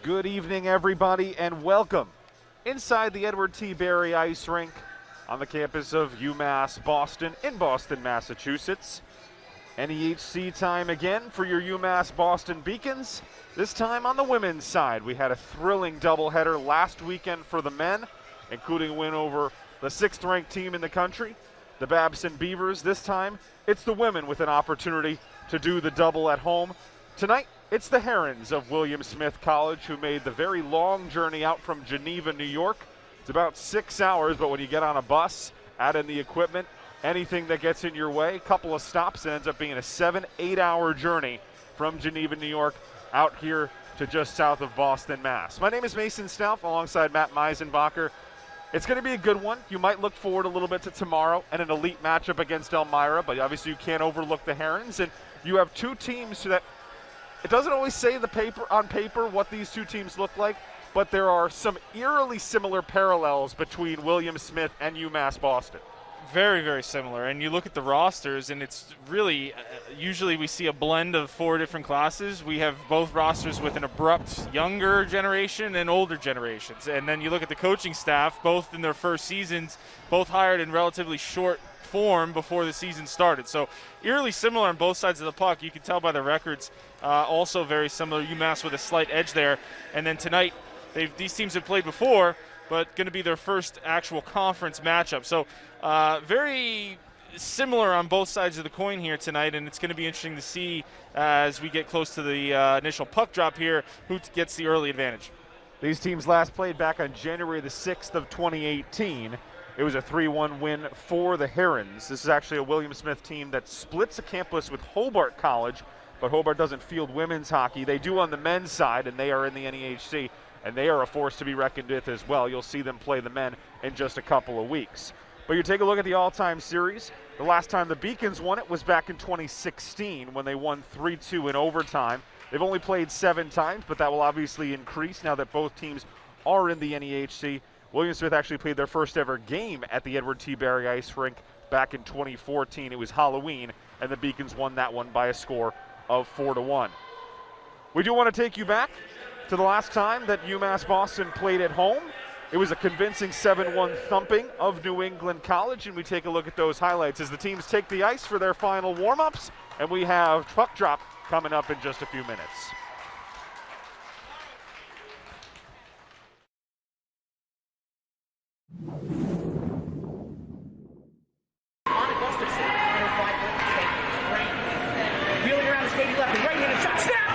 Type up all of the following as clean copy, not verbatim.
Good evening, everybody, and welcome inside the Edward T. Barry Ice Rink on the campus of UMass Boston in Boston, Massachusetts. NEHC time again for your UMass Boston Beacons. This time on the women's side. We had a thrilling doubleheader last weekend for the men, including a win over the 6th-ranked team in the country, the Babson Beavers. This time, it's the women with an opportunity to do the double at home. Tonight, it's the Herons of William Smith College who made the very long journey out from Geneva, New York. It's about 6 hours, but when you get on a bus, add in the equipment, anything that gets in your way, a couple of stops, it ends up being a 7-8 hour journey from Geneva, New York, out here to just south of Boston, Mass. My name is Mason Stauff alongside Matt Meisenbacher. It's going to be a good one. You might look forward a little bit to tomorrow and an elite matchup against Elmira, but obviously you can't overlook the Herons. And you have two teams that it doesn't always say on paper what these two teams look like, but there are some eerily similar parallels between William Smith and UMass Boston. Very, very similar. And you look at the rosters, and it's really, usually we see a blend of 4 different classes. We have both rosters with an abrupt younger generation and older generations. And then you look at the coaching staff, both in their first seasons, both hired in relatively short form before the season started. So eerily similar on both sides of the puck. You can tell by the records, also very similar. UMass with a slight edge there. And then tonight, these teams have played before, but going to be their first actual conference matchup. So very similar on both sides of the coin here tonight, and it's going to be interesting to see as we get close to the initial puck drop here who gets the early advantage. These teams last played back on January the 6th of 2018. It was a 3-1 win for the Herons. This is actually a William Smith team that splits a campus with Hobart College, but Hobart doesn't field women's hockey. They do on the men's side, and they are in the NEHC, and they are a force to be reckoned with as well. You'll see them play the men in just a couple of weeks. But you take a look at the all-time series. The last time the Beacons won it was back in 2016 when they won 3-2 in overtime. They've only played 7 times, but that will obviously increase now that both teams are in the NEHC. William Smith actually played their first ever game at the Edward T. Barry Ice Rink back in 2014. It was Halloween, and the Beacons won that one by a score of 4-1. We do want to take you back to the last time that UMass Boston played at home. It was a convincing 7-1 thumping of New England College, and we take a look at those highlights as the teams take the ice for their final warm-ups, and we have puck drop coming up in just a few minutes. Wheeling around the skating left and right-handed shot. Snap!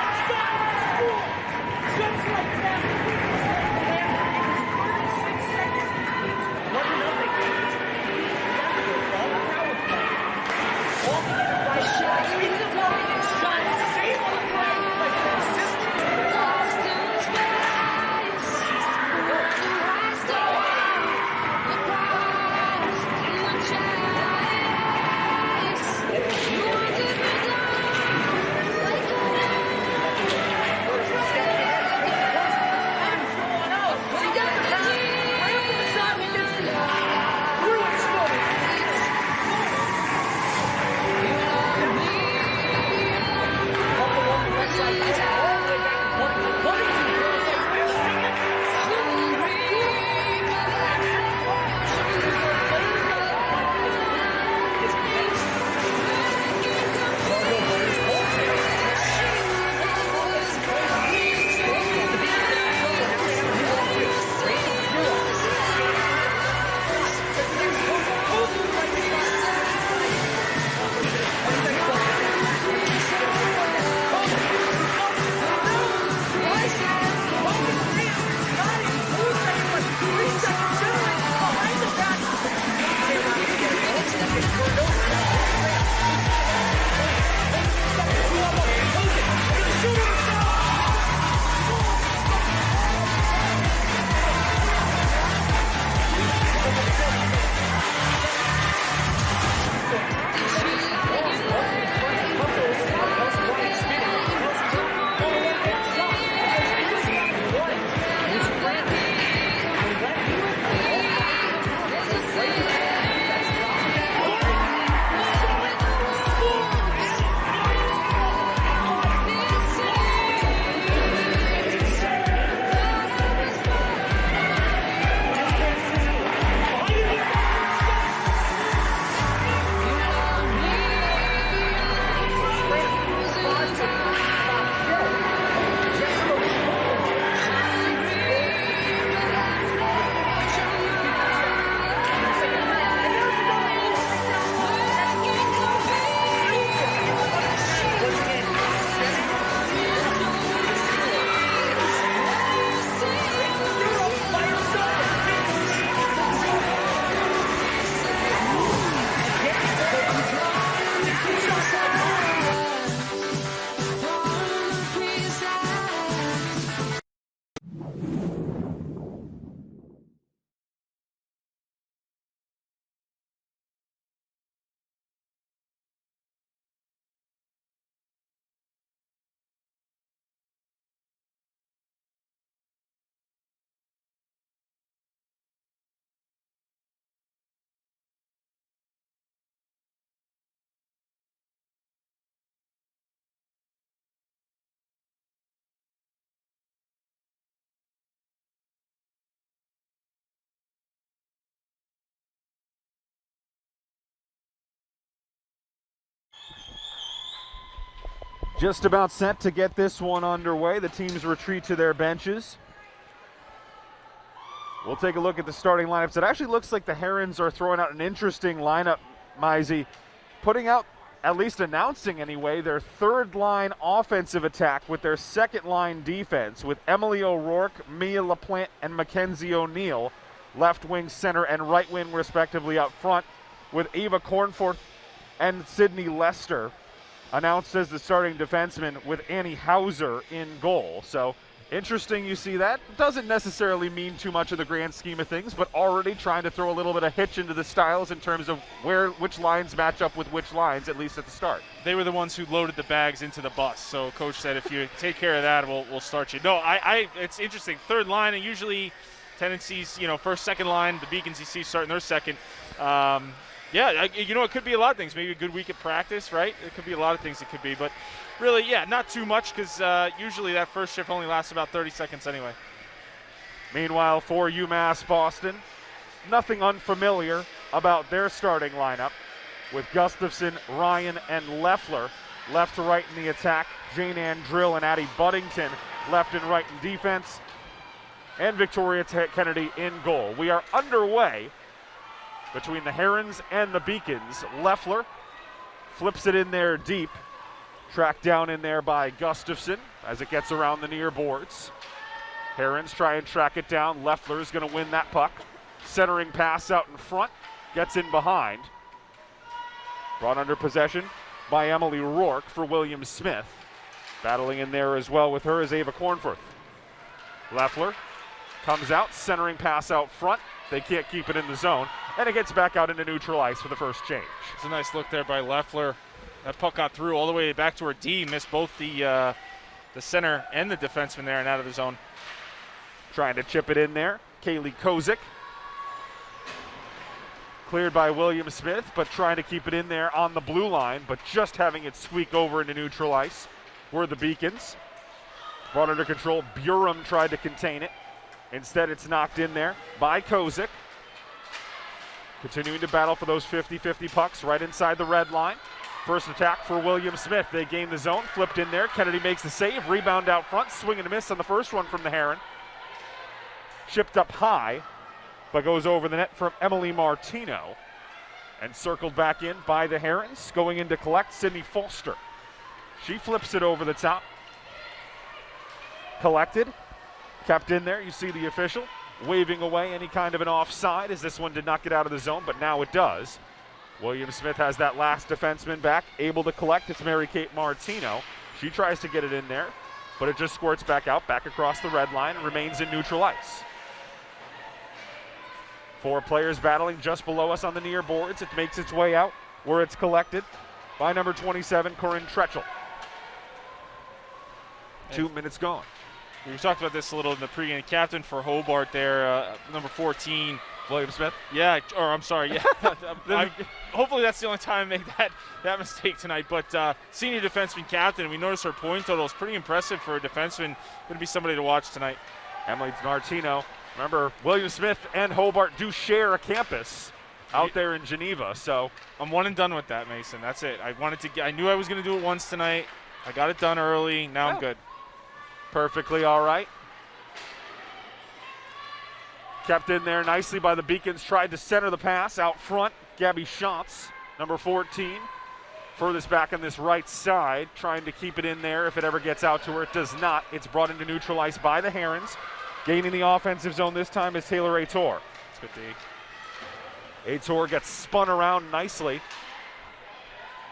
Just like that. Just about set to get this one underway. The teams retreat to their benches. We'll take a look at the starting lineups. It actually looks like the Herons are throwing out an interesting lineup, Mizey. Putting out, at least announcing anyway, their third line offensive attack with their second line defense with Emily O'Rourke, Mia LaPlante, and Mackenzie O'Neill, left wing, center, and right wing respectively up front, with Ava Cornforth and Sydney Lester announced as the starting defenseman, with Annie Hauser in goal. So interesting you see that. Doesn't necessarily mean too much in the grand scheme of things, but already trying to throw a little bit of hitch into the styles in terms of which lines match up with which lines, at least at the start. They were the ones who loaded the bags into the bus. So coach said, if you take care of that, we'll start you. No, it's interesting. Third line, and usually tendencies, first, second line, the Beacons you see starting their second. It could be a lot of things. Maybe a good week at practice, right? It could be a lot of things it could be. But really, not too much, because usually that first shift only lasts about 30 seconds anyway. Meanwhile, for UMass Boston, nothing unfamiliar about their starting lineup, with Gustafson, Ryan, and Leffler left to right in the attack, Jane Ann Drill and Addie Buddington left and right in defense, and Victoria Kennedy in goal. We are underway between the Herons and the Beacons. Leffler flips it in there deep, tracked down in there by Gustafson as it gets around the near boards. Herons try and track it down. Leffler is going to win that puck. Centering pass out in front, gets in behind. Brought under possession by Emily Rourke for William Smith. Battling in there as well with her is Ava Cornforth. Leffler comes out, centering pass out front. They can't keep it in the zone, and it gets back out into neutral ice for the first change. It's a nice look there by Leffler. That puck got through all the way back to her D, missed both the center and the defenseman there and out of the zone. Trying to chip it in there, Kaylee Kozik. Cleared by William Smith, but trying to keep it in there on the blue line, but just having it squeak over into neutral ice were the Beacons. Brought under control, Burum tried to contain it. Instead, it's knocked in there by Kozik. Continuing to battle for those 50-50 pucks right inside the red line. First attack for William Smith. They gain the zone, flipped in there. Kennedy makes the save, rebound out front, swing and a miss on the first one from the Heron. Chipped up high, but goes over the net from Emily Martino. And circled back in by the Herons. Going in to collect, Sydney Foster. She flips it over the top. Collected. Kept in there. You see the official waving away any kind of an offside, as this one did not get out of the zone, but now it does. William Smith has that last defenseman back, able to collect. It's Mary-Kate Martino. She tries to get it in there, but it just squirts back out, back across the red line, and remains in neutral ice. 4 players battling just below us on the near boards. It makes its way out where it's collected by number 27, Corinne Tretchell. 2 minutes gone. We talked about this a little in the pregame. Captain for Hobart there, number 14. William Smith? Yeah, I'm sorry. Yeah, hopefully that's the only time I make that mistake tonight. But senior defenseman captain, we noticed her point total is pretty impressive for a defenseman. Going to be somebody to watch tonight. Emily Martino. Remember, William Smith and Hobart do share a campus out there in Geneva. So I'm one and done with that, Mason. That's it. I knew I was going to do it once tonight. I got it done early. Now I'm good. Perfectly all right. Kept in there nicely by the Beacons. Tried to center the pass out front. Gabby Schatz, number 14. Furthest back on this right side. Trying to keep it in there if it ever gets out to her. It does not. It's brought into neutral ice by the Herons. Gaining the offensive zone this time is Taylor Aitor. It's good D. Aitor gets spun around nicely.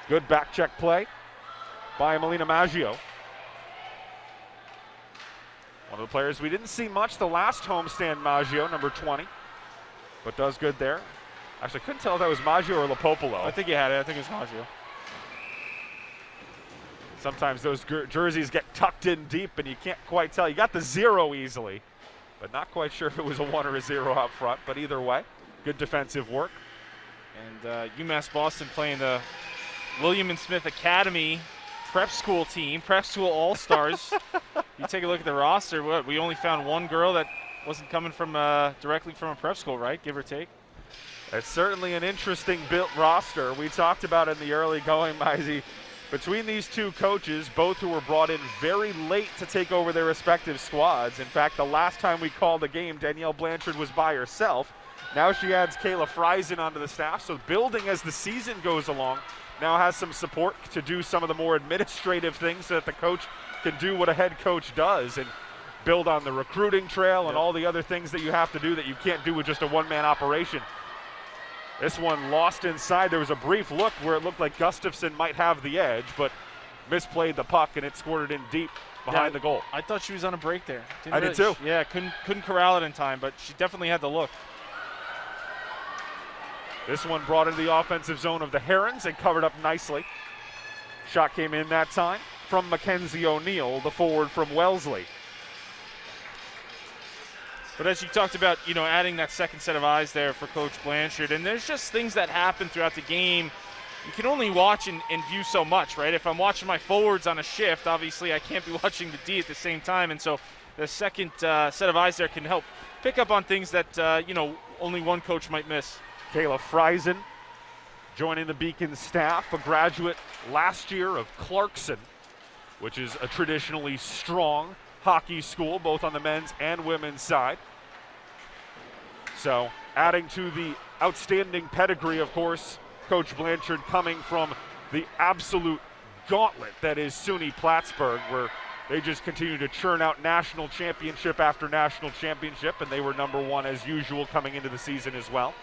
Good back check play by Melina Maggio. One of the players we didn't see much the last homestand, Maggio, number 20. But does good there. Actually, couldn't tell if that was Maggio or Lopopolo. I think you had it. I think it was Maggio. Sometimes those jerseys get tucked in deep and you can't quite tell. You got the 0 easily, but not quite sure if it was a 1 or a 0 out front. But either way, good defensive work. And UMass Boston playing the William and Smith Academy prep school team, prep school all-stars. You take a look at the roster, we only found one girl that wasn't coming from directly from a prep school, right? Give or take. It's certainly an interesting built roster. We talked about in the early going, Mizey, Between these two coaches, both who were brought in very late to take over their respective squads. In fact, the last time we called a game, Danielle Blanchard was by herself. Now she adds Kayla Friesen onto the staff, so building as the season goes along, now has some support to do some of the more administrative things so that the coach can do what a head coach does and build on the recruiting trail and all the other things that you have to do that you can't do with just a one-man operation. This one lost inside. There was a brief look where it looked like Gustafson might have the edge, but misplayed the puck and it squirted in deep behind the goal. I thought she was on a break there. I did too. Yeah, couldn't corral it in time, but she definitely had the look. This one brought into the offensive zone of the Herons and covered up nicely. Shot came in that time from Mackenzie O'Neill, the forward from Wellesley. But as you talked about, adding that second set of eyes there for Coach Blanchard, and there's just things that happen throughout the game. You can only watch and view so much, right? If I'm watching my forwards on a shift, obviously I can't be watching the D at the same time, and so the second set of eyes there can help pick up on things that, only one coach might miss. Kayla Friesen joining the Beacon staff, a graduate last year of Clarkson, which is a traditionally strong hockey school, both on the men's and women's side. So adding to the outstanding pedigree, of course, Coach Blanchard coming from the absolute gauntlet that is SUNY Plattsburgh, where they just continue to churn out national championship after national championship, and they were number one as usual coming into the season as well.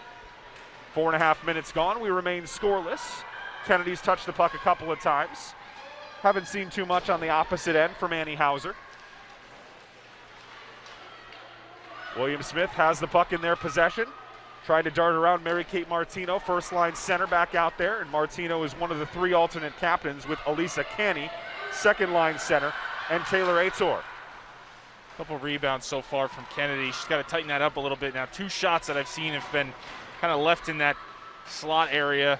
4.5 minutes gone. We remain scoreless. Kennedy's touched the puck a couple of times. Haven't seen too much on the opposite end from Annie Hauser. William Smith has the puck in their possession. Trying to dart around Mary-Kate Martino, first line center back out there. And Martino is one of the three alternate captains with Elisa Canny, second line center, and Taylor Aitor. A couple rebounds so far from Kennedy. She's got to tighten that up a little bit now. 2 shots that I've seen have been kind of left in that slot area.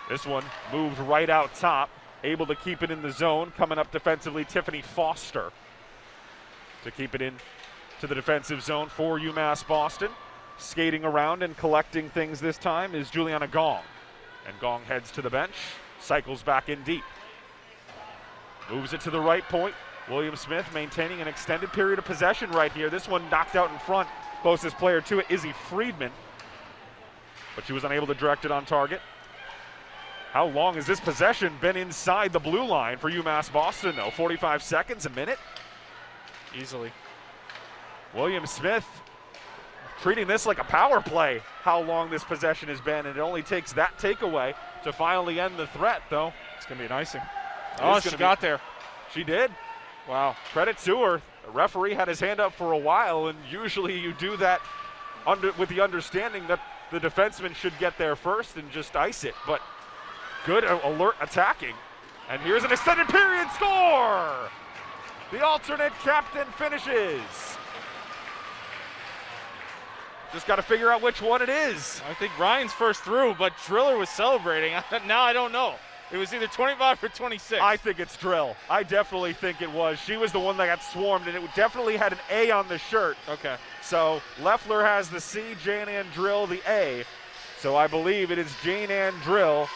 This one moved right out top, able to keep it in the zone. Coming up defensively, Tiffany Foster to keep it in to the defensive zone for UMass Boston. Skating around and collecting things this time is Juliana Gong. And Gong heads to the bench, cycles back in deep. Moves it to the right point. William Smith maintaining an extended period of possession right here. This one knocked out in front. Closest player to it, Izzy Friedman. But she was unable to direct it on target. How long has this possession been inside the blue line for UMass Boston, though? 45 seconds, a minute? Easily. William Smith treating this like a power play, how long this possession has been, and it only takes that takeaway to finally end the threat, though. It's going to be an icing. Oh, she got there. She did. Wow. Credit to her. The referee had his hand up for a while, and usually you do that with the understanding that the defenseman should get there first and just ice it. But good alert attacking. And here's an extended period score! The alternate captain finishes. Just got to figure out which one it is. I think Ryan's first through, but Driller was celebrating. Now I don't know. It was either 25 or 26. I think it's Drill. I definitely think it was. She was the one that got swarmed, and it definitely had an A on the shirt. Okay. So Leffler has the C, Jane Ann Drill the A. So I believe it is Jane Ann Drill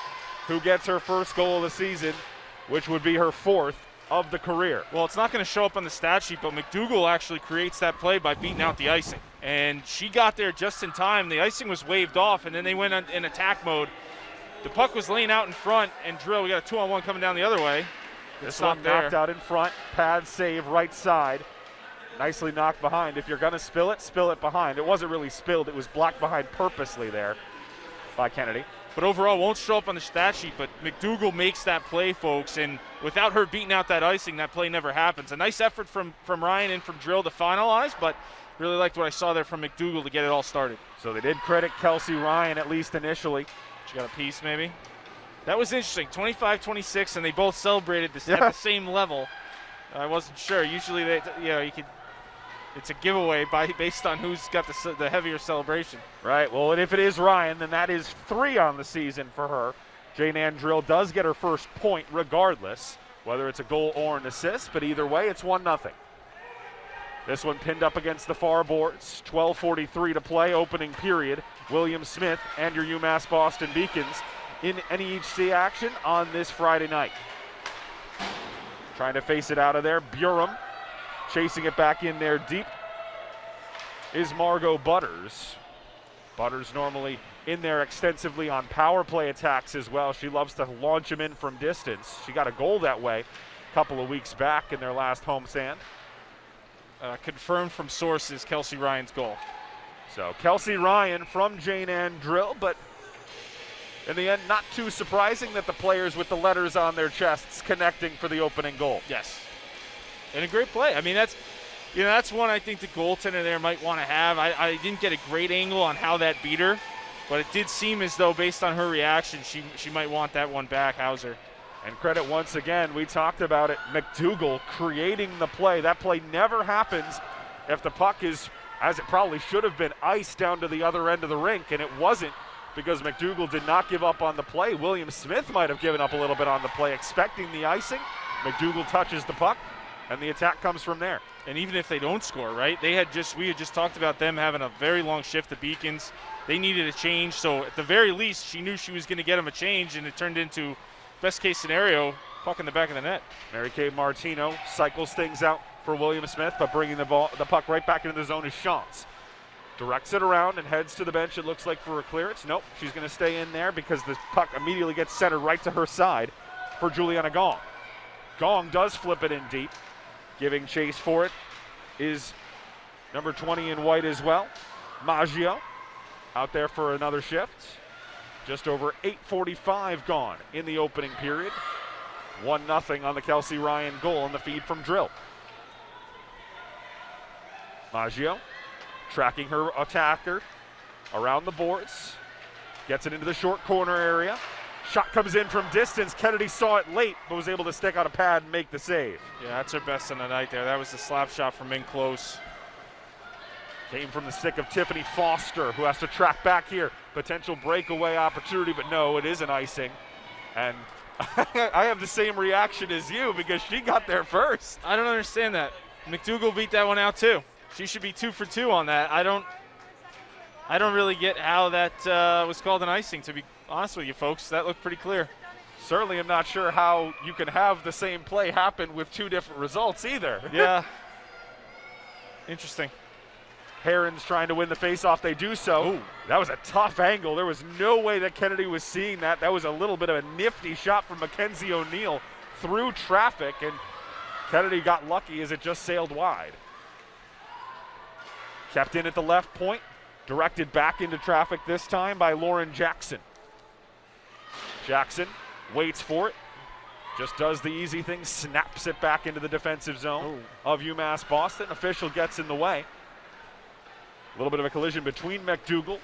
who gets her first goal of the season, which would be her 4th of the career. Well, it's not going to show up on the stat sheet, but McDougal actually creates that play by beating out the icing. And she got there just in time. The icing was waved off, and then they went in attack mode. The puck was laying out in front, and Drill, we got a 2-on-1 coming down the other way. This one knocked out in front. Pad save right side. Nicely knocked behind. If you're going to spill it behind. It wasn't really spilled. It was blocked behind purposely there by Kennedy. But overall, won't show up on the stat sheet, but McDougal makes that play, folks, and without her beating out that icing, that play never happens. A nice effort from Ryan and from Drill to finalize, but really liked what I saw there from McDougal to get it all started. So they did credit Kelsey Ryan, at least initially. She got a piece, maybe. That was interesting, 25-26, and they both celebrated this at the same level. I wasn't sure. Usually, it's a giveaway based on who's got the heavier celebration. Right. Well, and if it is Ryan, then that is 3 on the season for her. Jane Ann Drill does get her first point regardless, whether it's a goal or an assist, but either way, it's 1-0. This one pinned up against the far boards. 12:43 to play, opening period. William Smith and your UMass Boston Beacons in NEHC action on this Friday night. Trying to face it out of there. Burum chasing it back in there deep is Margot Butters. Butters normally in there extensively on power play attacks as well. She loves to launch them in from distance. She got a goal that way a couple of weeks back in their last homestand. Confirmed from sources, Kelsey Ryan's goal. So Kelsey Ryan from Jane Ann Drill, but in the end, not too surprising that the players with the letters on their chests connecting for the opening goal. Yes. And a great play. I mean, that's one I think the goaltender there might want to have. I didn't get a great angle on how that beat her, but it did seem as though based on her reaction, she might want that one back, Hauser. And credit once again, we talked about it, McDougall creating the play. That play never happens if the puck is, as it probably should have been, iced down to the other end of the rink, and it wasn't because McDougall did not give up on the play. William Smith might have given up a little bit on the play, expecting the icing. McDougall touches the puck, and the attack comes from there. And even if they don't score, right, we had just talked about them having a very long shift, the Beacons. They needed a change, so at the very least, she knew she was going to get them a change, and it turned into best case scenario, puck in the back of the net. Mary Kay Martino cycles things out for William Smith, but bringing the puck right back into the zone is Shantz. Directs it around and heads to the bench, it looks like, for a clearance. Nope, she's going to stay in there because the puck immediately gets centered right to her side for Juliana Gong. Gong does flip it in deep. Giving chase for it is number 20 in white as well, Maggio, out there for another shift. Just over 8:45 gone in the opening period. 1-0 on the Kelsey Ryan goal in the feed from Drill. Maggio tracking her attacker around the boards. Gets it into the short corner area. Shot comes in from distance. Kennedy saw it late, but was able to stick out a pad and make the save. Yeah, that's her best on the night there. That was the slap shot from in close. Came from the stick of Tiffany Foster, who has to track back here. Potential breakaway opportunity, but no, it is an icing. And I have the same reaction as you because she got there first. I don't understand that. McDougall beat that one out too. She should be 2 for 2 on that. I don't really get how that was called an icing, to be honest with you folks. That looked pretty clear. Certainly am not sure how you can have the same play happen with two different results either. Yeah. Interesting. Herons trying to win the faceoff. They do so. Ooh. That was a tough angle. There was no way that Kennedy was seeing that. That was a little bit of a nifty shot from Mackenzie O'Neill through traffic, and Kennedy got lucky as it just sailed wide. Kept in at the left point. Directed back into traffic this time by Lauren Jackson. Jackson waits for it. Just does the easy thing, snaps it back into the defensive zone of UMass Boston. Official gets in the way. A little bit of a collision between McDougall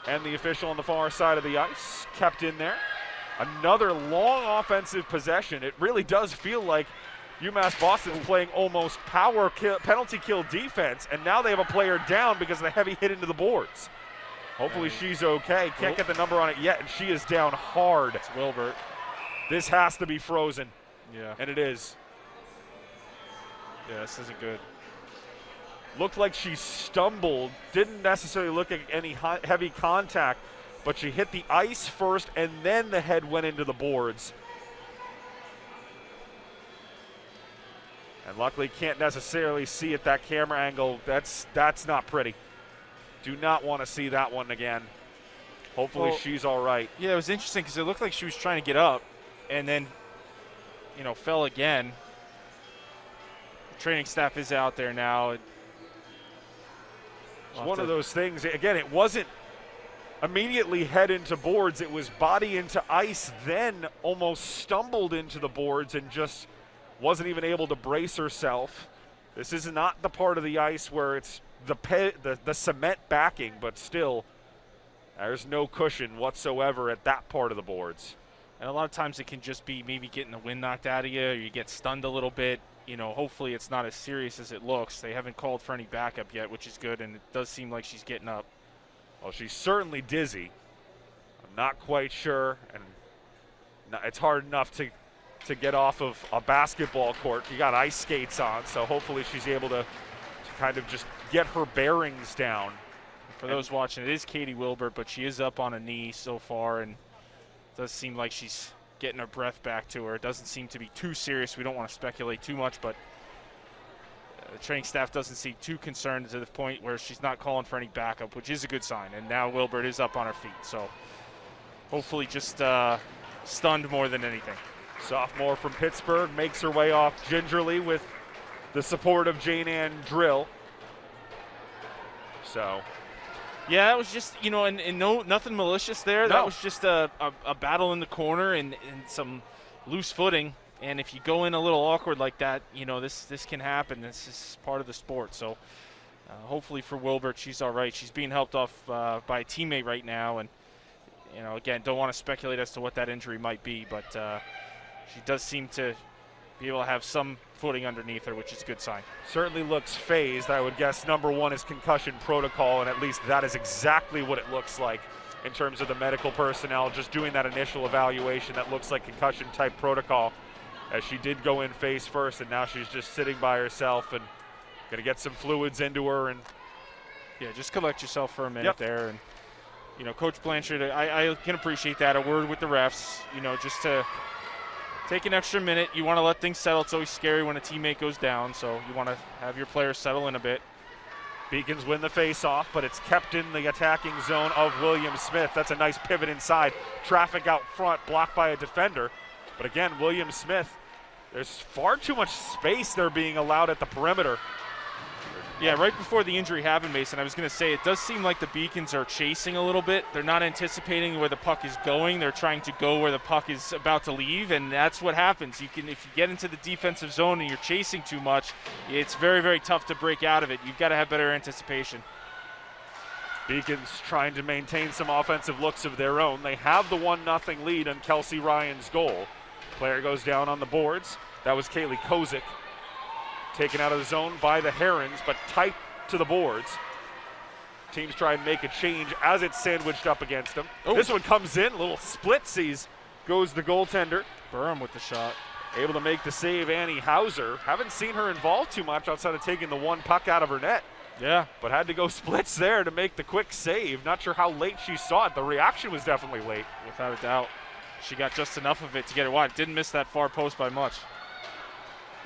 and the official on the far side of the ice. Kept in there. Another long offensive possession. It really does feel like UMass Boston's playing almost penalty kill defense, and now they have a player down because of the heavy hit into the boards. Hopefully she's okay. Can't get the number on it yet, and she is down hard. It's Wilbert. This has to be frozen. Yeah. And it is. Yeah, this isn't good. Looked like she stumbled, didn't necessarily look at any heavy contact, but she hit the ice first and then the head went into the boards. And luckily can't necessarily see at that camera angle. That's not pretty. Do not want to see that one again. Hopefully she's all right. Yeah, it was interesting because it looked like she was trying to get up and then, fell again. The training staff is out there now. It's one of those things. Again, it wasn't immediately head into boards. It was body into ice, then almost stumbled into the boards and just wasn't even able to brace herself. This is not the part of the ice where it's the cement backing, but still, there's no cushion whatsoever at that part of the boards. And a lot of times it can just be maybe getting the wind knocked out of you, or you get stunned a little bit. Hopefully it's not as serious as it looks. They haven't called for any backup yet, which is good, and it does seem like she's getting up. Well, she's certainly dizzy. I'm not quite sure, and it's hard enough to get off of a basketball court. You got ice skates on, so hopefully she's able to kind of just get her bearings down. For those watching, it is Katie Wilbert, but she is up on a knee so far, and does seem like she's getting her breath back to her. It doesn't seem to be too serious. We don't want to speculate too much, but the training staff doesn't seem too concerned to the point where she's not calling for any backup, which is a good sign. And now Wilbert is up on her feet, so hopefully just stunned more than anything. Sophomore from Pittsburgh makes her way off gingerly with the support of Jane Ann Drill. So, yeah, that was just, and nothing malicious there. No. That was just a battle in the corner and some loose footing. And if you go in a little awkward like that, this can happen. This is part of the sport. So hopefully for Wilbert, she's all right. She's being helped off by a teammate right now. And, again, don't want to speculate as to what that injury might be, but she does seem to be able to have some footing underneath her, which is a good sign. Certainly looks phased. I would guess number one is concussion protocol, and at least that is exactly what it looks like in terms of the medical personnel just doing that initial evaluation. That looks like concussion type protocol, as she did go in face first, and now she's just sitting by herself and going to get some fluids into her. And yeah, just collect yourself for a minute there. And Coach Blanchard, I can appreciate that, a word with the refs, just to take an extra minute. You want to let things settle. It's always scary when a teammate goes down, so you want to have your players settle in a bit. Beacons win the face-off, but it's kept in the attacking zone of William Smith. That's a nice pivot inside. Traffic out front, blocked by a defender. But again, William Smith, there's far too much space there being allowed at the perimeter. Yeah, right before the injury happened, Mason, I was going to say it does seem like the Beacons are chasing a little bit. They're not anticipating where the puck is going. They're trying to go where the puck is about to leave, and that's what happens. If you get into the defensive zone and you're chasing too much, it's very, very tough to break out of it. You've got to have better anticipation. Beacons trying to maintain some offensive looks of their own. They have the 1-0 lead on Kelsey Ryan's goal. Player goes down on the boards. That was Kaylee Kozik. Taken out of the zone by the Herons, but tight to the boards. Teams try and make a change as it's sandwiched up against them. Oh. This one comes in, a little splitsies. Goes the goaltender. Burham with the shot. Able to make the save, Annie Hauser. Haven't seen her involved too much outside of taking the one puck out of her net. Yeah. But had to go splits there to make the quick save. Not sure how late she saw it. The reaction was definitely late. Without a doubt. She got just enough of it to get it wide. Didn't miss that far post by much.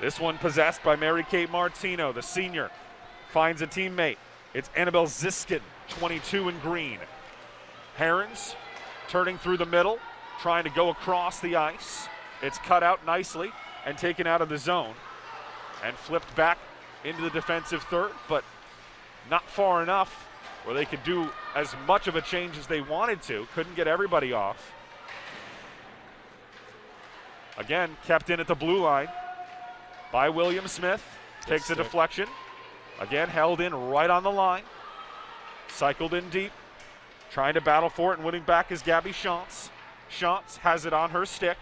This one possessed by Mary Kate Martino, the senior. Finds a teammate. It's Annabelle Ziskin, 22 in green. Herons turning through the middle, trying to go across the ice. It's cut out nicely and taken out of the zone and flipped back into the defensive third, but not far enough where they could do as much of a change as they wanted to. Couldn't get everybody off. Again, kept in at the blue line by William Smith. Takes a deflection. Again, held in right on the line. Cycled in deep. Trying to battle for it and winning back is Gabby Shantz. Shantz has it on her stick.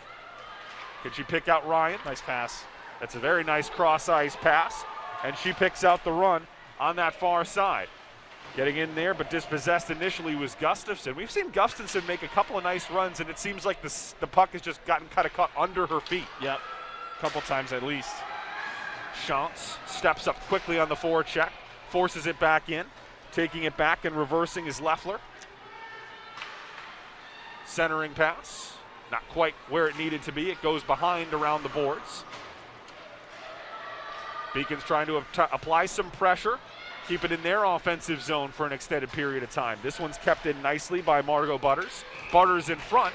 Can she pick out Ryan? Nice pass. That's a very nice cross-ice pass. And she picks out the run on that far side. Getting in there, but dispossessed initially was Gustafson. We've seen Gustafson make a couple of nice runs, and it seems like the puck has just gotten kind of caught under her feet. Yep, a couple times at least. Shantz steps up quickly on the forecheck, forces it back in. Taking it back and reversing is Leffler. Centering pass, not quite where it needed to be. It goes behind around the boards. Beacons trying to apply some pressure, keep it in their offensive zone for an extended period of time. This one's kept in nicely by Margot Butters. Butters in front,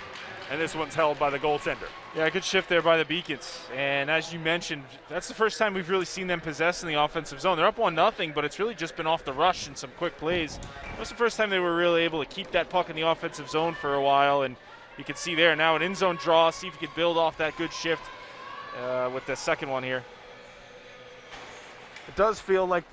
and this one's held by the goaltender. Yeah, good shift there by the Beacons. And as you mentioned, that's the first time we've really seen them possess in the offensive zone. They're up 1-0, but it's really just been off the rush and some quick plays. That's the first time they were really able to keep that puck in the offensive zone for a while, and you can see there now an in-zone draw. See if you could build off that good shift with the second one here. It does feel like,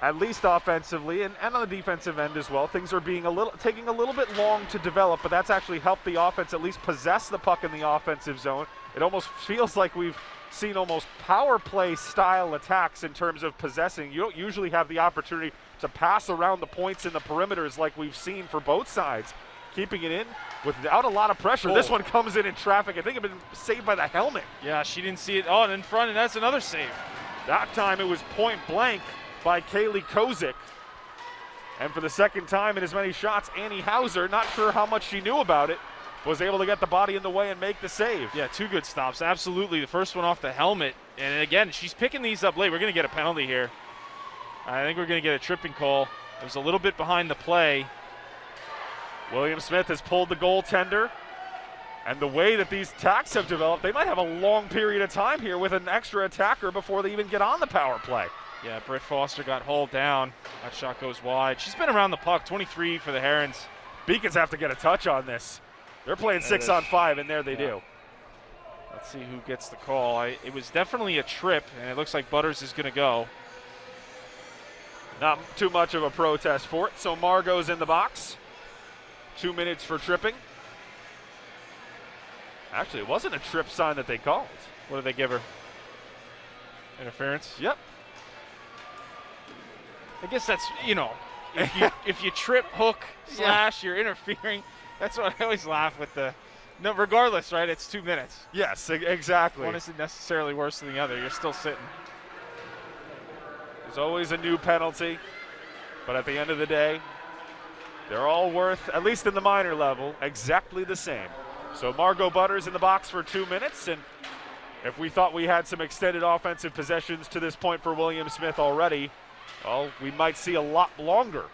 at least offensively and on the defensive end as well, things are being taking a little bit long to develop, but that's actually helped the offense at least possess the puck in the offensive zone. It almost feels like we've seen almost power play style attacks in terms of possessing. You don't usually have the opportunity to pass around the points in the perimeters like we've seen for both sides. Keeping it in without a lot of pressure. Oh. This one comes in traffic. I think it's been saved by the helmet. Yeah, she didn't see it. Oh, and in front, and that's another save. That time it was point blank by Kaylee Kozik. And for the second time in as many shots, Annie Hauser, not sure how much she knew about it, was able to get the body in the way and make the save. Yeah, 2 good stops. Absolutely. The first one off the helmet. And again, she's picking these up late. We're going to get a penalty here. I think we're going to get a tripping call. It was a little bit behind the play. William Smith has pulled the goaltender. And the way that these attacks have developed, they might have a long period of time here with an extra attacker before they even get on the power play. Yeah, Britt Foster got hauled down. That shot goes wide. She's been around the puck, 23 for the Herons. Beacons have to get a touch on this. They're playing 6-on-5, and there they do. Let's see who gets the call. It was definitely a trip, and it looks like Butters is going to go. Not too much of a protest for it, so Margot's in the box. 2 minutes for tripping. Actually, it wasn't a trip sign that they called. What did they give her? Interference? Yep. I guess that's, if you trip, hook, slash, you're interfering. That's what I always laugh with no, regardless, right? It's 2 minutes. Yes, exactly. One isn't necessarily worse than the other. You're still sitting. There's always a new penalty, but at the end of the day, they're all worth, at least in the minor level, exactly the same. So Margot Butters in the box for 2 minutes, and if we thought we had some extended offensive possessions to this point for William Smith already, well, we might see a lot longer,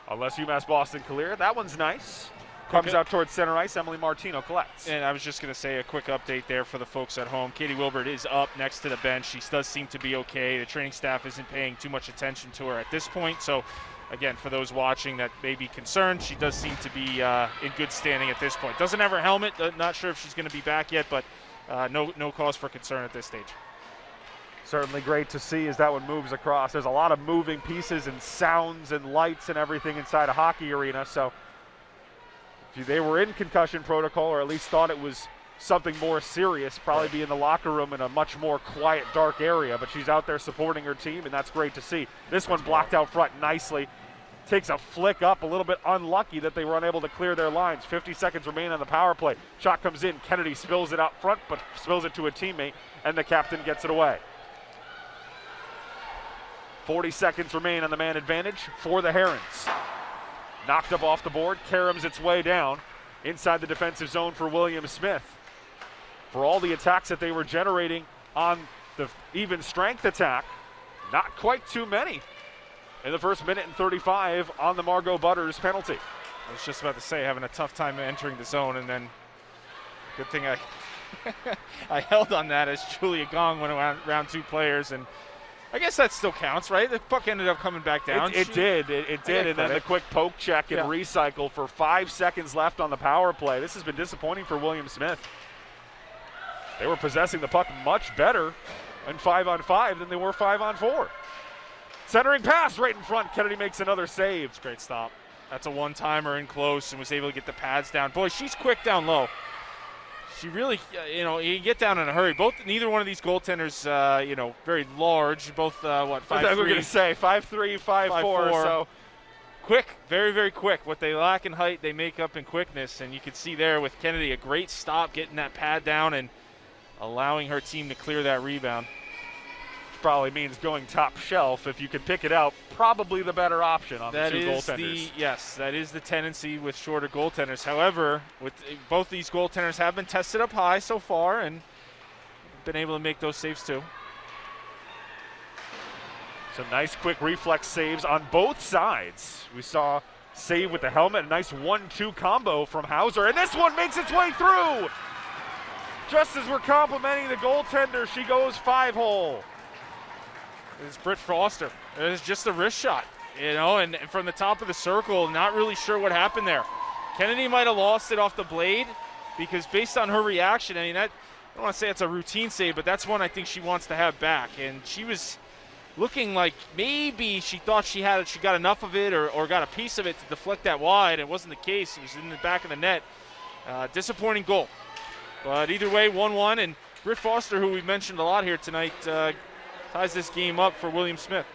unless UMass Boston clear. That one's nice. Comes out towards center ice. Emily Martino collects. And I was just going to say a quick update there for the folks at home. Katie Wilbert is up next to the bench. She does seem to be okay. The training staff isn't paying too much attention to her at this point. So, again, for those watching that may be concerned, she does seem to be in good standing at this point. Doesn't have her helmet. Not sure if she's going to be back yet, but no cause for concern at this stage. Certainly great to see as that one moves across. There's a lot of moving pieces and sounds and lights and everything inside a hockey arena. So if they were in concussion protocol, or at least thought it was something more serious, probably be in the locker room in a much more quiet, dark area. But she's out there supporting her team, and that's great to see. This one blocked out front nicely. Takes a flick up, a little bit unlucky that they were unable to clear their lines. 50 seconds remain on the power play. Shot comes in. Kennedy spills it out front, but spills it to a teammate, and the captain gets it away. 40 seconds remain on the man advantage for the Herons. Knocked up off the board, caroms its way down inside the defensive zone for William Smith. For all the attacks that they were generating on the even strength attack, not quite too many in the first minute and 35 on the Margot Butters penalty. I was just about to say, having a tough time entering the zone, and then good thing I held on that as Julia Gong went around 2 players, and I guess that still counts, right? The puck ended up coming back down. It did, and then the quick poke check and recycle for 5 seconds left on the power play. This has been disappointing for William Smith. They were possessing the puck much better in 5-on-5 than they were 5-on-4. Centering pass right in front. Kennedy makes another save. It's a great stop. That's a one-timer in close and was able to get the pads down. Boy, she's quick down low. She really, you get down in a hurry. Neither one of these goaltenders, very large. Both, 5'3". I was going to say 5'3", 5'4". So quick, very, very quick. What they lack in height, they make up in quickness. And you can see there with Kennedy, a great stop, getting that pad down and allowing her team to clear that rebound. Probably means going top shelf. If you can pick it out, probably the better option on the 2 goaltenders. Yes, that is the tendency with shorter goaltenders. However, with both these goaltenders have been tested up high so far and been able to make those saves too. Some nice quick reflex saves on both sides. We saw save with the helmet, a nice 1-2 combo from Hauser, and this one makes its way through. Just as we're complimenting the goaltender, she goes 5-hole. It's Britt Foster. It was just a wrist shot, and from the top of the circle, not really sure what happened there. Kennedy might have lost it off the blade because based on her reaction, I don't want to say it's a routine save, but that's one I think she wants to have back. And she was looking like maybe she thought she got enough of it or got a piece of it to deflect that wide. It wasn't the case. It was in the back of the net. Disappointing goal. But either way, 1-1, and Britt Foster, who we've mentioned a lot here tonight, ties this game up for William Smith.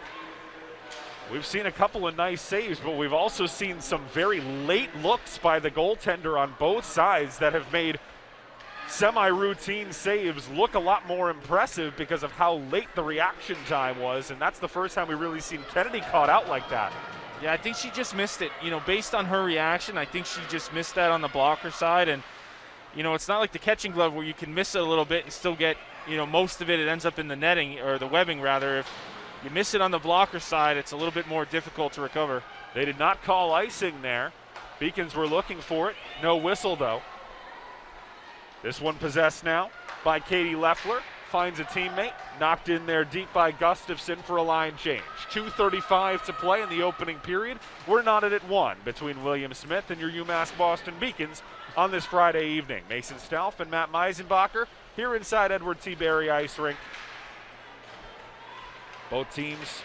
We've seen a couple of nice saves, but we've also seen some very late looks by the goaltender on both sides that have made semi-routine saves look a lot more impressive because of how late the reaction time was, and that's the first time we've really seen Kennedy caught out like that. Yeah, I think she just missed it. Based on her reaction, I think she just missed that on the blocker side. And, it's not like the catching glove where you can miss it a little bit and still get, most of it ends up in the netting, or the webbing rather. If you miss it on the blocker side, it's a little bit more difficult to recover. They did not call icing there. Beacons were looking for it. No whistle, though. This one possessed now by Katie Leffler. Finds a teammate. Knocked in there deep by Gustafson for a line change. 2:35 to play in the opening period. We're knotted at 1 between William Smith and your UMass Boston Beacons on this Friday evening. Mason Stauf and Matt Meisenbacher here inside Edward T. Berry Ice Rink. Both teams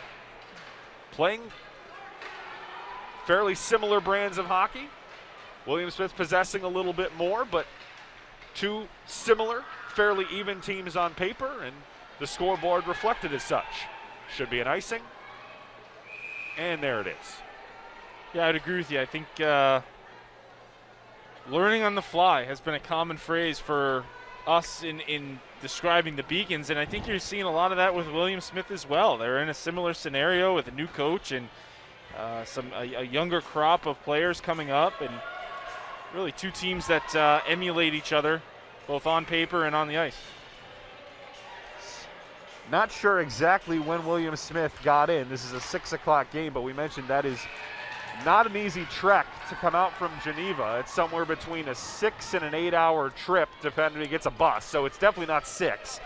playing fairly similar brands of hockey. William Smith possessing a little bit more, but two similar, fairly even teams on paper, and the scoreboard reflected as such. Should be an icing, and there it is. Yeah, I'd agree with you. I think learning on the fly has been a common phrase for us in describing the Beacons, and I think you're seeing a lot of that with William Smith as well. They're in a similar scenario with a new coach and a younger crop of players coming up, and really two teams that emulate each other, both on paper and on the ice. Not sure exactly when William Smith got in. This is a 6 o'clock game, but we mentioned that is not an easy trek to come out from Geneva. It's somewhere between a 6 and an 8 hour trip, depending if he gets a bus. So it's definitely not 6.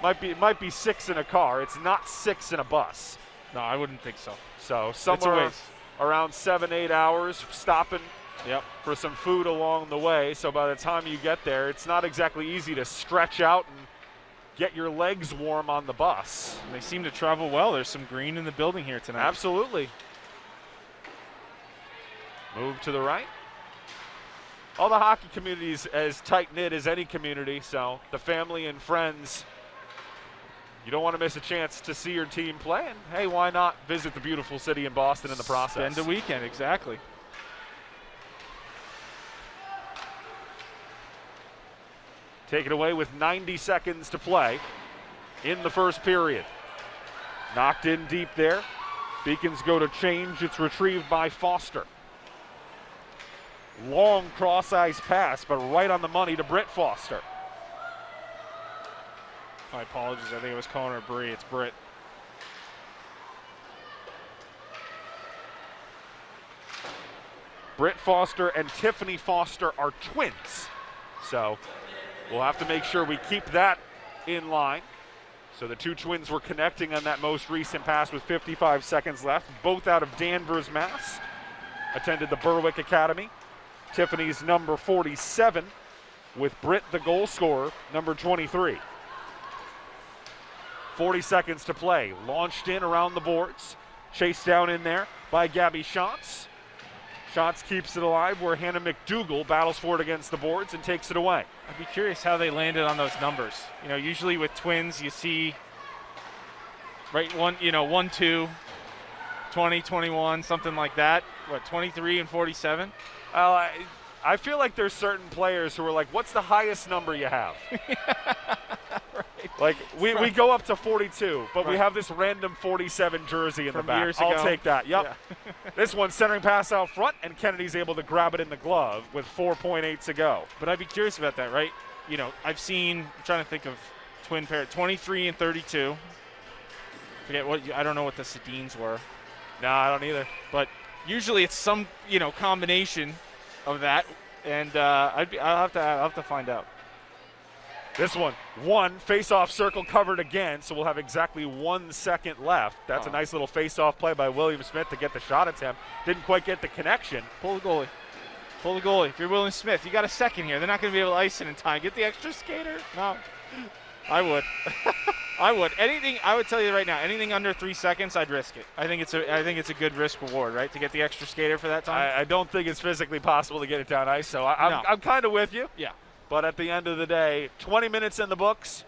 It might be 6 in a car. It's not 6 in a bus. No, I wouldn't think so. So somewhere around 7-8 hours, stopping Yep. for some food along the way. So by the time you get there, it's not exactly easy to stretch out and get your legs warm on the bus. They seem to travel well. There's some green in the building here tonight. Absolutely. Move to the right. All the hockey community is as tight-knit as any community, so the family and friends, you don't want to miss a chance to see your team play, and hey, why not visit the beautiful city in Boston in the process? Spend a weekend, exactly. Take it away with 90 seconds to play in the first period. Knocked in deep there. Beacons go to change. It's retrieved by Foster. Long cross-ice pass, but right on the money to Britt Foster. My apologies. I think it was calling her Bree. It's Britt. Britt Foster and Tiffany Foster are twins. So we'll have to make sure we keep that in line. So the two twins were connecting on that most recent pass with 55 seconds left. Both out of Danvers, Mass. Attended the Berwick Academy. Tiffany's number 47, with Britt, the goal scorer, number 23. 40 seconds to play. Launched in around the boards. Chased down in there by Gabby Schatz. Schatz keeps it alive where Hannah McDougall battles for it against the boards and takes it away. I'd be curious how they landed on those numbers. You know, usually with twins you see, right, 1, 2, 20, 21, something like that. What, 23 and 47? I feel like there's certain players who are like, what's the highest number you have? Right. Like, we go up to 42, but we Right. have this random 47 jersey in From the back. years I'll ago. take that. Yep. Yeah. This one's centering pass out front, and Kennedy's able to grab it in the glove with 4.8 to go. But I'd be curious about that, right? You know, I'm trying to think of twin pair, 23 and 32. I don't know what the Sedines were. No, I don't either. But usually it's some, combination of that, and I'll have to find out. This one face-off circle covered again, so we'll have exactly 1 second left. That's a nice little face-off play by William Smith to get the shot attempt. Didn't quite get the connection. Pull the goalie. Pull the goalie. If you're William Smith, you got a second here. They're not going to be able to ice it in time. Get the extra skater. No. I would. I would tell you right now, anything under 3 seconds, I'd risk it. I think it's a good risk reward, right? To get the extra skater for that time. I don't think it's physically possible to get it down ice, so I'm kind of with you. Yeah. But at the end of the day, 20 minutes in the books,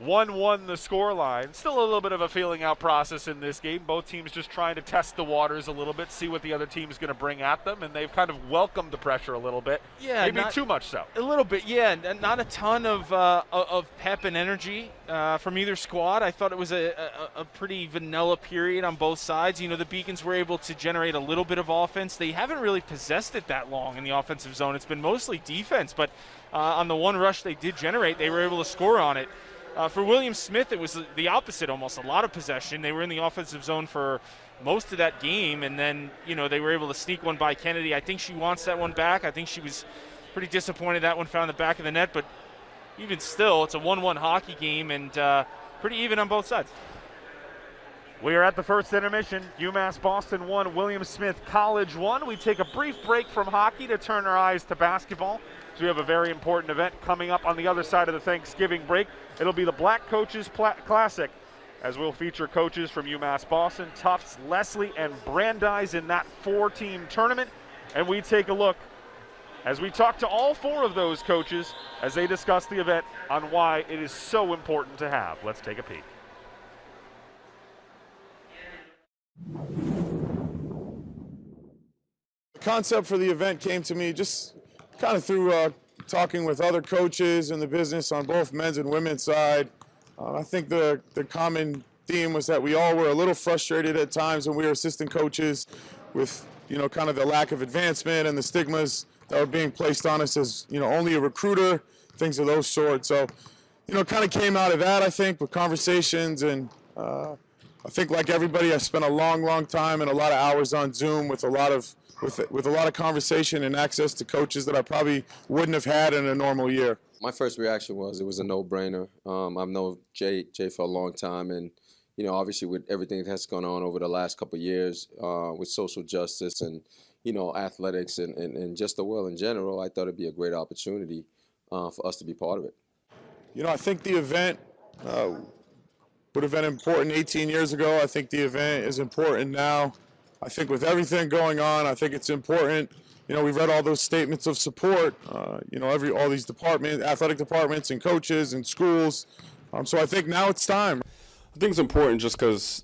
1-1 the scoreline. Still a little bit of a feeling out process in this game. Both teams just trying to test the waters a little bit, see what the other team's going to bring at them, and they've kind of welcomed the pressure a little bit. Yeah, maybe too much so. A little bit, yeah. Not a ton of pep and energy from either squad. I thought it was a pretty vanilla period on both sides. You know, the Beacons were able to generate a little bit of offense. They haven't really possessed it that long in the offensive zone. It's been mostly defense, but on the one rush they did generate, they were able to score on it. For William Smith, it was the opposite almost, a lot of possession. They were in the offensive zone for most of that game, and then, you know, they were able to sneak one by Kennedy. I think she wants that one back. I think she was pretty disappointed that one found the back of the net, but even still, it's a 1-1 hockey game and pretty even on both sides. We are at the first intermission. UMass Boston 1, William Smith College 1. We take a brief break from hockey to turn our eyes to basketball. So we have a very important event coming up on the other side of the Thanksgiving break. It'll be the Black Coaches Classic, as we'll feature coaches from UMass Boston, Tufts, Leslie, and Brandeis in that 4-team tournament. And we take a look as we talk to all 4 of those coaches as they discuss the event on why it is so important to have. Let's take a peek. The concept for the event came to me just kind of through talking with other coaches in the business on both men's and women's side. I think the common theme was that we all were a little frustrated at times when we were assistant coaches with, you know, kind of the lack of advancement and the stigmas that were being placed on us as, you know, only a recruiter, things of those sorts. So, you know, kind of came out of that, I think, with conversations, and I think, like everybody, I spent a long time and a lot of hours on Zoom with a lot of conversation and access to coaches that I probably wouldn't have had in a normal year. My first reaction was it was a no-brainer. I've known Jay for a long time, and, you know, obviously with everything that's gone on over the last couple of years with social justice and, you know, athletics and just the world in general, I thought it'd be a great opportunity for us to be part of it. You know, I think the event would have been important 18 years ago. I think the event is important now. I think with everything going on, I think it's important. You know, we've read all those statements of support, you know, all these departments, athletic departments and coaches and schools. So I think now it's time. I think it's important just because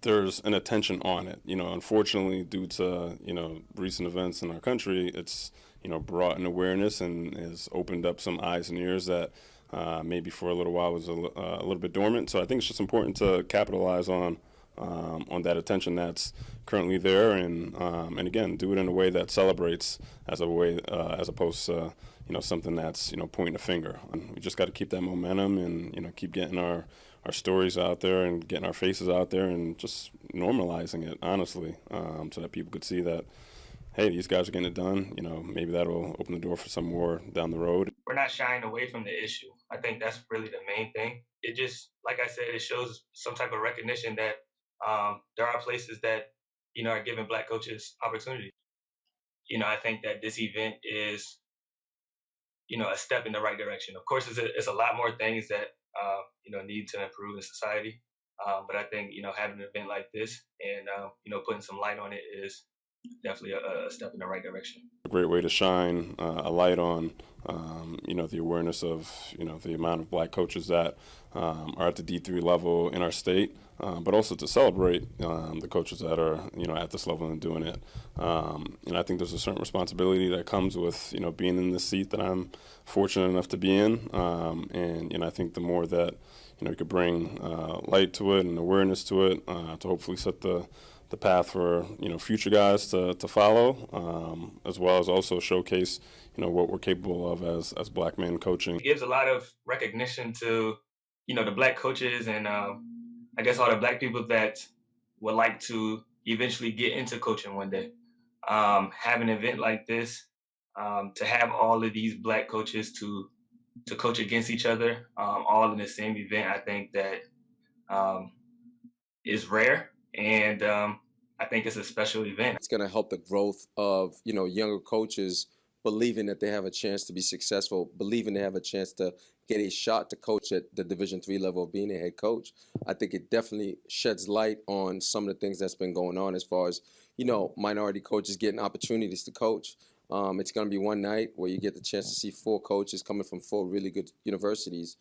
there's an attention on it. You know, unfortunately, due to, you know, recent events in our country, it's, you know, brought an awareness and has opened up some eyes and ears that maybe for a little while was a little bit dormant. So I think it's just important to capitalize on that attention that's currently there, and again, do it in a way that celebrates as opposed to, you know, something that's, you know, pointing a finger. And we just got to keep that momentum and, you know, keep getting our stories out there and getting our faces out there and just normalizing it, honestly, so that people could see that, hey, these guys are getting it done. You know, maybe that'll open the door for some more down the road. We're not shying away from the issue. I think that's really the main thing. It just, like I said, it shows some type of recognition that there are places that, you know, are giving Black coaches opportunity. You know, I think that this event is, you know, a step in the right direction. Of course, it's a lot more things that, you know, need to improve in society. But I think, you know, having an event like this and, you know, putting some light on it is definitely a step in the right direction. A great way to shine a light on, you know, the awareness of, you know, the amount of Black coaches that are at the D3 level in our state, but also to celebrate the coaches that are, you know, at this level and doing it. And I think there's a certain responsibility that comes with, you know, being in the seat that I'm fortunate enough to be in. And, you know, I think the more that, you know, we could bring light to it and awareness to it, to hopefully set the path for, you know, future guys to follow, as well as also showcase, you know, what we're capable of as Black men coaching. It gives a lot of recognition to, you know, the Black coaches and I guess all the Black people that would like to eventually get into coaching one day. Have an event like this, to have all of these Black coaches to coach against each other, all in the same event, I think that is rare. And I think it's a special event. It's going to help the growth of, you know, younger coaches believing that they have a chance to be successful, believing they have a chance to get a shot to coach at the Division III level of being a head coach. I think it definitely sheds light on some of the things that's been going on as far as, you know, minority coaches getting opportunities to coach. It's going to be one night where you get the chance to see 4 coaches coming from 4 really good universities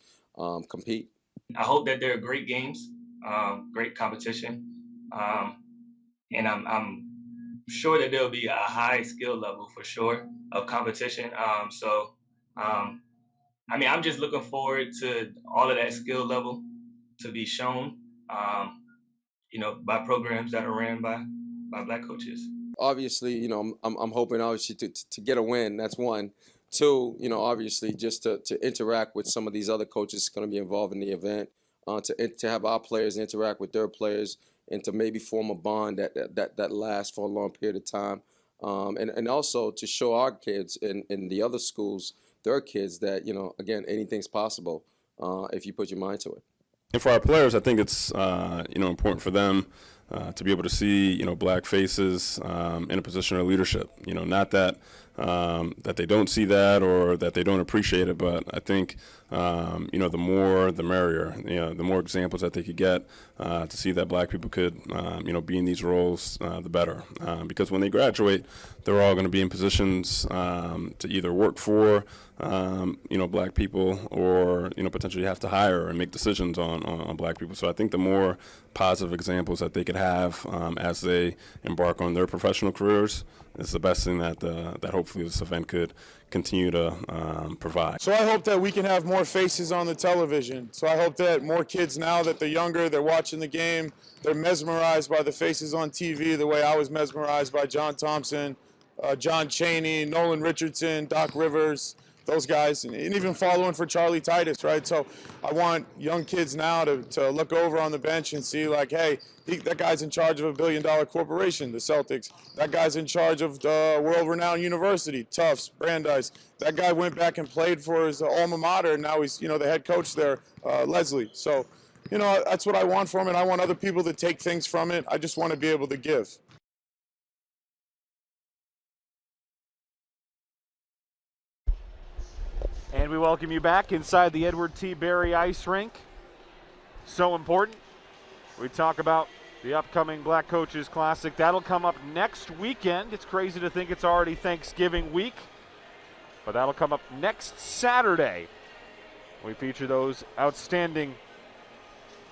compete. I hope that they're great games, great competition, and I'm sure that there'll be a high skill level for sure of competition. I'm just looking forward to all of that skill level to be shown, by programs that are ran by Black coaches. Obviously, I'm hoping obviously to get a win. That's one. Two, obviously just to interact with some of these other coaches going to be involved in the event, to have our players interact with their players, and to maybe form a bond that lasts for a long period of time, and also to show our kids in the other schools, their kids, that again, anything's possible if you put your mind to it. And for our players, I think it's important for them to be able to see Black faces in a position of leadership. Not that that they don't see that or that they don't appreciate it, but I think the more the merrier. The more examples that they could get to see that Black people could be in these roles, the better. Because when they graduate, they're all going to be in positions to either work for Black people or potentially have to hire and make decisions on Black people. So I think the more positive examples that they could have as they embark on their professional careers is the best thing that hopefully this event could continue to provide. So I hope that we can have more faces on the television. So I hope that more kids, now that they're younger, they're watching the game, they're mesmerized by the faces on TV the way I was mesmerized by John Thompson, John Chaney, Nolan Richardson, Doc Rivers, those guys, and even following for Charlie Titus, right? So I want young kids now to look over on the bench and see, like, hey, that guy's in charge of $1 billion corporation, the Celtics. That guy's in charge of the world-renowned university, Tufts, Brandeis. That guy went back and played for his alma mater, and now he's, the head coach there, Leslie. So, that's what I want from it. I want other people to take things from it. I just want to be able to give. And we welcome you back inside the Edward T. Berry Ice Rink. So important. We talk about the upcoming Black Coaches Classic. That'll come up next weekend. It's crazy to think it's already Thanksgiving week, but that'll come up next Saturday. We feature those outstanding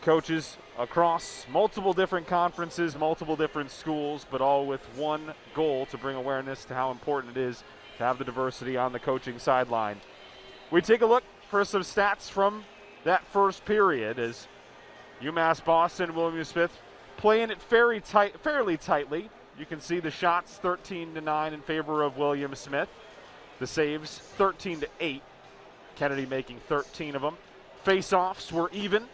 coaches across multiple different conferences, multiple different schools, but all with one goal: to bring awareness to how important it is to have the diversity on the coaching sideline. We take a look for some stats from that first period as UMass Boston and William Smith playing it fairly tightly. You can see the shots 13-9 in favor of William Smith. The saves 13-8. Kennedy making 13 of them. Face-offs were even.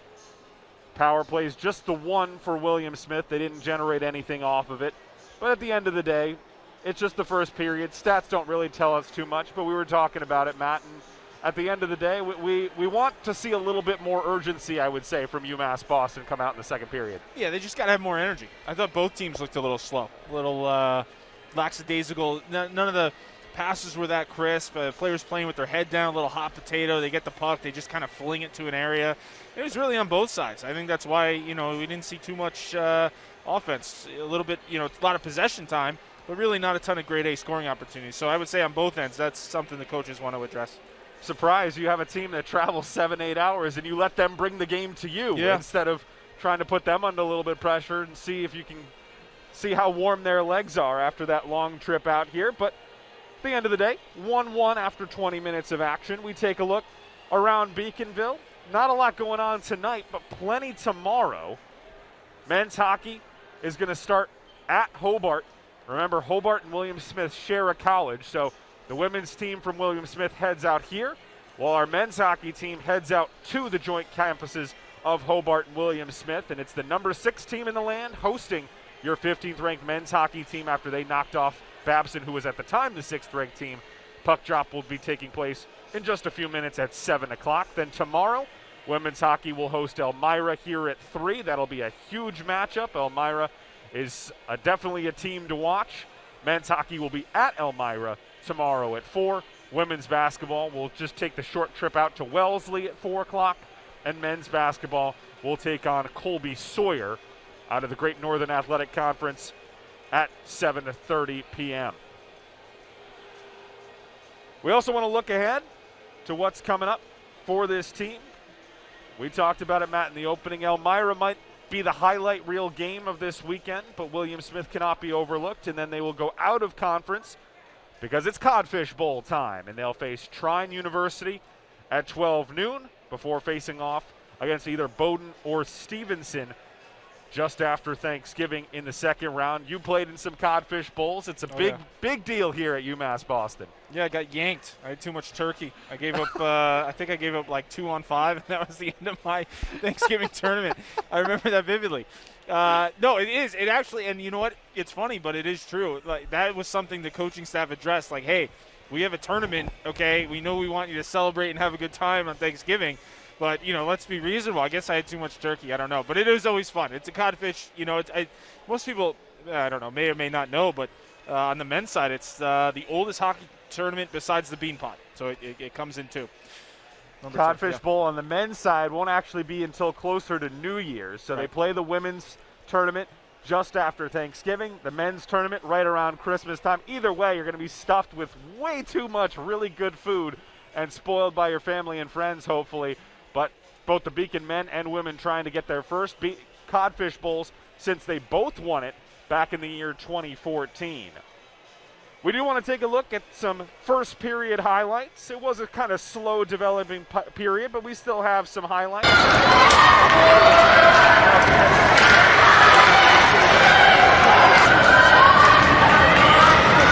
Power plays just the one for William Smith. They didn't generate anything off of it. But at the end of the day, it's just the first period. Stats don't really tell us too much, but we were talking about it, Matt, and at the end of the day, we want to see a little bit more urgency, I would say, from UMass Boston come out in the second period. Yeah, they just got to have more energy. I thought both teams looked a little slow, a little lackadaisical. None of the passes were that crisp. Players playing with their head down, a little hot potato. They get the puck, they just kind of fling it to an area. It was really on both sides. I think that's why, we didn't see too much offense. A little bit, a lot of possession time, but really not a ton of grade A scoring opportunities. So I would say on both ends, that's something the coaches want to address. Surprise, you have a team that travels 7-8 hours and you let them bring the game to you instead of trying to put them under a little bit of pressure and see if you can see how warm their legs are after that long trip out here. But at the end of the day, 1-1 after 20 minutes of action. We take a look around Beaconville. Not a lot going on tonight, but plenty tomorrow. Men's hockey is going to start at Hobart. Remember, Hobart and William Smith share a college, so the women's team from William Smith heads out here, while our men's hockey team heads out to the joint campuses of Hobart and William Smith. And it's the number 6 team in the land hosting your 15th ranked men's hockey team after they knocked off Babson, who was at the time the 6th ranked team. Puck drop will be taking place in just a few minutes at 7 o'clock. Then tomorrow, women's hockey will host Elmira here at 3. That'll be a huge matchup. Elmira is definitely a team to watch. Men's hockey will be at Elmira tomorrow at 4. Women's basketball will just take the short trip out to Wellesley at 4 o'clock. And men's basketball will take on Colby Sawyer out of the Great Northern Athletic Conference at 7:30 p.m. We also want to look ahead to what's coming up for this team. We talked about it, Matt, in the opening. Elmira might be the highlight reel game of this weekend, but William Smith cannot be overlooked, and then they will go out of conference because it's Codfish Bowl time, and they'll face Trine University at 12 noon before facing off against either Bowdoin or Stevenson just after Thanksgiving in the second round. You played in some Codfish Bowls. It's a big deal here at UMass Boston. Yeah, I got yanked. I had too much turkey. I gave up, I think I gave up like 2 on 5, and that was the end of my Thanksgiving tournament. I remember that vividly. No, it is. It actually, and you know what? It's funny, but it is true. Like, that was something the coaching staff addressed. Like, hey, we have a tournament, okay? We know we want you to celebrate and have a good time on Thanksgiving, but, you know, let's be reasonable. I guess I had too much turkey. I don't know. But it is always fun. It's a codfish. You know, most people, I don't know, may or may not know, but on the men's side, it's the oldest hockey tournament besides the Bean Pot. So it comes in two. Codfish Bowl on the men's side won't actually be until closer to New Year's. So They play the women's tournament just after Thanksgiving, the men's tournament right around Christmas time. Either way, you're going to be stuffed with way too much really good food and spoiled by your family and friends, hopefully. But both the Beacon men and women trying to get their first Codfish Bowls since they both won it back in the year 2014. We do want to take a look at some first period highlights. It was a kind of slow developing period, but we still have some highlights.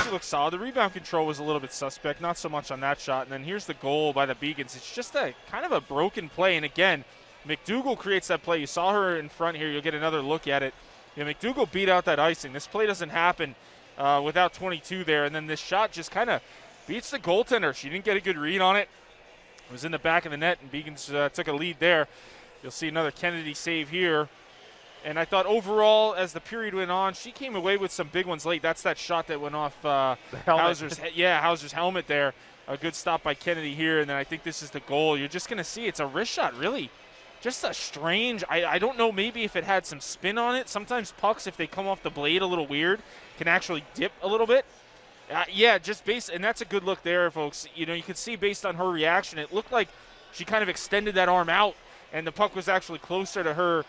It looks solid. The rebound control was a little bit suspect, not so much on that shot. And then here's the goal by the Beacons. It's just a kind of a broken play. And again, McDougal creates that play. You saw her in front here. You'll get another look at it. You know, McDougal beat out that icing. This play doesn't happen without 22 there. And then this shot just kind of beats the goaltender. She didn't get a good read on it. It was in the back of the net, and Beacons took a lead there. You'll see another Kennedy save here. And I thought overall, as the period went on, she came away with some big ones late. That's that shot that went off Hauser's helmet there. A good stop by Kennedy here, and then I think this is the goal. You're just going to see it's a wrist shot, really. Just a strange, I don't know, maybe if it had some spin on it. Sometimes pucks, if they come off the blade a little weird, can actually dip a little bit. And that's a good look there, folks. You know, you can see based on her reaction, it looked like she kind of extended that arm out, and the puck was actually closer to her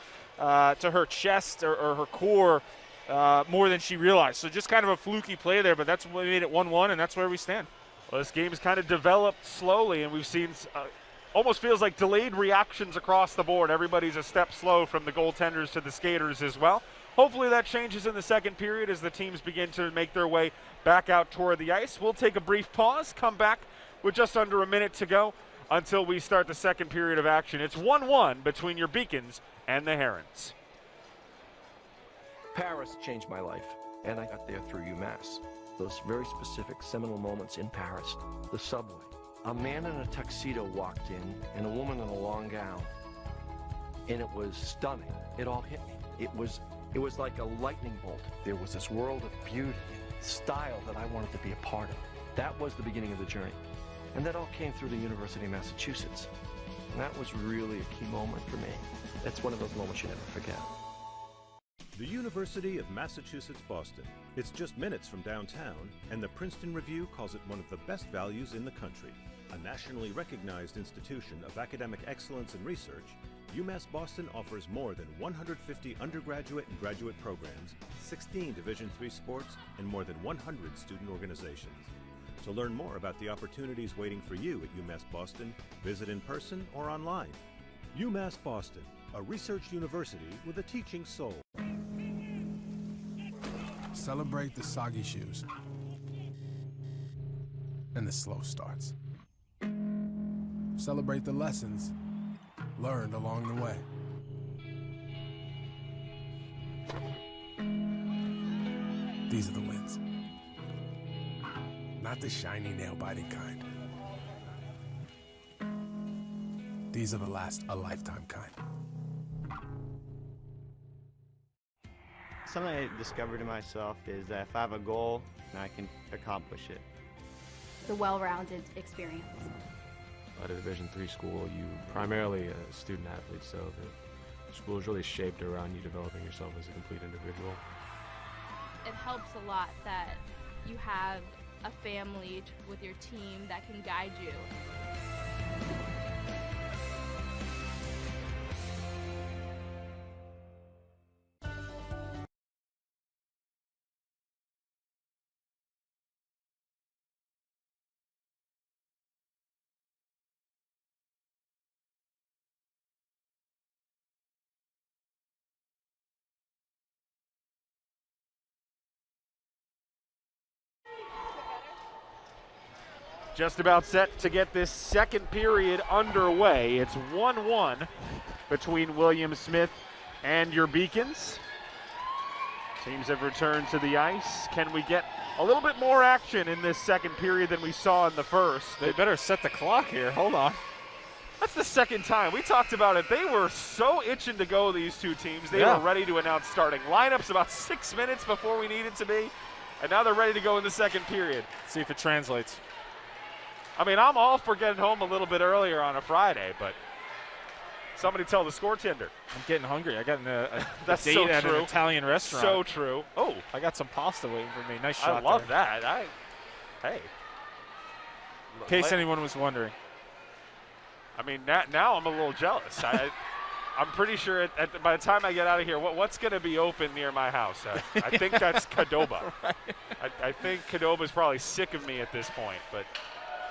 chest or her core more than she realized. So just kind of a fluky play there, but that's what made it 1-1, and that's where we stand. Well, this game's kind of developed slowly, and we've seen almost feels like delayed reactions across the board. Everybody's a step slow from the goaltenders to the skaters as well. Hopefully that changes in the second period as the teams begin to make their way back out toward the ice. We'll take a brief pause, come back with just under a minute to go until we start the second period of action. It's 1-1 between your Beacons and the Herons. Paris changed my life, and I got there through UMass. Those very specific seminal moments in Paris, the subway. A man in a tuxedo walked in, and a woman in a long gown, and it was stunning. It all hit me. It was like a lightning bolt. There was this world of beauty and style that I wanted to be a part of. That was the beginning of the journey. And that all came through the University of Massachusetts. And that was really a key moment for me. That's one of those moments you never forget. The University of Massachusetts Boston. It's just minutes from downtown, and the Princeton Review calls it one of the best values in the country. A nationally recognized institution of academic excellence and research, UMass Boston offers more than 150 undergraduate and graduate programs, 16 Division III sports, and more than 100 student organizations. To learn more about the opportunities waiting for you at UMass Boston, visit in person or online. UMass Boston, a research university with a teaching soul. Celebrate the soggy shoes and the slow starts. Celebrate the lessons learned along the way. These are the wins. Not the shiny nail-biting kind. These are the last a lifetime kind. Something I discovered in myself is that if I have a goal, I can accomplish it. The well-rounded experience. At a Division III school, you primarily a student athlete, so the school is really shaped around you developing yourself as a complete individual. It helps a lot that you have a family with your team that can guide you. Just about set to get this second period underway. It's 1-1 between William Smith and your Beacons. Teams have returned to the ice. Can we get a little bit more action in this second period than we saw in the first? They better set the clock here. Hold on. That's the second time. We talked about it. They were so itching to go, these two teams. They were ready to announce starting lineups about 6 minutes before we needed to be. And now they're ready to go in the second period. See if it translates. I mean, I'm all for getting home a little bit earlier on a Friday, but somebody tell the score tender. I'm getting hungry. I got a That's date so at true. an Italian restaurant. So true. Oh, I got some pasta waiting for me. Nice shot. I love there. that. Hey. In case anyone was wondering. I mean, now I'm a little jealous. I'm pretty sure by the time I get out of here, what's going to be open near my house? I think that's Qdoba. Right. I think Qdoba's probably sick of me at this point, but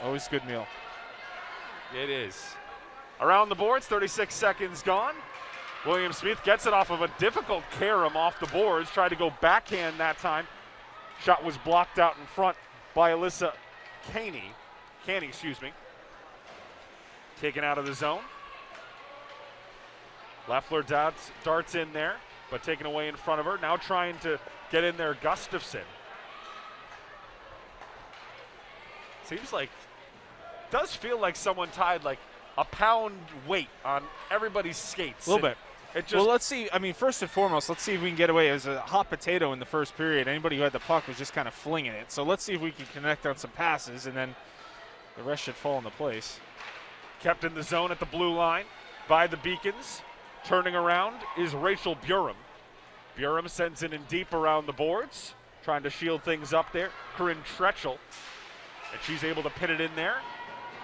always a good meal. It is. Around the boards, 36 seconds gone. William Smith gets it off of a difficult carom off the boards. Tried to go backhand that time. Shot was blocked out in front by Alyssa Caney, excuse me. Taken out of the zone. Leffler darts in there, but taken away in front of her. Now trying to get in there, Gustafson. Seems like, does feel like someone tied like a pound weight on everybody's skates. A little bit. It just, well, let's see. I mean, first and foremost, let's see if we can get away. It was a hot potato in the first period. Anybody who had the puck was just kind of flinging it. So let's see if we can connect on some passes, and then the rest should fall into place. Kept in the zone at the blue line by the Beacons. Turning around is Rachel Burum. Burum sends it in deep around the boards, trying to shield things up there. Corinne Tretchell, and she's able to pin it in there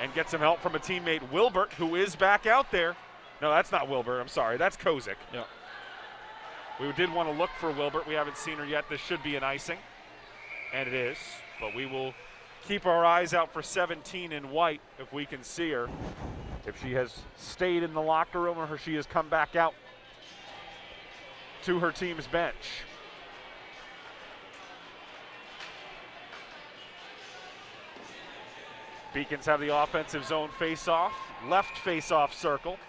and get some help from a teammate, Wilbert, who is back out there. No, that's not Wilbert. I'm sorry. That's Kozik. Yeah. We did want to look for Wilbert. We haven't seen her yet. This should be an icing, and it is. But we will keep our eyes out for 17 in white if we can see her. If she has stayed in the locker room or she has come back out to her team's bench. Beacons have the offensive zone face-off, left face-off circle.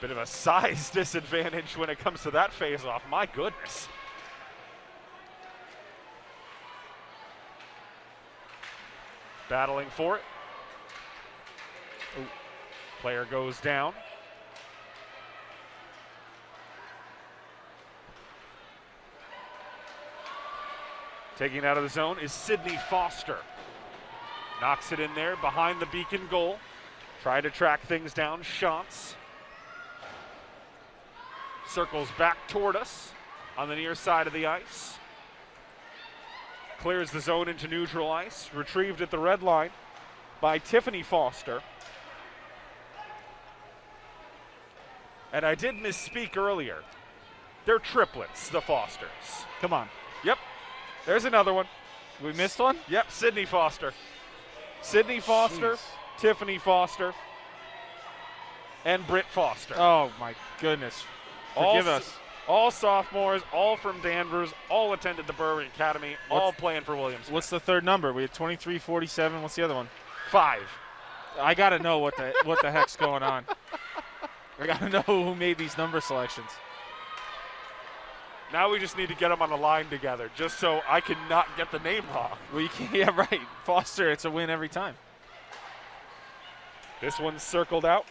Bit of a size disadvantage when it comes to that face-off, my goodness. Battling for it. Ooh. Player goes down. Taking it out of the zone is Sydney Foster. Knocks it in there behind the Beacon goal. Try to track things down. Shantz circles back toward us on the near side of the ice. Clears the zone into neutral ice. Retrieved at the red line by Tiffany Foster. And I did misspeak earlier. They're triplets, the Fosters. Come on. Yep. There's another one. We missed one? Yep, Sydney Foster. Sydney Foster, Jeez. Tiffany Foster, and Britt Foster. Oh, my goodness. Forgive us. All sophomores, all from Danvers, all attended the Burbank Academy, all playing for Williams. What's the third number? We had 23, 47. What's the other one? 5. I got to know what the heck's going on. I got to know who made these number selections. Now we just need to get them on the line together, just so I can not get the name wrong. Well, you can't, yeah, right. Foster, it's a win every time. This one's circled out,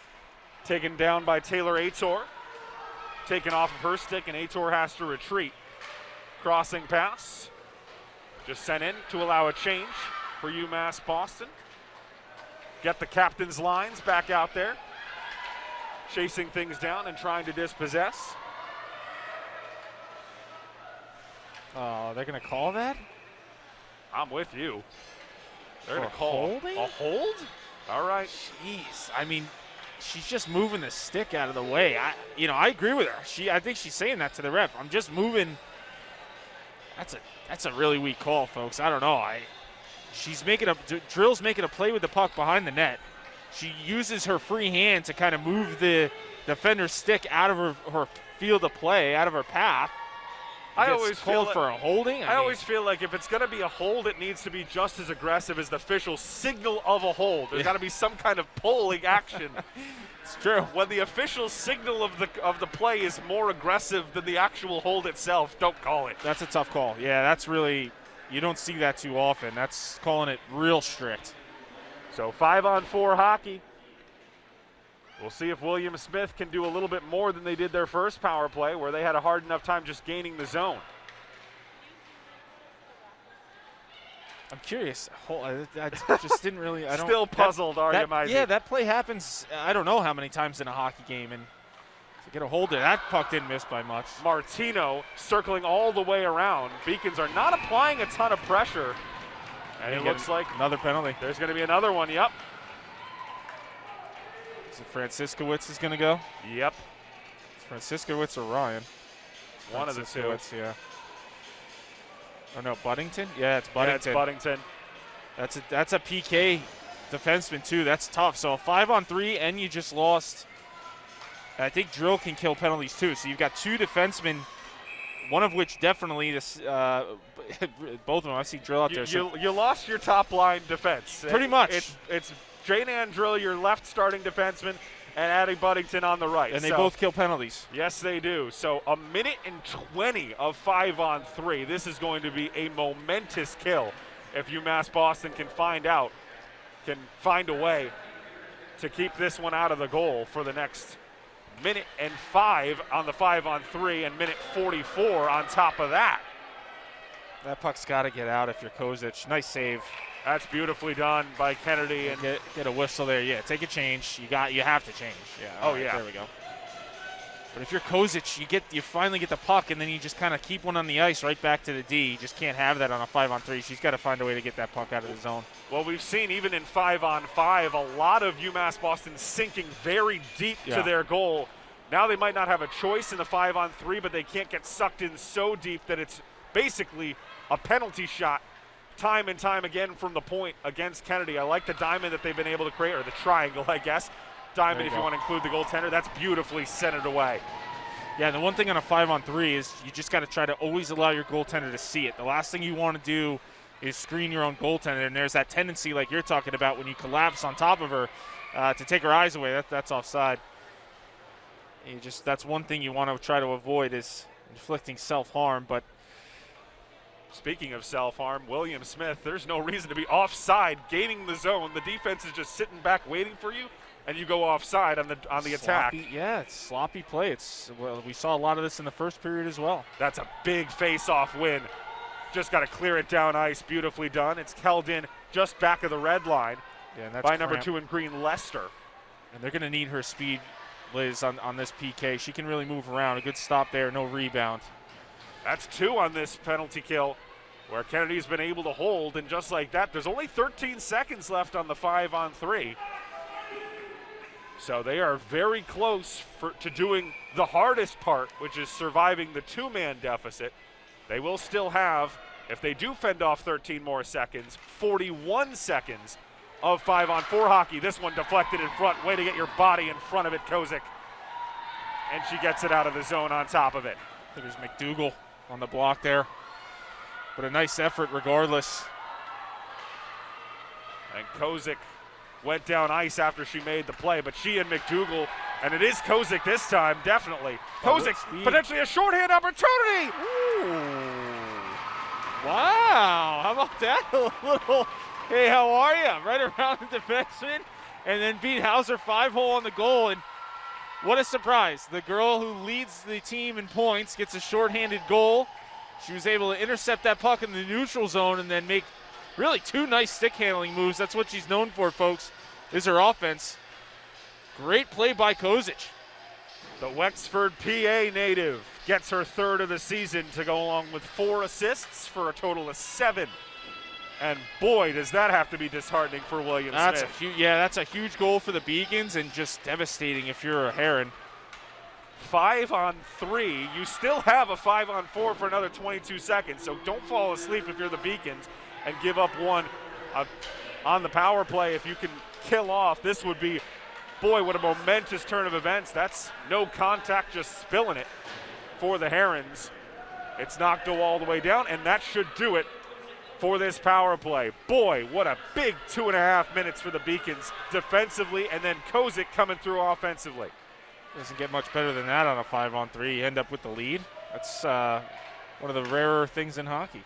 taken down by Taylor Aitor. Taken off of her stick, and Aitor has to retreat. Crossing pass. Just sent in to allow a change for UMass Boston. Get the captain's lines back out there. Chasing things down and trying to dispossess. Oh, they're going to call that? I'm with you. They're going to For call holding? a hold? All right. Jeez. I mean, she's just moving the stick out of the way. I agree with her. I think she's saying that to the ref. I'm just moving. That's a really weak call, folks. I don't know. Drill's making a play with the puck behind the net. She uses her free hand to kind of move the defender's stick out of her field of play, out of her path. I always feel called for a holding. I always feel like if it's going to be a hold, it needs to be just as aggressive as the official signal of a hold. There's got to be some kind of pulling action. It's true. When the official signal of the play is more aggressive than the actual hold itself, don't call it. That's a tough call. Yeah, that's really, you don't see that too often. That's calling it real strict. So 5-on-4 hockey. We'll see if William Smith can do a little bit more than they did their first power play, where they had a hard enough time just gaining the zone. I'm curious. I just didn't really. I don't. Still puzzled, are you, Mizey? Yeah, that play happens. I don't know how many times in a hockey game, and to get a hold there, that puck didn't miss by much. Martino circling all the way around. Beacons are not applying a ton of pressure, and it looks like another penalty. There's going to be another one. Yep. Is it Franciscowicz is going to go? Yep. It's Franciscowicz or Ryan? One of the two. Yeah. Oh no, Buddington? Yeah, it's Buddington. Yeah, it's Buddington. That's a PK defenseman too. That's tough. So a 5-on-3, and you just lost. I think Drill can kill penalties too. So you've got two defensemen, one of which definitely both of them. I see Drill out there. You lost your top line defense. Pretty much. It's Jaynan Drill, your left starting defenseman, and Addie Buddington on the right. And they both kill penalties. Yes, they do. So a minute and 20 of 5-on-3. This is going to be a momentous kill if UMass Boston can find a way to keep this one out of the goal for the next minute and 5 on the 5-on-3 and minute 44 on top of that. That puck's got to get out if you're Kozic. Nice save. That's beautifully done by Kennedy, and get a whistle there. Yeah, take a change. You have to change. Yeah. Oh right, yeah. There we go. But if you're Kozic, you finally get the puck, and then you just kind of keep one on the ice right back to the D. You just can't have that on a 5-on-3. She's got to find a way to get that puck out of the zone. Well, we've seen even in 5-on-5 a lot of UMass Boston sinking very deep to their goal. Now they might not have a choice in the 5-on-3, but they can't get sucked in so deep that it's basically a penalty shot time and time again from the point against Kennedy. I like the diamond that they've been able to create, or the triangle, I guess. Diamond, if you want to include the goaltender. That's beautifully centered away. Yeah, the one thing on a 5-on-3 is you just got to try to always allow your goaltender to see it. The last thing you want to do is screen your own goaltender, and there's that tendency, like you're talking about, when you collapse on top of her to take her eyes away. That's offside. That's one thing you want to try to avoid is inflicting self-harm, but speaking of self-harm, William Smith, there's no reason to be offside, gaining the zone. The defense is just sitting back waiting for you, and you go offside on the attack. Yeah, it's sloppy play. We saw a lot of this in the first period as well. That's a big face-off win. Just got to clear it down ice. Beautifully done. It's held in just back of the red line by number 2 in green, Lester. And they're going to need her speed, Liz, on this PK. She can really move around. A good stop there, no rebound. That's 2 on this penalty kill, where Kennedy's been able to hold, and just like that, there's only 13 seconds left on the 5-on-3. So they are very close to doing the hardest part, which is surviving the 2-man deficit. They will still have, if they do fend off 13 more seconds, 41 seconds of 5-on-4 hockey. This one deflected in front. Way to get your body in front of it, Kozic. And she gets it out of the zone on top of it. There's McDougal on the block there. But a nice effort regardless. And Kozic went down ice after she made the play, but she and McDougal, and it is Kozic this time, definitely. Kozic, potentially a shorthand opportunity. Ooh. Wow, how about that? A little, hey, how are you? Right around the defenseman, and then beat Hauser 5-hole on the goal, and what a surprise. The girl who leads the team in points gets a shorthanded goal. She was able to intercept that puck in the neutral zone and then make really 2 nice stick handling moves. That's what she's known for, folks, is her offense. Great play by Kozic. The Wexford, PA native gets her 3rd of the season to go along with 4 assists for a total of 7. And boy, does that have to be disheartening for William Smith. That's a huge goal for the Beacons and just devastating if you're a Heron. 5-on-3. You still have a 5-on-4 for another 22 seconds, so don't fall asleep if you're the Beacons and give up one on the power play. If you can kill off, this would be, boy, what a momentous turn of events. That's no contact, just spilling it for the Herons. It's not go all the way down, and that should do it for this power play. Boy, what a big 2.5 minutes for the Beacons defensively, and then Kozik coming through offensively. Doesn't get much better than that on a 5-on-3. You end up with the lead. That's one of the rarer things in hockey.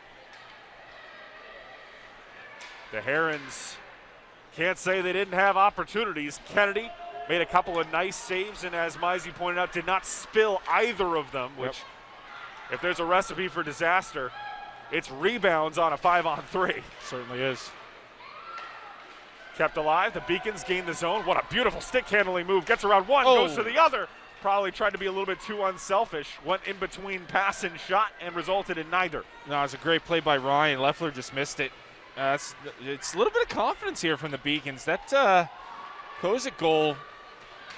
The Herons can't say they didn't have opportunities. Kennedy made a couple of nice saves, and as Mizey pointed out, did not spill either of them, which, if there's a recipe for disaster, it's rebounds on a 5-on-3. Certainly is. Kept alive. The Beacons gain the zone. What a beautiful stick handling move. Gets around one, goes to the other. Probably tried to be a little bit too unselfish. Went in between pass and shot and resulted in neither. No, it's a great play by Ryan. Leffler just missed it. It's a little bit of confidence here from the Beacons. That Kozik goal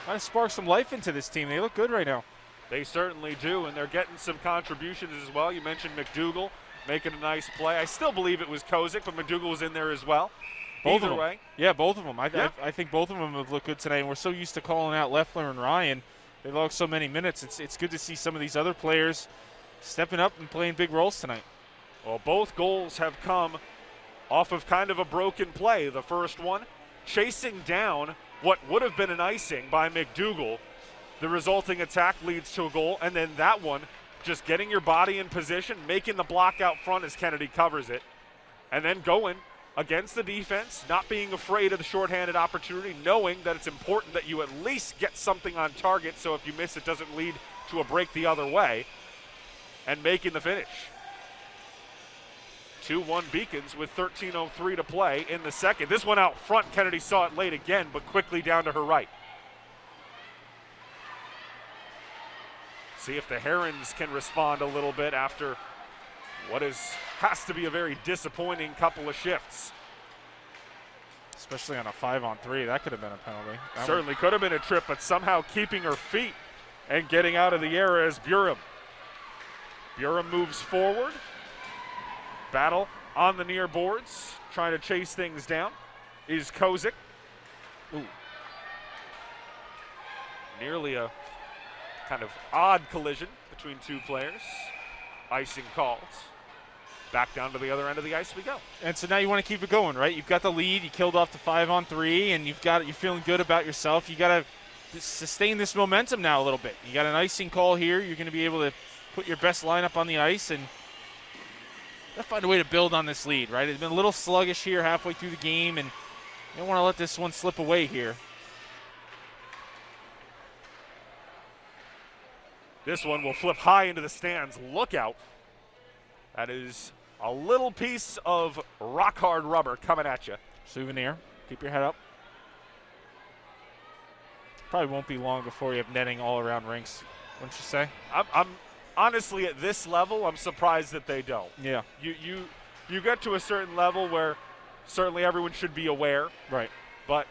kind of sparked some life into this team. They look good right now. They certainly do, and they're getting some contributions as well. You mentioned McDougal making a nice play. I still believe it was Kozik, but McDougal was in there as well. Both Either of them. way. Yeah, both of them. I think both of them have looked good tonight, and we're so used to calling out Leffler and Ryan. They logged so many minutes. It's good to see some of these other players stepping up and playing big roles tonight. Well, both goals have come off of kind of a broken play. The first one, chasing down what would have been an icing by McDougal. The resulting attack leads to a goal, and then that one, just getting your body in position, making the block out front as Kennedy covers it, and then going against the defense, not being afraid of the shorthanded opportunity, knowing that it's important that you at least get something on target so if you miss it doesn't lead to a break the other way, and making the finish. 2-1 Beacons with 13:03 to play in the second. This one out front, Kennedy saw it late again, but quickly down to her right. See if the Herons can respond a little bit after what has to be a very disappointing couple of shifts. Especially on a 5-on-3, that could have been a penalty. Certainly could have been a trip, but somehow keeping her feet and getting out of the air as Burum. Burum moves forward. Battle on the near boards, trying to chase things down, is Kozik. Ooh. Nearly a kind of odd collision between two players. Icing called. Back down to the other end of the ice we go. And so now you want to keep it going, right? You've got the lead. You killed off the 5-on-3, and you're feeling good about yourself. You got to sustain this momentum now a little bit. You got an icing call here. You're going to be able to put your best lineup on the ice and find a way to build on this lead, right? It's been a little sluggish here halfway through the game, and you don't want to let this one slip away here. This one will flip high into the stands. Look out. That is a little piece of rock-hard rubber coming at you. Souvenir. Keep your head up. Probably won't be long before you have netting all around rinks, wouldn't you say? I'm honestly, at this level, I'm surprised that they don't. Yeah. You get to a certain level where certainly everyone should be aware. Right. But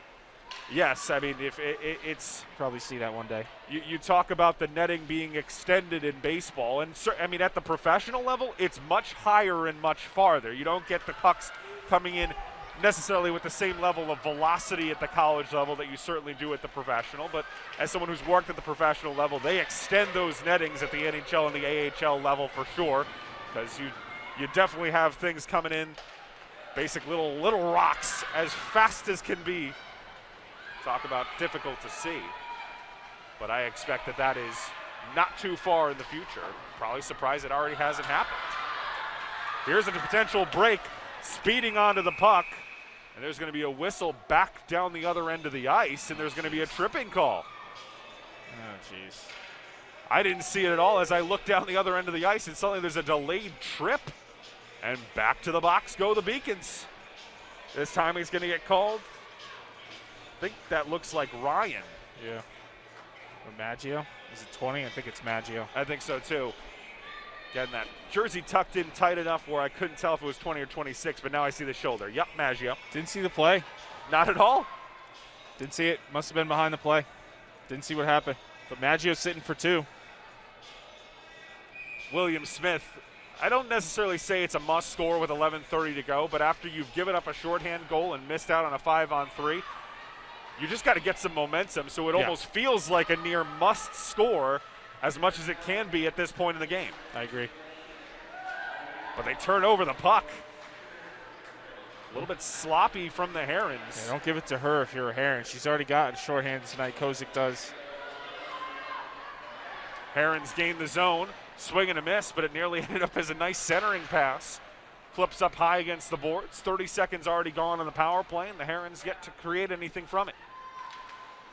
yes, I mean, if it's probably see that one day. You talk about the netting being extended in baseball, and I mean at the professional level, it's much higher and much farther. You don't get the pucks coming in necessarily with the same level of velocity at the college level that you certainly do at the professional. But as someone who's worked at the professional level, they extend those nettings at the NHL and the AHL level for sure, because you definitely have things coming in, basic little rocks as fast as can be. Talk about difficult to see, but I expect that is not too far in the future. Probably surprised it already hasn't happened. Here's a potential break, speeding onto the puck, and there's going to be a whistle back down the other end of the ice, and there's going to be a tripping call. Oh, jeez. I didn't see it at all as I looked down the other end of the ice, and suddenly there's a delayed trip, and back to the box go the Beacons. This time he's going to get called. I think that looks like Ryan. Yeah. Or Maggio. Is it 20? I think it's Maggio. I think so too. Getting that jersey tucked in tight enough where I couldn't tell if it was 20 or 26, but now I see the shoulder. Yep, Maggio. Didn't see the play. Not at all. Didn't see it. Must have been behind the play. Didn't see what happened. But Maggio's sitting for 2. William Smith. I don't necessarily say it's a must score with 11:30 to go, but after you've given up a shorthand goal and missed out on a 5-on-3, you just got to get some momentum, so it almost feels like a near must score as much as it can be at this point in the game. I agree. But they turn over the puck. A little bit sloppy from the Herons. Yeah, don't give it to her if you're a Heron. She's already gotten shorthanded tonight. Kozik does. Herons gain the zone. Swing and a miss, but it nearly ended up as a nice centering pass. Flips up high against the boards. 30 seconds already gone on the power play, and the Herons yet to create anything from it.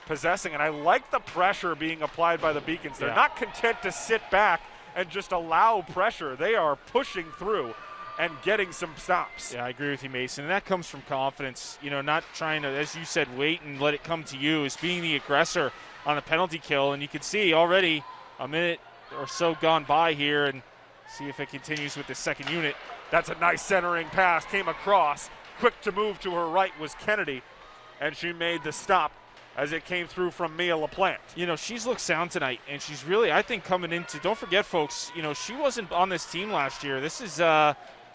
Possessing, and I like the pressure being applied by the Beacons. They're not content to sit back and just allow pressure. They are pushing through and getting some stops. Yeah, I agree with you, Mason. And that comes from confidence. You know, not trying to, as you said, wait and let it come to you. Is being the aggressor on a penalty kill. And you can see already a minute or so gone by here, and see if it continues with the second unit. That's a nice centering pass. Came across. Quick to move to her right was Kennedy, and she made the stop as it came through from Mia LaPlante. You know, she's looked sound tonight, and she's really, I think, coming into, don't forget, folks, you know, she wasn't on this team last year. This is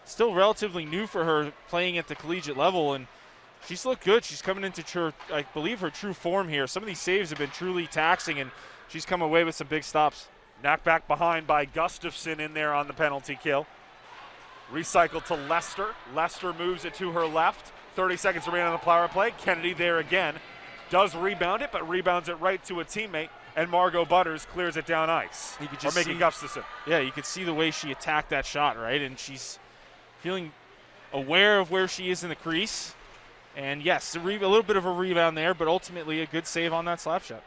still relatively new for her playing at the collegiate level, and she's looked good. She's coming into, I believe, her true form here. Some of these saves have been truly taxing, and she's come away with some big stops. Knocked back behind by Gustafson in there on the penalty kill. Recycled to Lester. Lester moves it to her left. 30 seconds remain on the power play. Kennedy there again. Does rebound it, but rebounds it right to a teammate, and Margot Butters clears it down ice. You could just making Gustafson. Yeah, you could see the way she attacked that shot, right? And she's feeling aware of where she is in the crease. And yes, a little bit of a rebound there, but ultimately a good save on that slap shot.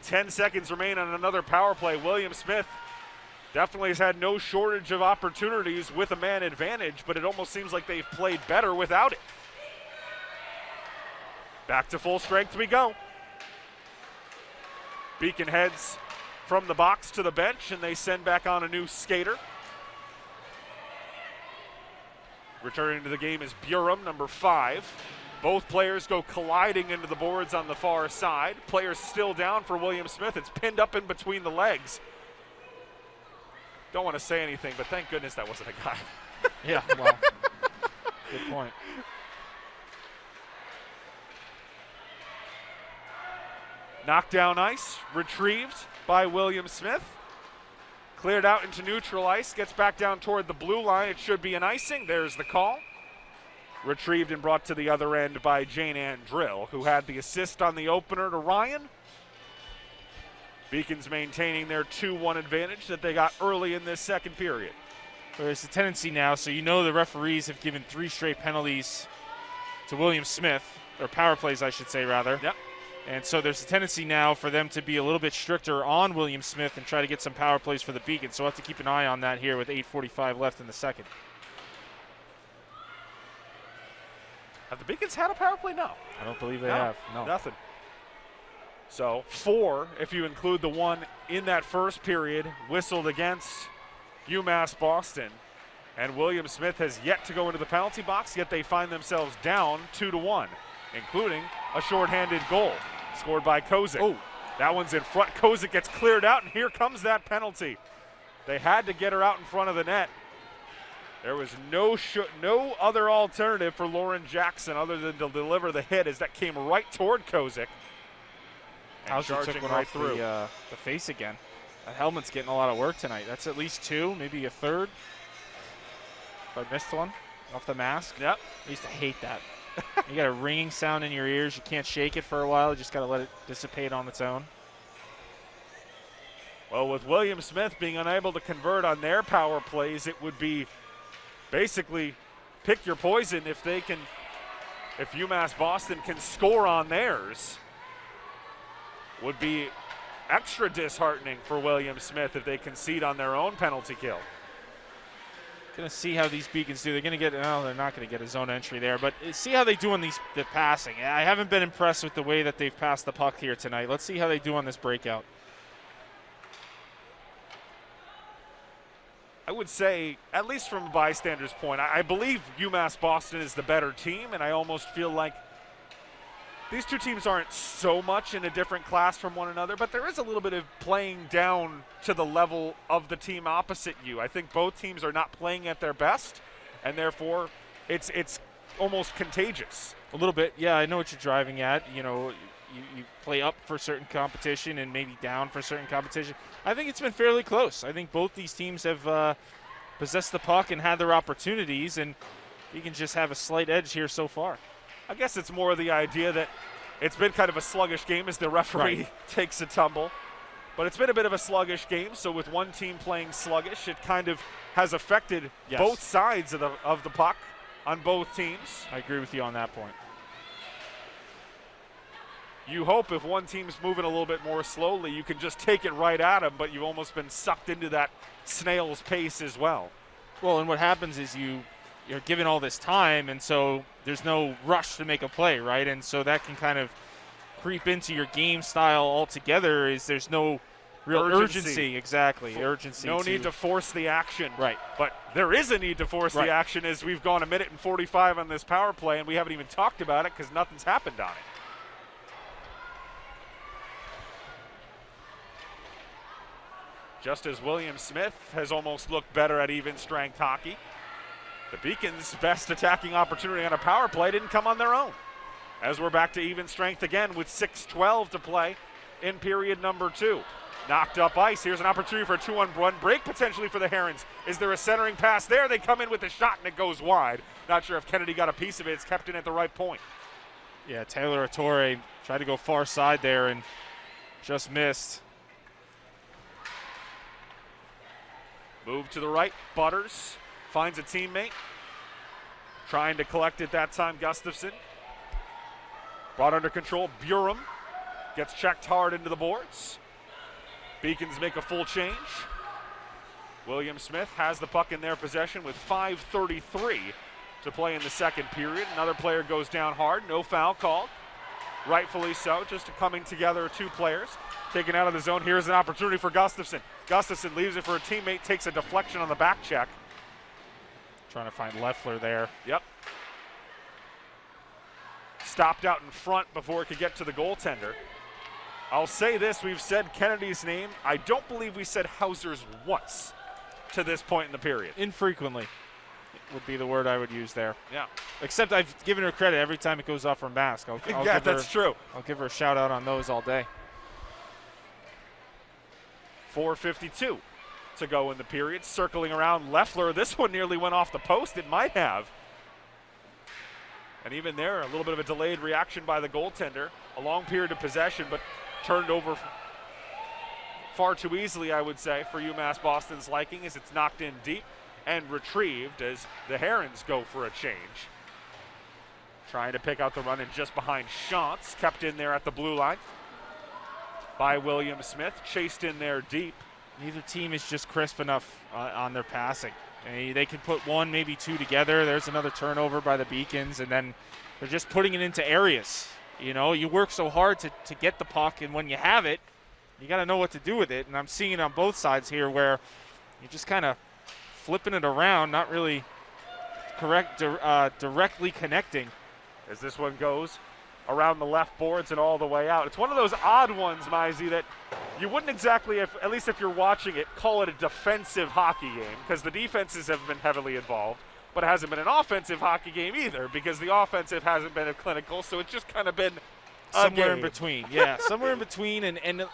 10 seconds remain on another power play. William Smith definitely has had no shortage of opportunities with a man advantage, but it almost seems like they've played better without it. Back to full strength we go. Beacon heads from the box to the bench, and they send back on a new skater. Returning to the game is Burum, number 5. Both players go colliding into the boards on the far side. Players still down for William Smith. It's pinned up in between the legs. Don't want to say anything, but thank goodness that wasn't a guy. Yeah, well, good point. Knocked down ice, retrieved by William Smith. Cleared out into neutral ice, gets back down toward the blue line. It should be an icing. There's the call. Retrieved and brought to the other end by Jane Ann Drill, who had the assist on the opener to Ryan. Beacons maintaining their 2-1 advantage that they got early in this second period. There's a tendency now, so you know the referees have given 3 straight penalties to William Smith, or power plays I should say rather. Yep. And so there's a tendency now for them to be a little bit stricter on William Smith and try to get some power plays for the Beacons. So we'll have to keep an eye on that here with 8:45 left in the second. Have the Beacons had a power play? No. I don't believe they have. No. Nothing. So 4, if you include the one in that first period, whistled against UMass Boston. And William Smith has yet to go into the penalty box, yet they find themselves down 2-1, including a shorthanded goal scored by Kozik. Oh, that one's in front. Kozik gets cleared out, and here comes that penalty. They had to get her out in front of the net. There was no other alternative for Lauren Jackson other than to deliver the hit as that came right toward Kozik. How's she took one right through the face again. That helmet's getting a lot of work tonight. That's at least 2, maybe a third. If I missed one off the mask. Yep. I used to hate that. You got a ringing sound in your ears. You can't shake it for a while. You just got to let it dissipate on its own. Well, with William Smith being unable to convert on their power plays, it would be basically pick your poison if UMass Boston can score on theirs. Would be extra disheartening for William Smith if they concede on their own penalty kill. Going to see how these Beacons do. They're going to get, no, they're not going to get a zone entry there, but see how they do on the passing. I haven't been impressed with the way that they've passed the puck here tonight. Let's see how they do on this breakout. I would say, at least from a bystander's point, I believe UMass Boston is the better team, and I almost feel like these two teams aren't so much in a different class from one another, but there is a little bit of playing down to the level of the team opposite you. I think both teams are not playing at their best, and therefore it's almost contagious. A little bit, yeah, I know what you're driving at. You know, you play up for certain competition and maybe down for certain competition. I think it's been fairly close. I think both these teams have possessed the puck and had their opportunities, and you can just have a slight edge here so far. I guess it's more the idea that it's been kind of a sluggish game as the referee takes a tumble. But it's been a bit of a sluggish game, so with one team playing sluggish, it kind of has affected both sides of the puck on both teams. I agree with you on that point. You hope if one team's moving a little bit more slowly, you can just take it right at them, but you've almost been sucked into that snail's pace as well. Well, and what happens is you're given all this time, and so there's no rush to make a play, right? And so that can kind of creep into your game style altogether. Is there's no real urgency. Exactly, urgency. No need to force the action. Right. But there is a need to force the action as we've gone 1 minute and 45 on this power play, and we haven't even talked about it because nothing's happened on it. Just as William Smith has almost looked better at even strength hockey, the Beacons' best attacking opportunity on a power play didn't come on their own. As we're back to even strength again with 6:12 to play in period number 2. Knocked up ice. Here's an opportunity for a 2-on-1 break potentially for the Herons. Is there a centering pass there? They come in with a shot and it goes wide. Not sure if Kennedy got a piece of it. It's kept in at the right point. Yeah, Taylor Ettore tried to go far side there and just missed. Move to the right. Butters finds a teammate. Trying to collect it that time, Gustafson. Brought under control. Burum gets checked hard into the boards. Beacons make a full change. William Smith has the puck in their possession with 5:33 to play in the second period. Another player goes down hard. No foul called. Rightfully so. Just a coming together of two players. Taken out of the zone. Here's an opportunity for Gustafson. Gustafson leaves it for a teammate. Takes a deflection on the back check. Trying to find Leffler there. Yep. Stopped out in front before it could get to the goaltender. I'll say this, we've said Kennedy's name. I don't believe we said Hauser's once to this point in the period. Infrequently would be the word I would use there. Yeah. Except I've given her credit every time it goes off her mask. Yeah, that's true. I'll give her a shout out on those all day. 4:52 to go in the period. Circling around Leffler. This one nearly went off the post. It might have. And even there, a little bit of a delayed reaction by the goaltender. A long period of possession, but turned over far too easily, I would say, for UMass Boston's liking, as it's knocked in deep and retrieved as the Herons go for a change. Trying to pick out the run in just behind Shantz, kept in there at the blue line by William Smith, chased in there deep. Neither team is just crisp enough on their passing. They can put one, maybe two together. There's another turnover by the Beacons, and then they're just putting it into areas. You know, you work so hard to get the puck, and when you have it, you got to know what to do with it. And I'm seeing it on both sides here where you're just kind of flipping it around, not really directly connecting. As this one goes around the left boards and all the way out. It's one of those odd ones, Mizey, that you wouldn't exactly, at least if you're watching it, call it a defensive hockey game, because the defenses have been heavily involved. But it hasn't been an offensive hockey game either, because the offensive hasn't been clinical, so it's just kind of been somewhere in between. Yeah, somewhere in between, and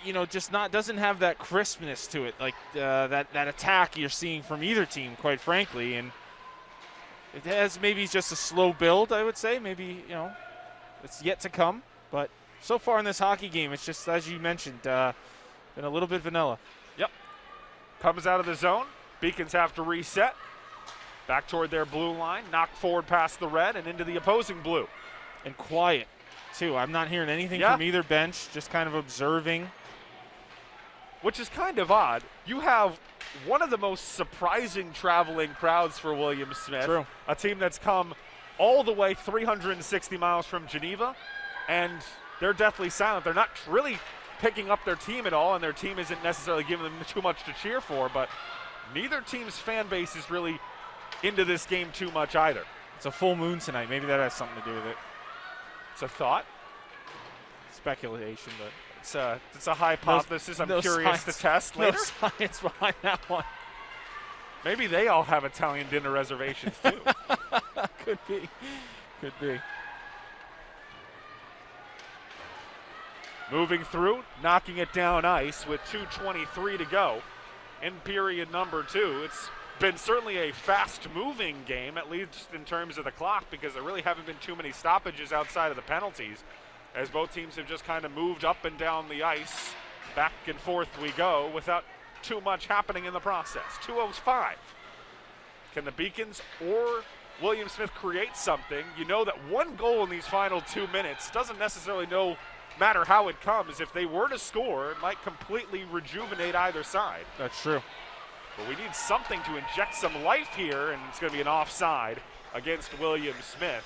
you know, just doesn't have that crispness to it, like that attack you're seeing from either team, quite frankly. And it has maybe just a slow build, I would say. Maybe, you know, it's yet to come. But so far in this hockey game, it's just, as you mentioned, been a little bit vanilla. Yep. Comes out of the zone. Beacons have to reset. Back toward their blue line, knocked forward past the red and into the opposing blue. And quiet, too. I'm not hearing anything from either bench, just kind of observing. Which is kind of odd. You have one of the most surprising traveling crowds for William Smith. True. A team that's come all the way 360 miles from Geneva, and they're deathly silent. They're not really picking up their team at all, and their team isn't necessarily giving them too much to cheer for, but neither team's fan base is really into this game too much either. It's a full moon tonight. Maybe that has something to do with it. It's a thought. Speculation, but it's a hypothesis. I'm curious to test later. No science behind that one. Maybe they all have Italian dinner reservations too. Could be. Moving through, knocking it down ice with 2:23 to go in period number 2. It's been certainly a fast-moving game, at least in terms of the clock, because there really haven't been too many stoppages outside of the penalties, as both teams have just kind of moved up and down the ice. Back and forth we go without too much happening in the process. 2:05. Can the Beacons or William Smith create something? You know that one goal in these final 2 minutes doesn't necessarily matter how it comes. If they were to score, it might completely rejuvenate either side. That's true. But we need something to inject some life here, and it's going to be an offside against William Smith.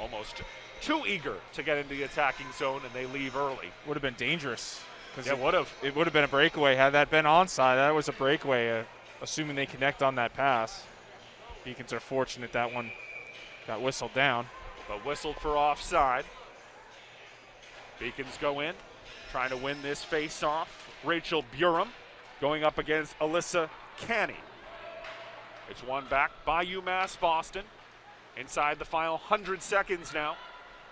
Almost too eager to get into the attacking zone, and they leave early. Would have been dangerous. Yeah, it would have. It would have been a breakaway. Had that been onside, that was a breakaway, assuming they connect on that pass. Beacons are fortunate that one got whistled down. But whistled for offside. Beacons go in, trying to win this face-off. Rachel Burham going up against Alyssa Canny. It's won back by UMass Boston. Inside the final 100 seconds now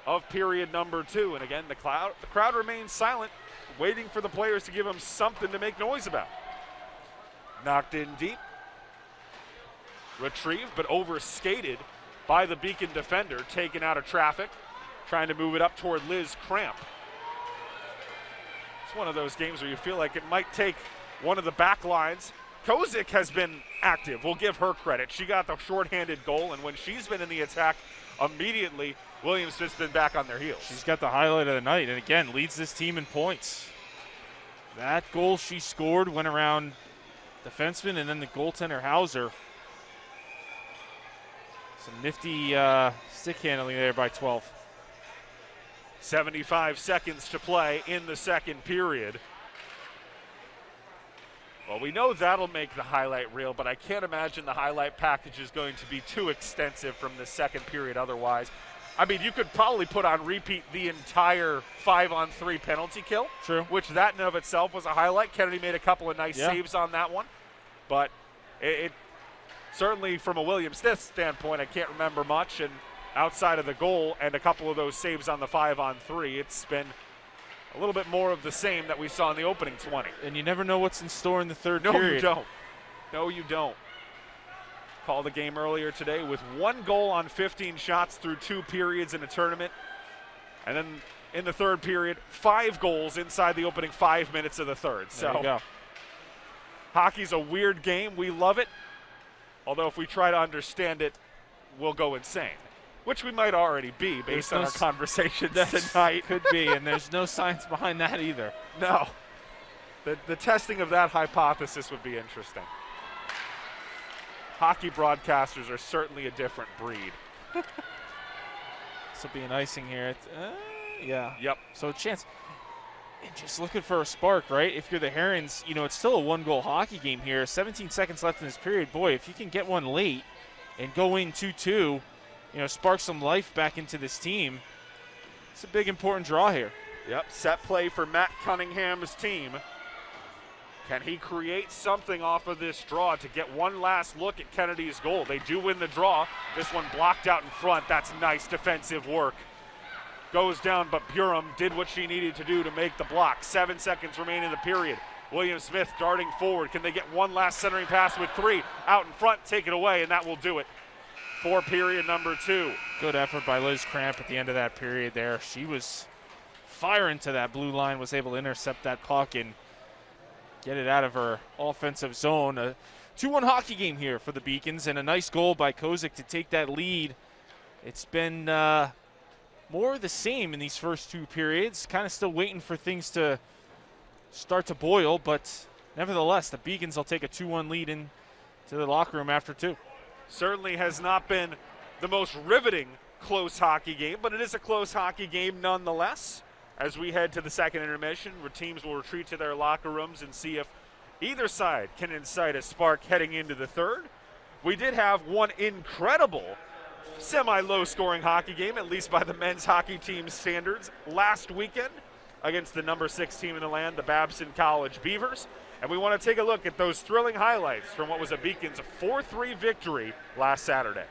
of period number 2. And again, the crowd remains silent, waiting for the players to give them something to make noise about. Knocked in deep. Retrieved, but overskated by the Beacon defender, taken out of traffic, trying to move it up toward Liz Cramp. It's one of those games where you feel like it might take one of the back lines. Kozik has been active. We'll give her credit. She got the shorthanded goal, and when she's been in the attack, immediately William Smith's been back on their heels. She's got the highlight of the night, and again, leads this team in points. That goal she scored went around defenseman and then the goaltender Hauser. Some nifty stick handling there by 12. 75 seconds to play in the second period. Well, we know that'll make the highlight reel, but I can't imagine the highlight package is going to be too extensive from the second period otherwise. I mean, you could probably put on repeat the entire 5-on-3 penalty kill. True. Which that in of itself was a highlight. Kennedy made a couple of nice saves on that one. But it certainly from a William Smith standpoint, I can't remember much. And outside of the goal and a couple of those saves on the 5-on-3, it's been a little bit more of the same that we saw in the opening 20. And you never know what's in store in the third No, period. you don't. No, you don't. Called the game earlier today with 1 goal on 15 shots through 2 periods in a tournament. And then in the third period, 5 goals inside the opening 5 minutes of the third. There you go. Hockey's a weird game. We love it. Although if we try to understand it, we'll go insane. Which we might already be based on our conversations tonight. Could be, and there's no science behind that either. No. The testing of that hypothesis would be interesting. Hockey broadcasters are certainly a different breed. This will be an icing here. Yeah. Yep. So a chance. And just looking for a spark, right? If you're the Herons, you know, it's still a 1-goal hockey game here. 17 seconds left in this period. Boy, if you can get one late and go in 2-2, you know, spark some life back into this team, it's a big, important draw here. Yep, set play for Matt Cunningham's team. Can he create something off of this draw to get one last look at Kennedy's goal? They do win the draw. This one blocked out in front. That's nice defensive work. Goes down, but Burham did what she needed to do to make the block. 7 seconds remain in the period. William Smith darting forward. Can they get one last centering pass with 3 out in front? Take it away, and that will do it for period number 2. Good effort by Liz Cramp at the end of that period there. She was firing to that blue line, was able to intercept that puck and get it out of her offensive zone. A 2-1 hockey game here for the Beacons, and a nice goal by Kozik to take that lead. It's been more of the same in these first 2 periods. Kind of still waiting for things to start to boil, but nevertheless, the Beacons will take a 2-1 lead into the locker room after 2. Certainly has not been the most riveting close hockey game, but it is a close hockey game nonetheless. As we head to the second intermission, where teams will retreat to their locker rooms and see if either side can incite a spark heading into the third. We did have one incredible semi-low scoring hockey game, at least by the men's hockey team's standards, last weekend against the number 6 team in the land, the Babson College Beavers. And we want to take a look at those thrilling highlights from what was a Beacons 4-3 victory last Saturday.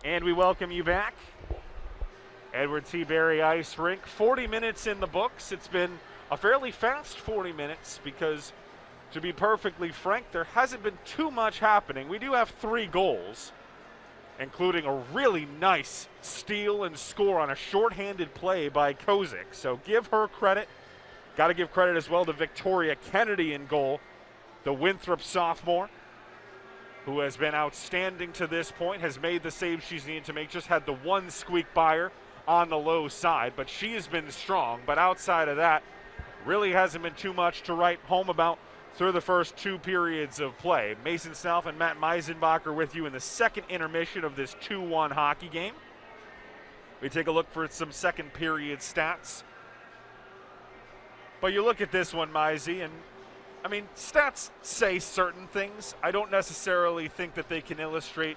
And we welcome you back. Edward T. Berry Ice Rink, 40 minutes in the books. It's been a fairly fast 40 minutes because, to be perfectly frank, there hasn't been too much happening. We do have 3 goals, including a really nice steal and score on a shorthanded play by Kozik. So give her credit. Got to give credit as well to Victoria Kennedy in goal, the Winthrop sophomore, who has been outstanding to this point, has made the save she's needed to make, just had the one squeak by her on the low side, but she has been strong. But outside of that, really hasn't been too much to write home about through the first 2 periods of play. Mason Self and Matt Meisenbach are with you in the second intermission of this 2-1 hockey game. We take a look for some second period stats. But you look at this one, Meisey, and I mean, stats say certain things. I don't necessarily think that they can illustrate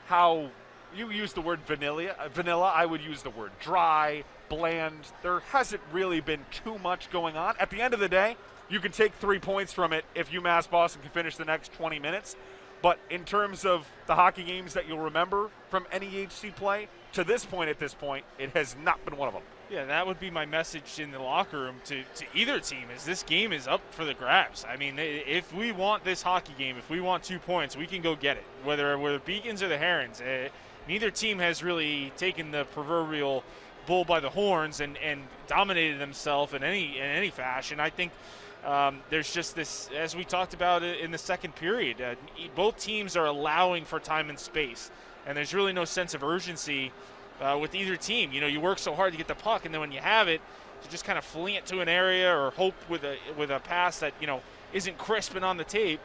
how you use the word vanilla. I would use the word dry, bland. There hasn't really been too much going on. At the end of the day, you can take 3 points from it if UMass Boston can finish the next 20 minutes. But in terms of the hockey games that you'll remember from NEHC play, to this point, it has not been one of them. Yeah, that would be my message in the locker room to either team, is this game is up for the grabs. I mean, if we want this hockey game, if we want 2 points, we can go get it. Whether we're the Beacons or the Herons, neither team has really taken the proverbial bull by the horns and dominated themselves in any fashion. I think there's just this, as we talked about in the second period, both teams are allowing for time and space, and there's really no sense of urgency with either team. You know, you work so hard to get the puck, and then when you have it, to just kind of fling it to an area or hope with a pass that, you know, isn't crisp and on the tape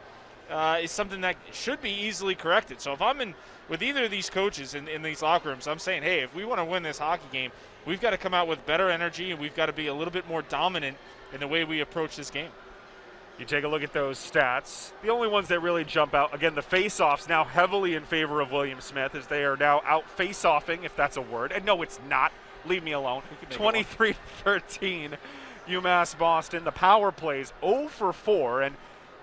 is something that should be easily corrected. So if I'm in with either of these coaches in these locker rooms, I'm saying, hey, if we want to win this hockey game, we've got to come out with better energy, and we've got to be a little bit more dominant in the way we approach this game. You take a look at those stats. The only ones that really jump out, again, the face-offs now heavily in favor of William Smith, as they are now out face-offing, if that's a word. And no, it's not. Leave me alone. 23-13, UMass Boston. The power plays 0 for 4. And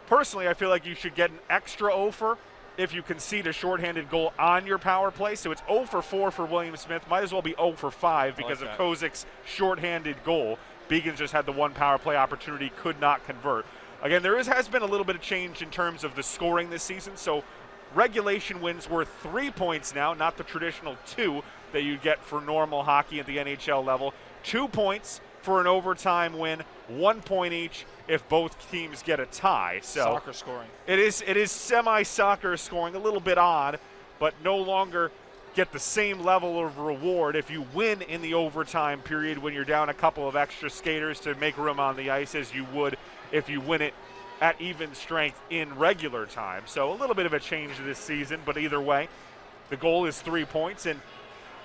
personally, I feel like you should get an extra 0 for if you concede a shorthanded goal on your power play. So it's 0 for 4 for William Smith. Might as well be 0 for 5 because of Kozik's shorthanded goal. Beacons just had the one power play opportunity, could not convert. Again, there has been a little bit of change in terms of the scoring this season. So regulation wins worth 3 points now, not the traditional 2 that you get for normal hockey at the NHL level. 2 points for an overtime win, 1 point each if both teams get a tie. So soccer scoring. It is semi-soccer scoring, a little bit odd, but no longer get the same level of reward if you win in the overtime period when you're down a couple of extra skaters to make room on the ice as you would if you win it at even strength in regular time. So a little bit of a change this season, but either way, the goal is 3 points, and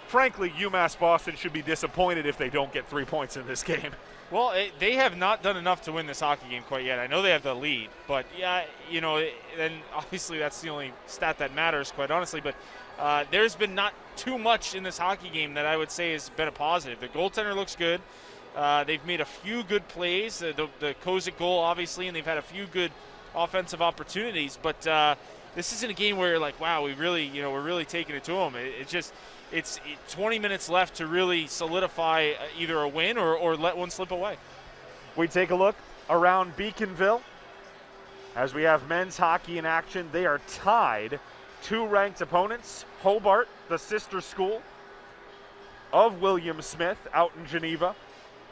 frankly, UMass Boston should be disappointed if they don't get 3 points in this game. Well, they have not done enough to win this hockey game quite yet. I know they have the lead, but yeah, you know, and obviously that's the only stat that matters, quite honestly, but there's been not too much in this hockey game that I would say has been a positive. The goaltender looks good. They've made a few good plays, the Kozik goal, obviously, and they've had a few good offensive opportunities. But this isn't a game where you're like, wow, we're really taking it to them. It's 20 minutes left to really solidify either a win or let one slip away. We take a look around Beaconville as we have men's hockey in action. They are tied, 2 ranked opponents. Hobart, the sister school of William Smith, out in Geneva.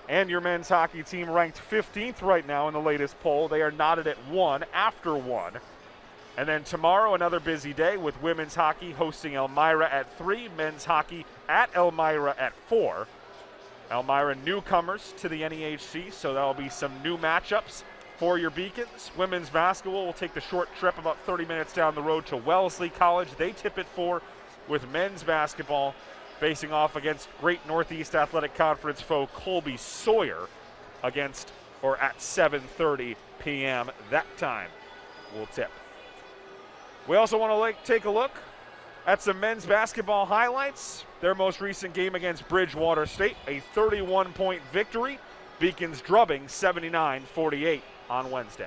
And your men's hockey team ranked 15th right now in the latest poll. They are knotted at 1 after 1. And then tomorrow, another busy day with women's hockey hosting Elmira at 3, men's hockey at Elmira at 4. Elmira newcomers to the NEHC, so that'll be some new matchups for your Beacons. Women's basketball will take the short trip about 30 minutes down the road to Wellesley College. They tip at 4, with men's basketball facing off against Great Northeast Athletic Conference foe Colby Sawyer at 7:30 p.m. that time we'll tip. We also want to take a look at some men's basketball highlights. Their most recent game against Bridgewater State, a 31-point victory. Beacons drubbing 79-48 on Wednesday.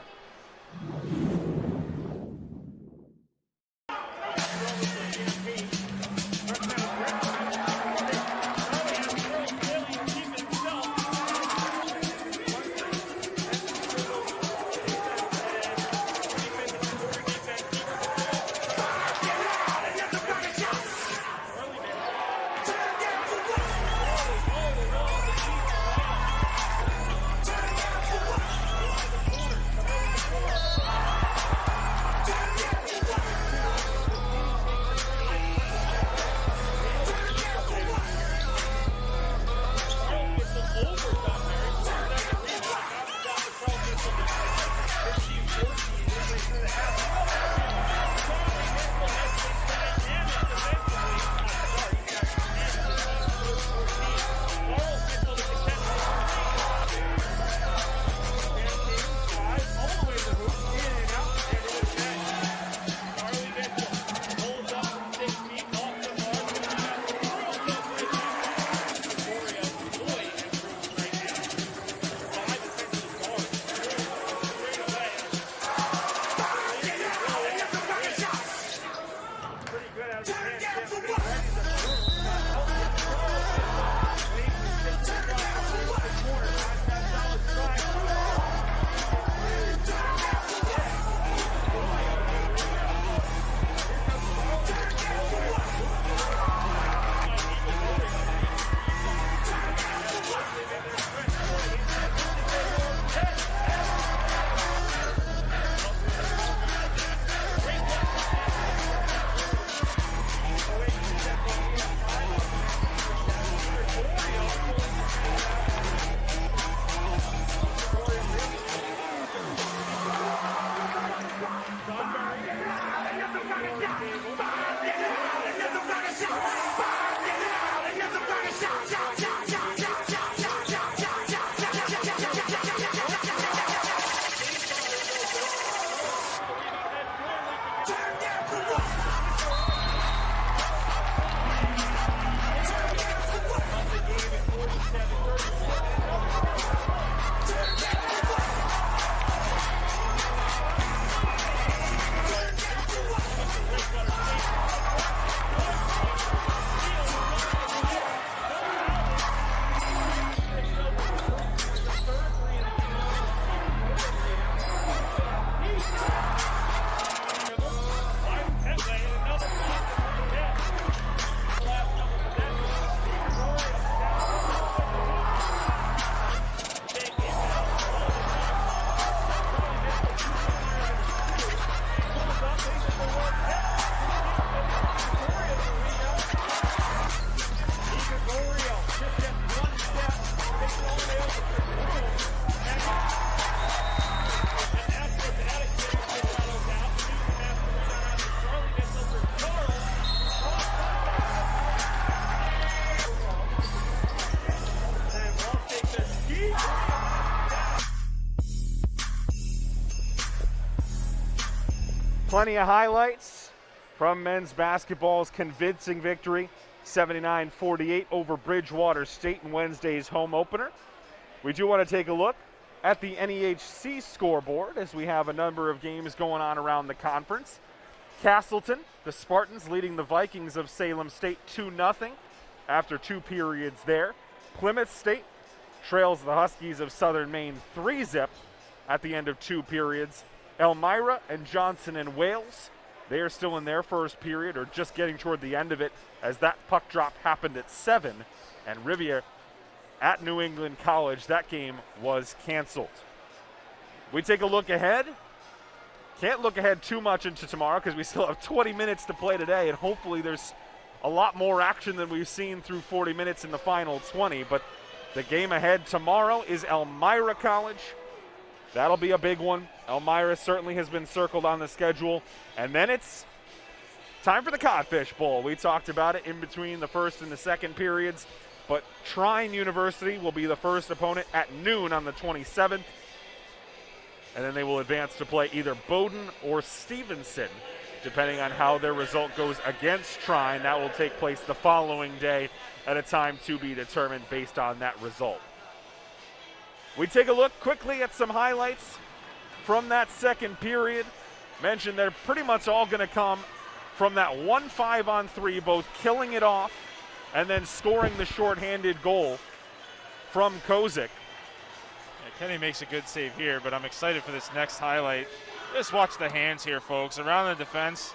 Plenty of highlights from men's basketball's convincing victory, 79-48 over Bridgewater State in Wednesday's home opener. We do want to take a look at the NEHC scoreboard as we have a number of games going on around the conference. Castleton, the Spartans, leading the Vikings of Salem State 2-0 after 2 periods there. Plymouth State trails the Huskies of Southern Maine 3-zip at the end of 2 periods. Elmira and Johnson and Wales, they are still in their first period or just getting toward the end of it as that puck drop happened at 7. And Riviera at New England College, that game was canceled. We take a look ahead. Can't look ahead too much into tomorrow because we still have 20 minutes to play today, and hopefully there's a lot more action than we've seen through 40 minutes in the final 20. But the game ahead tomorrow is Elmira College. That'll be a big one. Elmira certainly has been circled on the schedule. And then it's time for the Codfish Bowl. We talked about it in between the first and the second periods. But Trine University will be the first opponent at noon on the 27th. And then they will advance to play either Bowdoin or Stevenson, depending on how their result goes against Trine. That will take place the following day at a time to be determined based on that result. We take a look quickly at some highlights from that second period. Mentioned they're pretty much all going to come from that 1 5-on-3, both killing it off and then scoring the shorthanded goal from Kozik. Yeah, Kenny makes a good save here, but I'm excited for this next highlight. Just watch the hands here, folks, around the defense,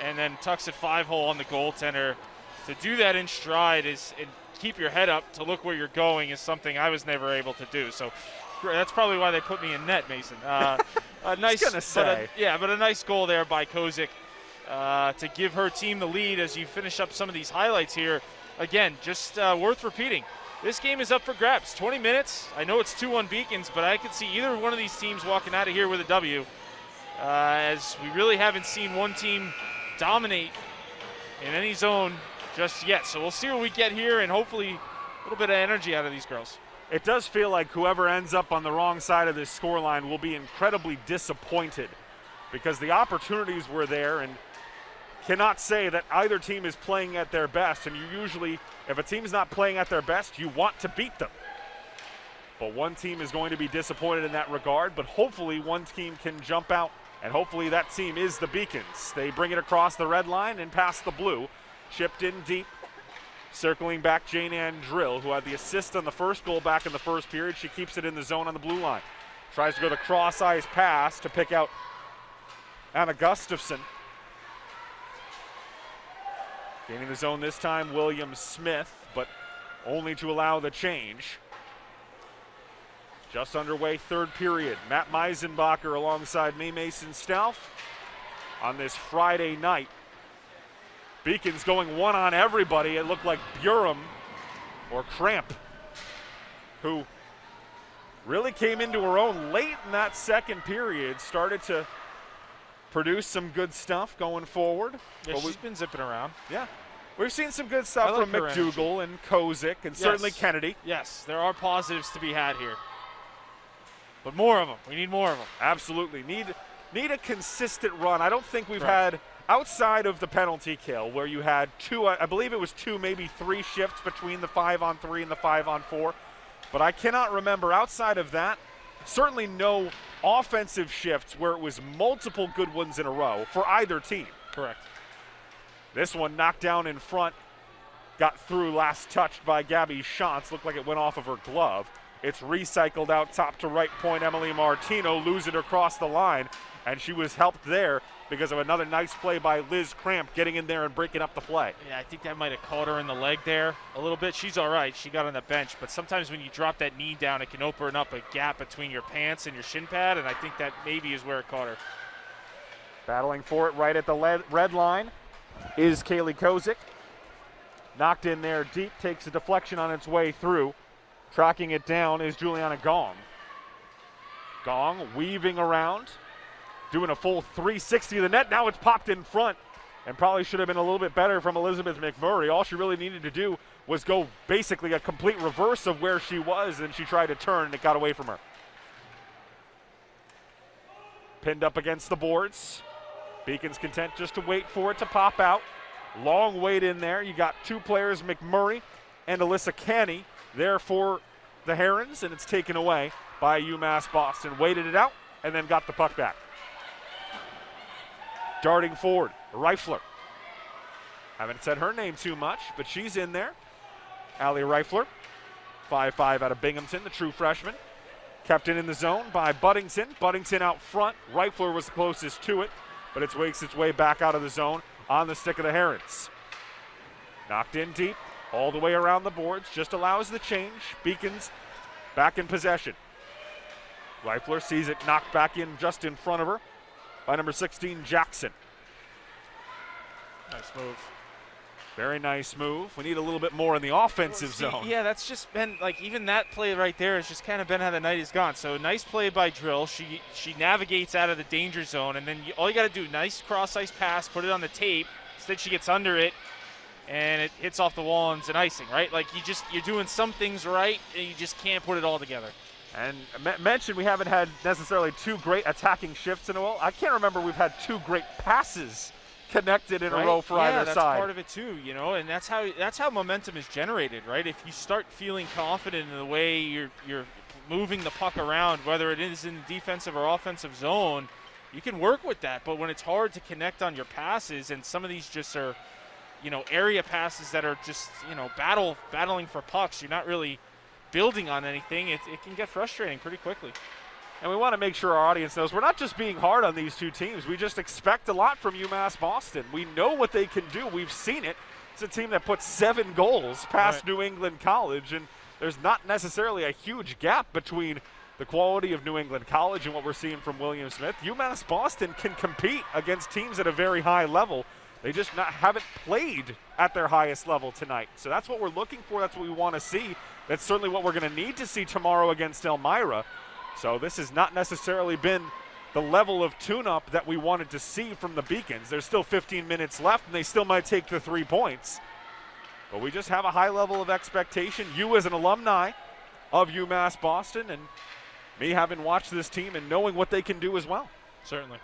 and then tucks it 5-hole on the goaltender. To do that in stride is and keep your head up to look where you're going is something I was never able to do. So that's probably why they put me in net, Mason. A nice, but a nice goal there by Kozik to give her team the lead as you finish up some of these highlights here. Again, just worth repeating. This game is up for grabs. 20 minutes. I know it's 2-1 Beacons, but I could see either one of these teams walking out of here with a W, as we really haven't seen one team dominate in any zone just yet. So we'll see what we get here, and hopefully a little bit of energy out of these girls. It does feel like whoever ends up on the wrong side of this scoreline will be incredibly disappointed because the opportunities were there, and cannot say that either team is playing at their best. And you usually, if a team's not playing at their best, you want to beat them. But one team is going to be disappointed in that regard, but hopefully one team can jump out, and hopefully that team is the Beacons. They bring it across the red line and past the blue. Chipped in deep. Circling back, Jane Ann Drill, who had the assist on the first goal back in the first period. She keeps it in the zone on the blue line. Tries to go the cross-ice pass to pick out Anna Gustafson. Gaining the zone this time, William Smith, but only to allow the change. Just underway, third period. Matt Meisenbacher alongside me, Mason Stauff, on this Friday night. Beacons going one on everybody. It looked like Burum or Cramp, who really came into her own late in that second period, started to produce some good stuff going forward. Yeah, she's been zipping around. Yeah. We've seen some good stuff from McDougal and Kozik and certainly Kennedy. Yes, there are positives to be had here. But more of them. We need more of them. Absolutely. Need a consistent run. I don't think we've had, outside of the penalty kill, where you had two, I believe it was 2, maybe 3 shifts between the 5-on-3 and the 5-on-4. But I cannot remember outside of that, certainly no offensive shifts where it was multiple good ones in a row for either team. Correct. This one knocked down in front, got through, last touched by Gabby Schantz. Looked like it went off of her glove. It's recycled out top to right point. Emily Martino lose it across the line, and she was helped there because of another nice play by Liz Cramp getting in there and breaking up the play. Yeah, I think that might have caught her in the leg there a little bit. She's all right. She got on the bench, but sometimes when you drop that knee down, it can open up a gap between your pants and your shin pad, and I think that maybe is where it caught her. Battling for it right at the red line is Kaylee Kozik. Knocked in there deep, takes a deflection on its way through. Tracking it down is Juliana Gong. Gong weaving around, doing a full 360 of the net. Now it's popped in front, and probably should have been a little bit better from Elizabeth McMurray. All she really needed to do was go basically a complete reverse of where she was, and she tried to turn, and it got away from her. Pinned up against the boards. Beacon's content just to wait for it to pop out. Long wait in there. You got two players, McMurray and Alyssa Canny, there for the Herons, and it's taken away by UMass Boston. Waited it out and then got the puck back. Darting forward, Reifler. Haven't said her name too much, but she's in there. Allie Reifler, 5'5" out of Binghamton, the true freshman. Kept in the zone by Buddington. Buddington out front. Reifler was the closest to it, but it makes its way back out of the zone on the stick of the Herons. Knocked in deep, all the way around the boards, just allows the change. Beacons back in possession. Reifler sees it knocked back in just in front of her by number 16, Jackson. Nice move. Very nice move. We need a little bit more in the offensive zone. Yeah, that's just been, like, even that play right there has just kind of been how the night has gone. So nice play by Drill. She navigates out of the danger zone, and then all you got to do, nice cross-ice pass, put it on the tape. Instead she gets under it, and it hits off the wall and it's an icing, right? Like, you're doing some things right, and you just can't put it all together. And mentioned we haven't had necessarily two great attacking shifts in a while. I can't remember we've had two great passes connected in a row for either yeah, that's side. part of it too, you know, and that's how momentum is generated, right? If you start feeling confident in the way you're moving the puck around, whether it is in the defensive or offensive zone, you can work with that. But when it's hard to connect on your passes, and some of these just are, you know, area passes that are just, you know, battling for pucks, you're not really building on anything. It can get frustrating pretty quickly. And we want to make sure our audience knows we're not just being hard on these two teams. We just expect a lot from UMass Boston. We know what they can do. We've seen it. It's a team that puts 7 goals past New England College, and there's not necessarily a huge gap between the quality of New England College and what we're seeing from William Smith. UMass Boston can compete against teams at a very high level. They just haven't played at their highest level tonight. So that's what we're looking for. That's what we want to see. That's certainly what we're going to need to see tomorrow against Elmira. So this has not necessarily been the level of tune-up that we wanted to see from the Beacons. There's still 15 minutes left, and they still might take the 3 points. But we just have a high level of expectation. You as an alumni of UMass Boston, and me having watched this team and knowing what they can do as well. Certainly.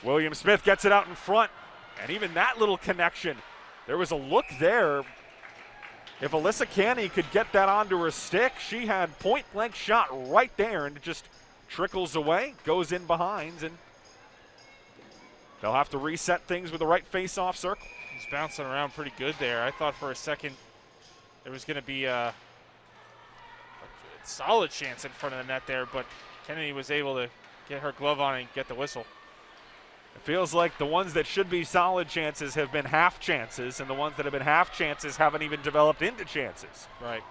William Smith gets it out in front, and even that little connection, there was a look there. If Alyssa Canny could get that onto her stick, she had point-blank shot right there, and it just trickles away, goes in behind, and they'll have to reset things with the right face-off circle. He's bouncing around pretty good there. I thought for a second there was going to be a solid chance in front of the net there, but Kennedy was able to get her glove on and get the whistle. It feels like the ones that should be solid chances have been half chances, and the ones that have been half chances haven't even developed into chances. Right.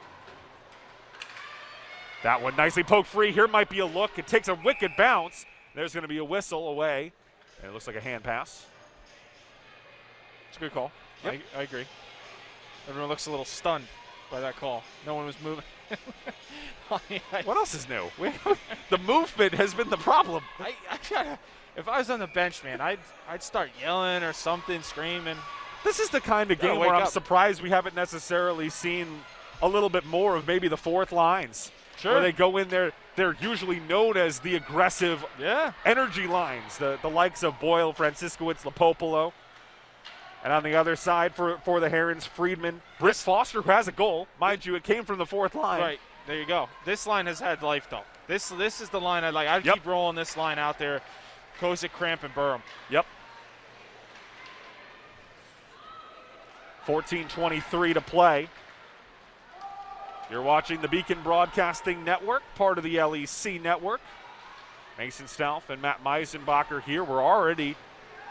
That one nicely poked free. Here might be a look. It takes a wicked bounce. There's going to be a whistle away, and it looks like a hand pass. It's a good call. Yep. I agree. Everyone looks a little stunned by that call. No one was moving. What else is new? The movement has been the problem. If I was on the bench, man, I'd start yelling or something, screaming. This is the kind of game where I'm surprised we haven't necessarily seen a little bit more of maybe the fourth lines. Sure. Where they go in there. They're usually known as the aggressive energy lines, the likes of Boyle, Franciscowicz, Lapopolo. And on the other side for the Herons, Friedman, Britt Foster, who has a goal. Mind you, it came from the fourth line. Right, there you go. This line has had life, though. This is the line I'd like. I'd keep rolling this line out there. Kozik, Cramp, and Burham. Yep. 14:23 to play. You're watching the Beacon Broadcasting Network, part of the LEC Network. Mason Stauff and Matt Meisenbacher here. We're already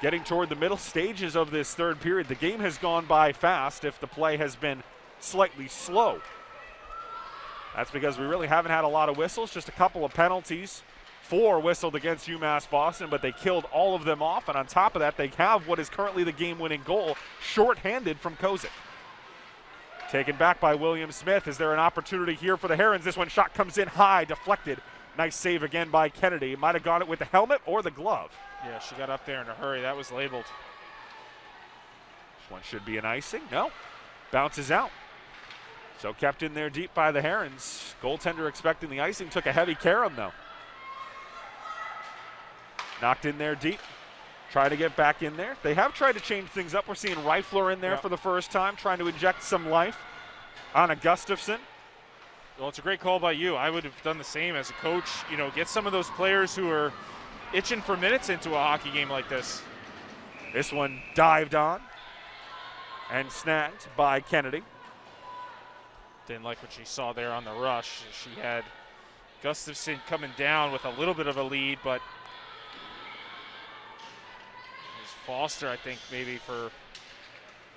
getting toward the middle stages of this third period. The game has gone by fast if the play has been slightly slow. That's because we really haven't had a lot of whistles, just a couple of penalties. 4 whistled against UMass Boston, but they killed all of them off, and on top of that, they have what is currently the game-winning goal, shorthanded from Kozik. Taken back by William Smith. Is there an opportunity here for the Herons? This one shot comes in high, deflected. Nice save again by Kennedy. Might have got it with the helmet or the glove. Yeah, she got up there in a hurry. That was labeled. This one should be an icing. No. Bounces out. So kept in there deep by the Herons. Goaltender expecting the icing. Took a heavy carom, though. Knocked in there deep. Try to get back in there. They have tried to change things up. We're seeing Reifler in there for the first time, trying to inject some life. Anna Gustafson. Well, it's a great call by you. I would have done the same as a coach. You know, get some of those players who are itching for minutes into a hockey game like this. This one dived on and snagged by Kennedy. Didn't like what she saw there on the rush. She had Gustafson coming down with a little bit of a lead, but it was Foster, I think, maybe for,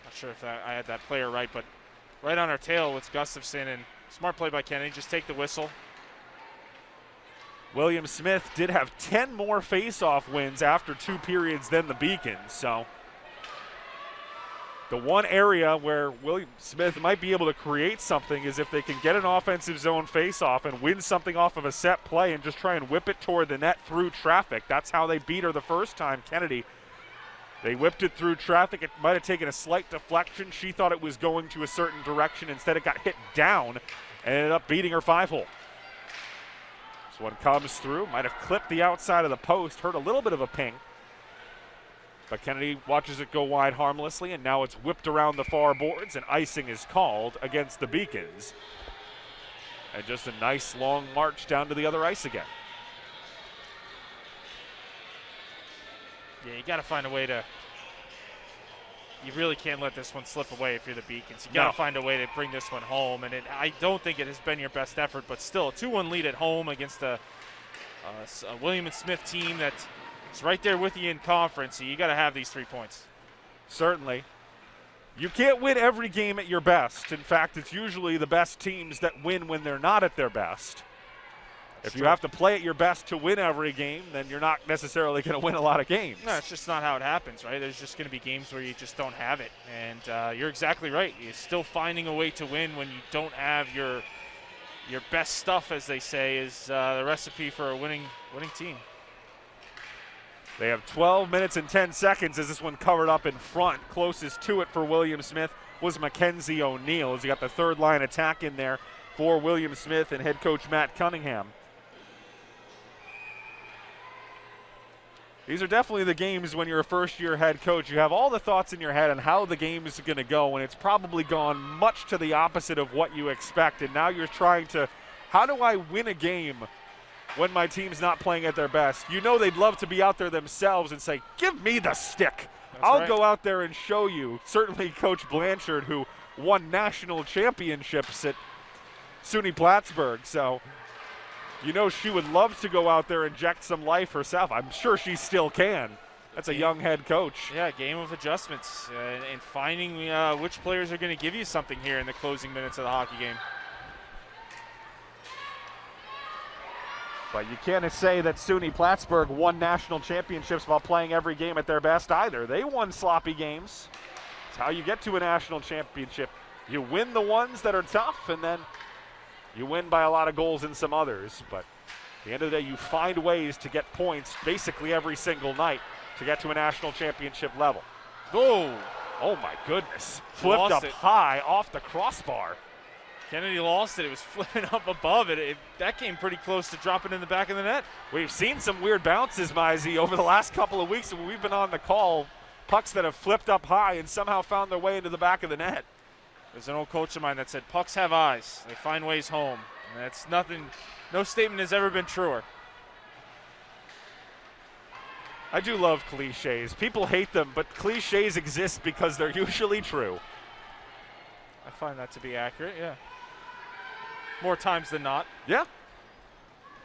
not sure if I had that player right, but right on her tail with Gustafson, and smart play by Kennedy. Just take the whistle. William Smith did have 10 more face-off wins after 2 periods than the Beacons, so the one area where William Smith might be able to create something is if they can get an offensive zone face-off and win something off of a set play and just try and whip it toward the net through traffic. That's how they beat her the first time, Kennedy. They whipped it through traffic. It might have taken a slight deflection. She thought it was going to a certain direction. Instead, it got hit down and ended up beating her 5-hole. This one comes through. Might have clipped the outside of the post. Heard a little bit of a ping. But Kennedy watches it go wide harmlessly, and now it's whipped around the far boards, and icing is called against the Beacons. And just a nice long march down to the other ice again. Yeah, you got to find a way to. You really can't let this one slip away if you're the Beacons. You got to find a way to bring this one home, and I don't think it has been your best effort, but still a 2-1 lead at home against a William and Smith team that is right there with you in conference. So you got to have these 3 points. Certainly. You can't win every game at your best. In fact, it's usually the best teams that win when they're not at their best. If you have to play at your best to win every game, then you're not necessarily going to win a lot of games. No, it's just not how it happens, right? There's just going to be games where you just don't have it. And you're exactly right. You're still finding a way to win when you don't have your best stuff, as they say, is the recipe for a winning team. They have 12 minutes and 10 seconds as this one covered up in front. Closest to it for William Smith was Mackenzie O'Neill, as you got the third line attack in there for William Smith and head coach Matt Cunningham. These are definitely the games when you're a first-year head coach. You have all the thoughts in your head on how the game is going to go, and it's probably gone much to the opposite of what you expect. And now you're trying to, how do I win a game when my team's not playing at their best? You know they'd love to be out there themselves and say, give me the stick. I'll go out there and show you. Certainly Coach Blanchard, who won national championships at SUNY Plattsburgh. So you know she would love to go out there and inject some life herself. I'm sure she still can. That's a young head coach. Yeah, game of adjustments and finding which players are going to give you something here in the closing minutes of the hockey game. But you can't say that SUNY Plattsburgh won national championships while playing every game at their best either. They won sloppy games. It's how you get to a national championship. You win the ones that are tough, and then you win by a lot of goals in some others. But at the end of the day, you find ways to get points basically every single night to get to a national championship level. Oh my goodness. Flipped up high off the crossbar. Kennedy lost it. It was flipping up above it. That came pretty close to dropping in the back of the net. We've seen some weird bounces, Mizey, over the last couple of weeks when we've been on the call. Pucks that have flipped up high and somehow found their way into the back of the net. There's an old coach of mine that said, pucks have eyes. They find ways home. And that's nothing, no statement has ever been truer. I do love cliches. People hate them, but cliches exist because they're usually true. I find that to be accurate, yeah. More times than not. Yeah.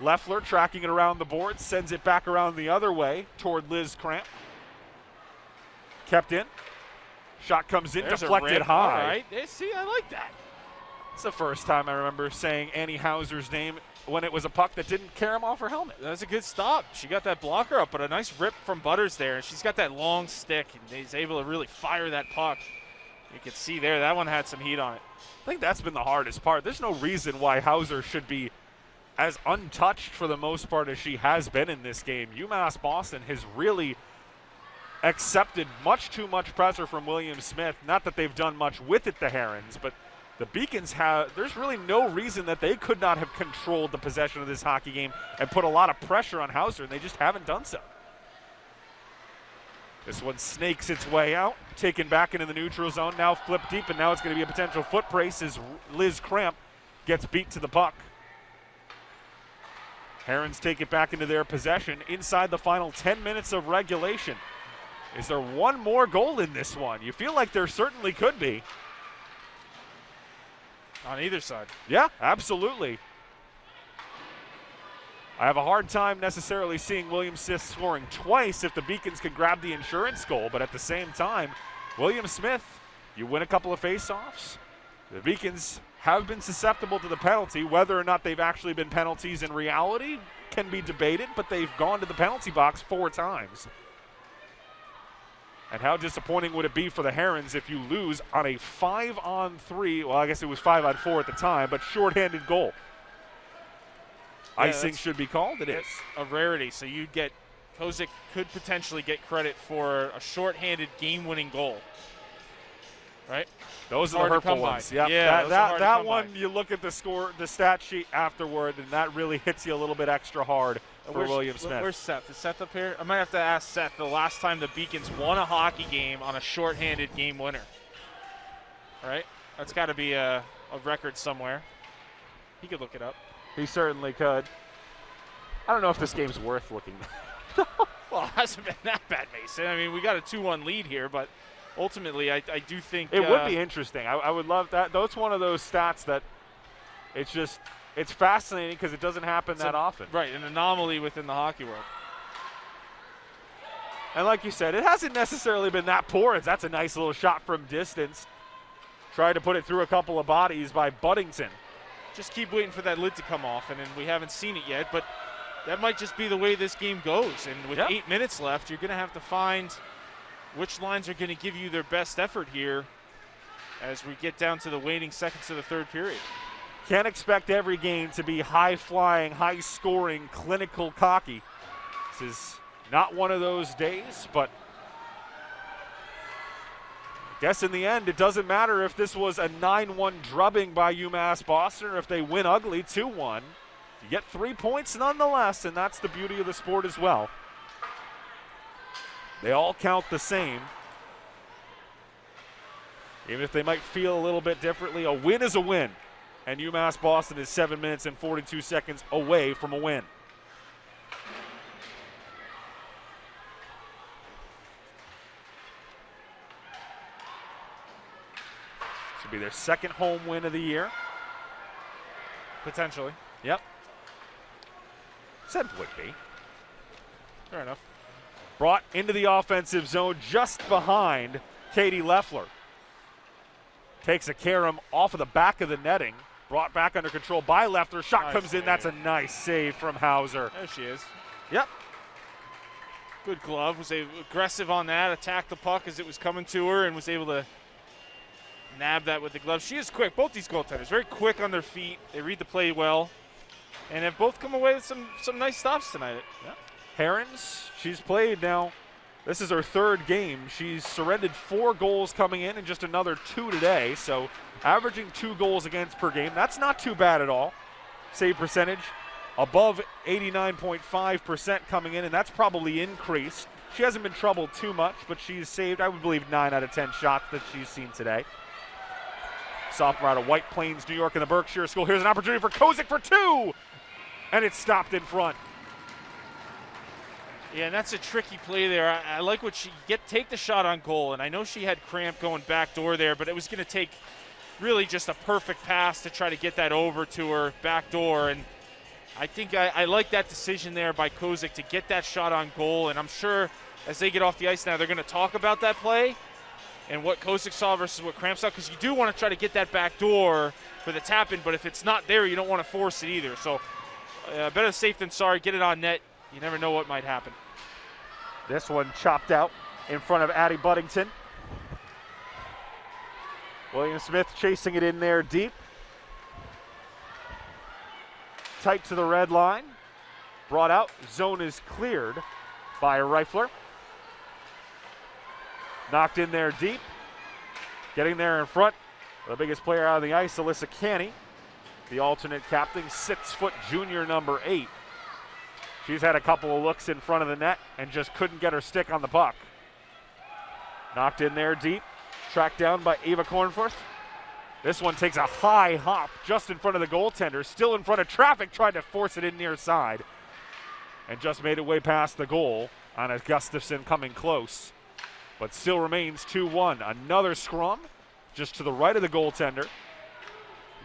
Leffler tracking it around the board, sends it back around the other way toward Liz Cramp. Kept in. Shot comes in, There's deflected high. All right. See, I like that. It's the first time I remember saying Annie Hauser's name when it was a puck that didn't carry him off her helmet. That was a good stop. She got that blocker up, but a nice rip from Butters there. And she's got that long stick, and he's able to really fire that puck. You can see there, that one had some heat on it. I think that's been the hardest part. There's no reason why Hauser should be as untouched for the most part as she has been in this game. UMass Boston has really accepted much too much pressure from William Smith. Not that they've done much with it, the Herons, but the Beacons have, there's really no reason that they could not have controlled the possession of this hockey game and put a lot of pressure on Hauser, and they just haven't done so. This one snakes its way out, taken back into the neutral zone, now flipped deep, and now it's going to be a potential foot brace as Liz Cramp gets beat to the puck. Herons take it back into their possession inside the final 10 minutes of regulation. Is there one more goal in this one? You feel like there certainly could be. On either side. Yeah, absolutely. I have a hard time necessarily seeing William Smith scoring twice if the Beacons can grab the insurance goal, but at the same time, William Smith, you win a couple of face-offs. The Beacons have been susceptible to the penalty. Whether or not they've actually been penalties in reality can be debated, but they've gone to the penalty box 4 times. And how disappointing would it be for the Herons if you lose on a 5-on-3, well, I guess it was 5-on-4 at the time, but shorthanded goal. Yeah, Icing should be called. It is a rarity. So Kozik could potentially get credit for a shorthanded game-winning goal. Right? Those are the hurtful ones. Yep. Yeah, that one, you look at the stat sheet afterward, and that really hits you a little bit extra hard for William Smith. Where's Seth? Is Seth up here? I might have to ask Seth the last time the Beacons won a hockey game on a shorthanded game winner. Right? That's got to be a record somewhere. He could look it up. He certainly could. I don't know if this game's worth looking at. Well, it hasn't been that bad, Mason. I mean, we got a 2-1 lead here, but ultimately I do think it would be interesting. I would love that. That's one of those stats that it's fascinating because it doesn't happen that often. Right, an anomaly within the hockey world. And like you said, it hasn't necessarily been that poor. That's a nice little shot from distance. Tried to put it through a couple of bodies by Buddington. Just keep waiting for that lid to come off, and we haven't seen it yet, but that might just be the way this game goes. And with 8 minutes left, you're going to have to find which lines are going to give you their best effort here as we get down to the waning seconds of the third period. Can't expect every game to be high-flying, high-scoring, clinical, cocky. This is not one of those days, but I guess in the end, it doesn't matter if this was a 9-1 drubbing by UMass Boston or if they win ugly 2-1. You get 3 points nonetheless, and that's the beauty of the sport as well. They all count the same. Even if they might feel a little bit differently, a win is a win. And UMass Boston is 7 minutes and 42 seconds away from a win. Be their second home win of the year. Potentially. Yep. Said would be. Fair enough. Brought into the offensive zone just behind Katie Leffler. Takes a carom off of the back of the netting. Brought back under control by Leffler. Shot Nice comes in. save. That's a nice save from Hauser. There she is. Yep. Good glove. Was aggressive on that. Attacked the puck as it was coming to her and was able to nab that with the glove. She is quick. Both these goaltenders very quick on their feet. They read the play well, and have both come away with some nice stops tonight. Yeah. Herons, she's played now. This is her third game. She's surrendered 4 goals coming in and just another 2 today. So averaging 2 goals against per game. That's not too bad at all. Save percentage above 89.5% coming in, and that's probably increased. She hasn't been troubled too much, but she's saved, I would believe, 9 out of 10 shots that she's seen today. Sophomore out of White Plains, New York in the Berkshire School. Here's an opportunity for Kozik for 2, and it's stopped in front. Yeah, and that's a tricky play there. I like what take the shot on goal, and I know she had cramp going back door there, but it was going to take really just a perfect pass to try to get that over to her back door, and I think I like that decision there by Kozik to get that shot on goal, and I'm sure as they get off the ice now, they're going to talk about that play and what Kozik saw versus what Cramp saw, because you do want to try to get that back door for the tap-in, but if it's not there, you don't want to force it either. So better safe than sorry. Get it on net. You never know what might happen. This one chopped out in front of Addie Buddington. William Smith chasing it in there deep. Tight to the red line. Brought out. Zone is cleared by a Rifler. Knocked in there deep. Getting there in front. The biggest player out on the ice, Alyssa Canny. The alternate captain, 6-foot junior number 8. She's had a couple of looks in front of the net and just couldn't get her stick on the puck. Knocked in there deep. Tracked down by Ava Kornforth. This one takes a high hop just in front of the goaltender. Still in front of traffic, tried to force it in near side. And just made it way past the goal on a Gustafson coming close. But still remains 2-1. Another scrum just to the right of the goaltender.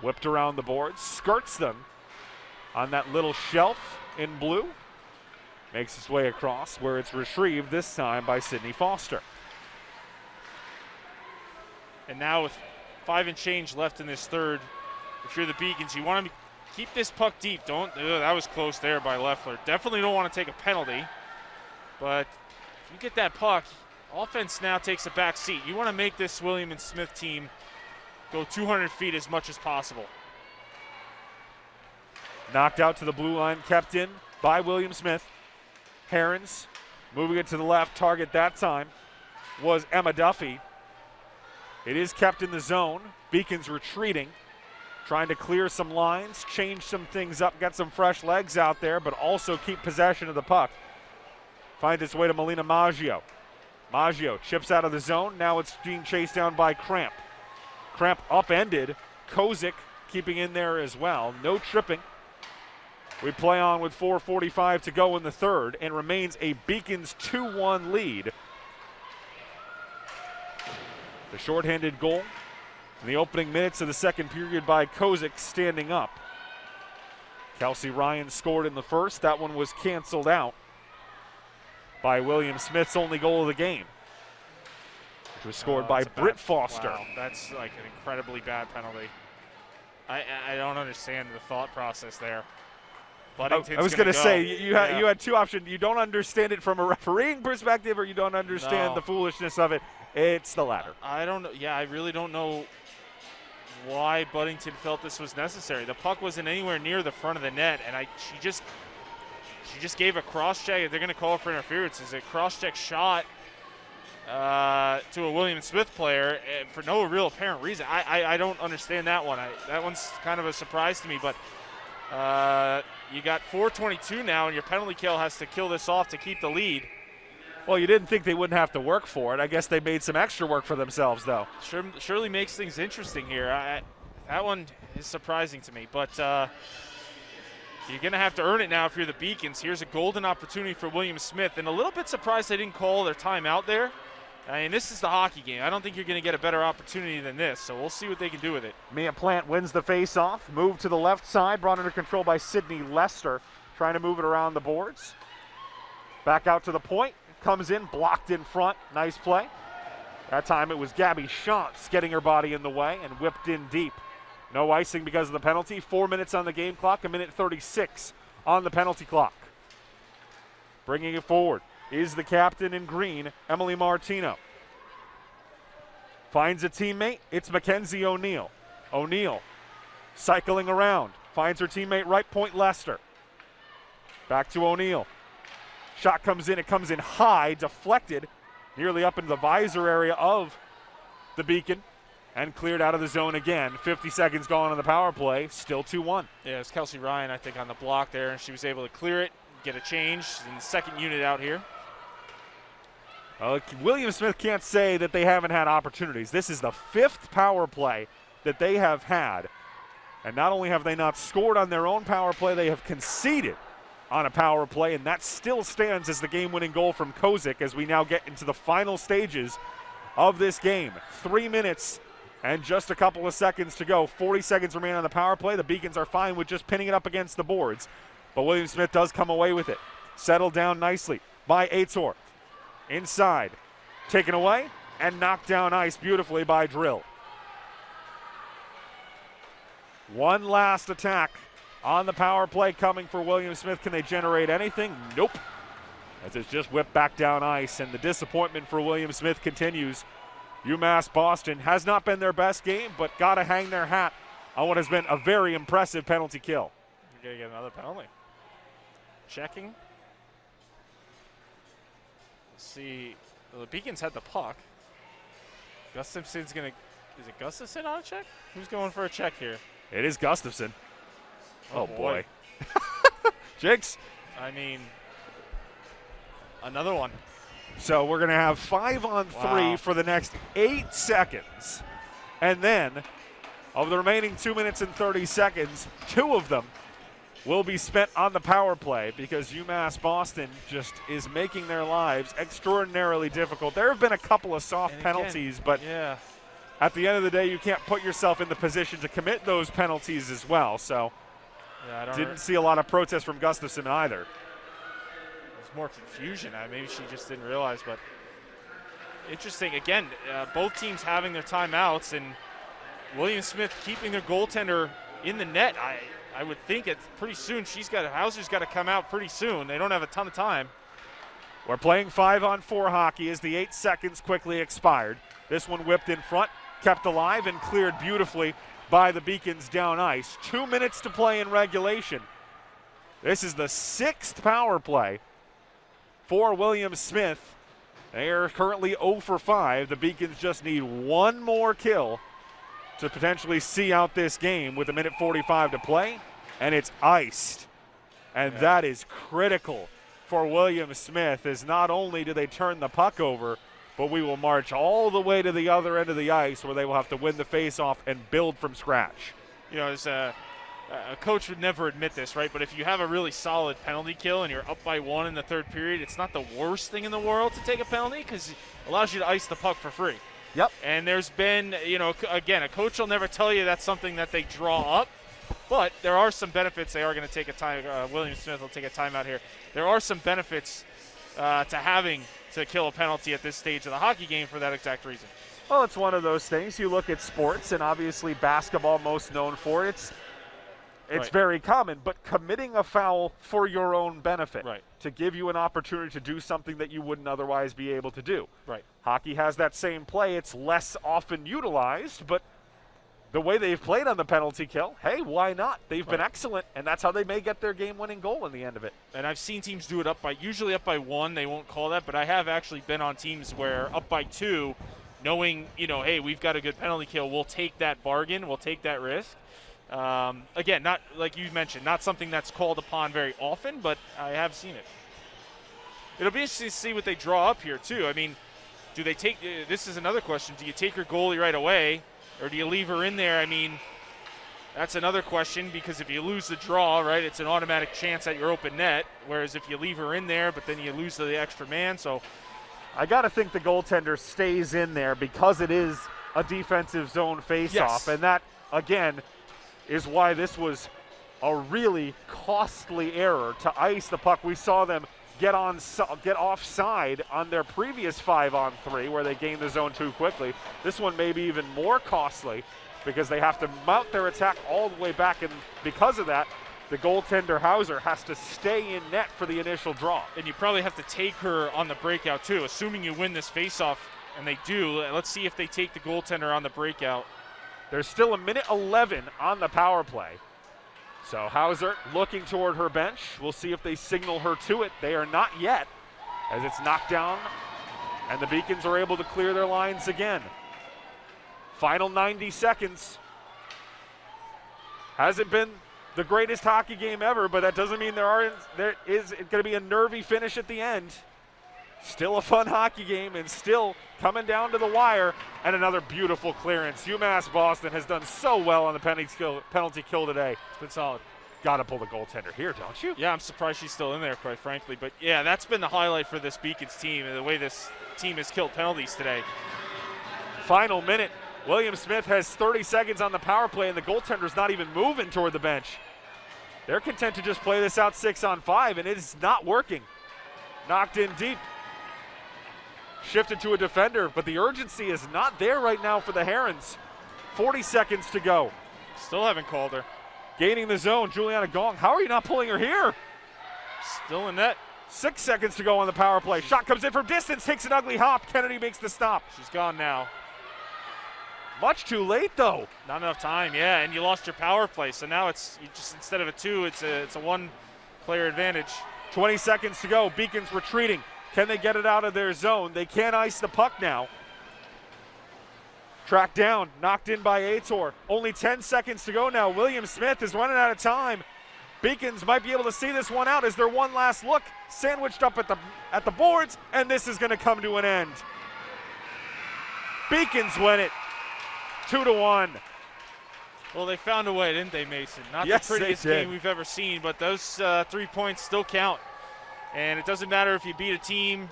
Whipped around the boards, skirts them on that little shelf in blue. Makes its way across where it's retrieved this time by Sydney Foster. And now with 5 and change left in this third, if you're the Beacons, you want to keep this puck deep. That was close there by Leffler. Definitely don't want to take a penalty. But if you get that puck, offense now takes a back seat. You want to make this William and Smith team go 200 feet as much as possible. Knocked out to the blue line, kept in by William Smith. Herons moving it to the left. Target that time was Emma Duffy. It is kept in the zone. Beacons retreating, trying to clear some lines, change some things up, get some fresh legs out there, but also keep possession of the puck. Finds its way to Melina Maggio. Maggio chips out of the zone. Now it's being chased down by Cramp. Cramp upended. Kozik keeping in there as well. No tripping. We play on with 4:45 to go in the third, and remains a Beacons 2-1 lead. The shorthanded goal in the opening minutes of the second period by Kozik standing up. Kelsey Ryan scored in the first. That one was canceled out by William Smith's only goal of the game, which was scored by Britt Foster. Wow, that's like an incredibly bad penalty. I don't understand the thought process there. I was going to say, you had two options. You don't understand it from a refereeing perspective, or you don't understand the foolishness of it. It's the latter. I don't know. Yeah, I really don't know why Buddington felt this was necessary. The puck wasn't anywhere near the front of the net, and she just gave a cross-check. They're going to call for interference. It's a cross-check shot to a William Smith player for no real apparent reason. I don't understand that one. That one's kind of a surprise to me, but you got 4:22 now, and your penalty kill has to kill this off to keep the lead. Well, you didn't think they wouldn't have to work for it. I guess they made some extra work for themselves, though. Surely makes things interesting here. That one is surprising to me, but you're going to have to earn it now if you're the Beacons. Here's a golden opportunity for William Smith, and a little bit surprised they didn't call their timeout there. I mean, this is the hockey game. I don't think you're going to get a better opportunity than this, so we'll see what they can do with it. Mia Plant wins the face-off, moved to the left side, brought under control by Sydney Lester, trying to move it around the boards. Back out to the point, comes in, blocked in front, nice play. That time it was Gabby Shantz getting her body in the way and whipped in deep. No icing because of the penalty. 4 minutes on the game clock, a minute 36 on the penalty clock. Bringing it forward is the captain in green, Emily Martino. Finds a teammate, it's Mackenzie O'Neill. O'Neill cycling around, finds her teammate right point Lester. Back to O'Neill. Shot comes in, it comes in high, deflected, nearly up into the visor area of the Beacon, and cleared out of the zone again. 50 seconds gone on the power play, still 2-1. Yeah, it was Kelsey Ryan, I think, on the block there, and she was able to clear it, get a change in the second unit out here. William Smith can't say that they haven't had opportunities. This is the 5th power play that they have had. And not only have they not scored on their own power play, they have conceded on a power play, and that still stands as the game-winning goal from Kozik as we now get into the final stages of this game. 3 minutes and just a couple of seconds to go. 40 seconds remain on the power play. The Beacons are fine with just pinning it up against the boards, but William Smith does come away with it. Settled down nicely by Aitor. Inside, taken away, and knocked down ice beautifully by Drill. One last attack on the power play coming for William Smith. Can they generate anything? Nope. As it's just whipped back down ice, and the disappointment for William Smith continues. UMass Boston has not been their best game, but got to hang their hat on what has been a very impressive penalty kill. You're going to get another penalty. Checking. Let's see. Well, the Beacons had the puck. Gustafson's going to. Is it Gustafson on a check? Who's going for a check here? It is Gustafson. Oh boy. boy. Jigs. I mean, another one. So we're going to have 5-on-3 for the next 8 seconds. And then, of the remaining 2 minutes and 30 seconds, 2 of them will be spent on the power play because UMass Boston just is making their lives extraordinarily difficult. There have been a couple of soft penalties, but at the end of the day, you can't put yourself in the position to commit those penalties as well. So didn't see a lot of protest from Gustafson either. There's more confusion. Maybe she just didn't realize, but interesting. Again, both teams having their timeouts and William Smith keeping their goaltender in the net. I would think it's pretty soon. Hauser's got to come out pretty soon. They don't have a ton of time. We're playing 5-on-4 hockey as the 8 seconds quickly expired. This one whipped in front, kept alive, and cleared beautifully by the Beacons down ice. 2 minutes to play in regulation. This is the 6th power play for William Smith. They are currently 0 for 5. The Beacons just need one more kill to potentially see out this game with 1:45 to play, and it's iced. And that is critical for William Smith, as not only do they turn the puck over, but we will march all the way to the other end of the ice where they will have to win the faceoff and build from scratch. You know, as a coach would never admit this, right? But if you have a really solid penalty kill and you're up by 1 in the 3rd period, it's not the worst thing in the world to take a penalty because it allows you to ice the puck for free. Yep. And there's been, again, a coach will never tell you that's something that they draw up, but there are some benefits. They are going to take a time. William Smith will take a timeout here. There are some benefits to having to kill a penalty at this stage of the hockey game for that exact reason. Well, it's one of those things. You look at sports, and obviously basketball most known for it. It's very common, but committing a foul for your own benefit to give you an opportunity to do something that you wouldn't otherwise be able to do. Right. Hockey has that same play. It's less often utilized, but the way they've played on the penalty kill, hey, why not? They've been excellent, and that's how they may get their game-winning goal in the end of it. And I've seen teams do it usually up by 1. They won't call that, but I have actually been on teams where up by 2, knowing, hey, we've got a good penalty kill, we'll take that bargain, we'll take that risk. Again, not like you mentioned, not something that's called upon very often, but I have seen it. It'll be interesting to see what they draw up here, too. I mean, do they take this is another question. Do you take your goalie right away, or do you leave her in there? I mean, that's another question, because if you lose the draw, right, it's an automatic chance at your open net, whereas if you leave her in there, but then you lose to the extra man. So I got to think the goaltender stays in there because it is a defensive zone face-off, and that, again, is why this was a really costly error to ice the puck. We saw them get offside on their previous 5-on-3 where they gained the zone too quickly. This one may be even more costly because they have to mount their attack all the way back, and because of that, the goaltender Hauser has to stay in net for the initial draw. And you probably have to take her on the breakout too, assuming you win this faceoff, and they do. Let's see if they take the goaltender on the breakout. There's still 1:11 on the power play. So Hauser looking toward her bench. We'll see if they signal her to it. They are not yet, as it's knocked down, and the Beacons are able to clear their lines again. Final 90 seconds. Hasn't been the greatest hockey game ever, but that doesn't mean there is going to be a nervy finish at the end. Still a fun hockey game, and still coming down to the wire, and another beautiful clearance. UMass Boston has done so well on the penalty kill today. It's been solid. Got to pull the goaltender here, don't you? Yeah, I'm surprised she's still in there, quite frankly. But yeah, that's been the highlight for this Beacons team, and the way this team has killed penalties today. Final minute. William Smith has 30 seconds on the power play, and the goaltender's not even moving toward the bench. They're content to just play this out 6-on-5, and it is not working. Knocked in deep. Shifted to a defender, but the urgency is not there right now for the Herons. 40 seconds to go. Still haven't called her. Gaining the zone, Juliana Gong. How are you not pulling her here? Still in net. 6 seconds to go on the power play. Shot comes in from distance, takes an ugly hop. Kennedy makes the stop. She's gone now. Much too late, though. Not enough time, yeah, and you lost your power play, so now it's just instead of a 2, it's a 1-player advantage. 20 seconds to go. Beacons retreating. Can they get it out of their zone? They can't ice the puck now. Tracked down, knocked in by Aitor. Only 10 seconds to go now. William Smith is running out of time. Beacons might be able to see this one out as their one last look, sandwiched up at the boards, and this is going to come to an end. Beacons win it, 2-1. Well, they found a way, didn't they, Mason? Not Yes, the prettiest they did. game we've ever seen, but those 3 points still count. And it doesn't matter if you beat a team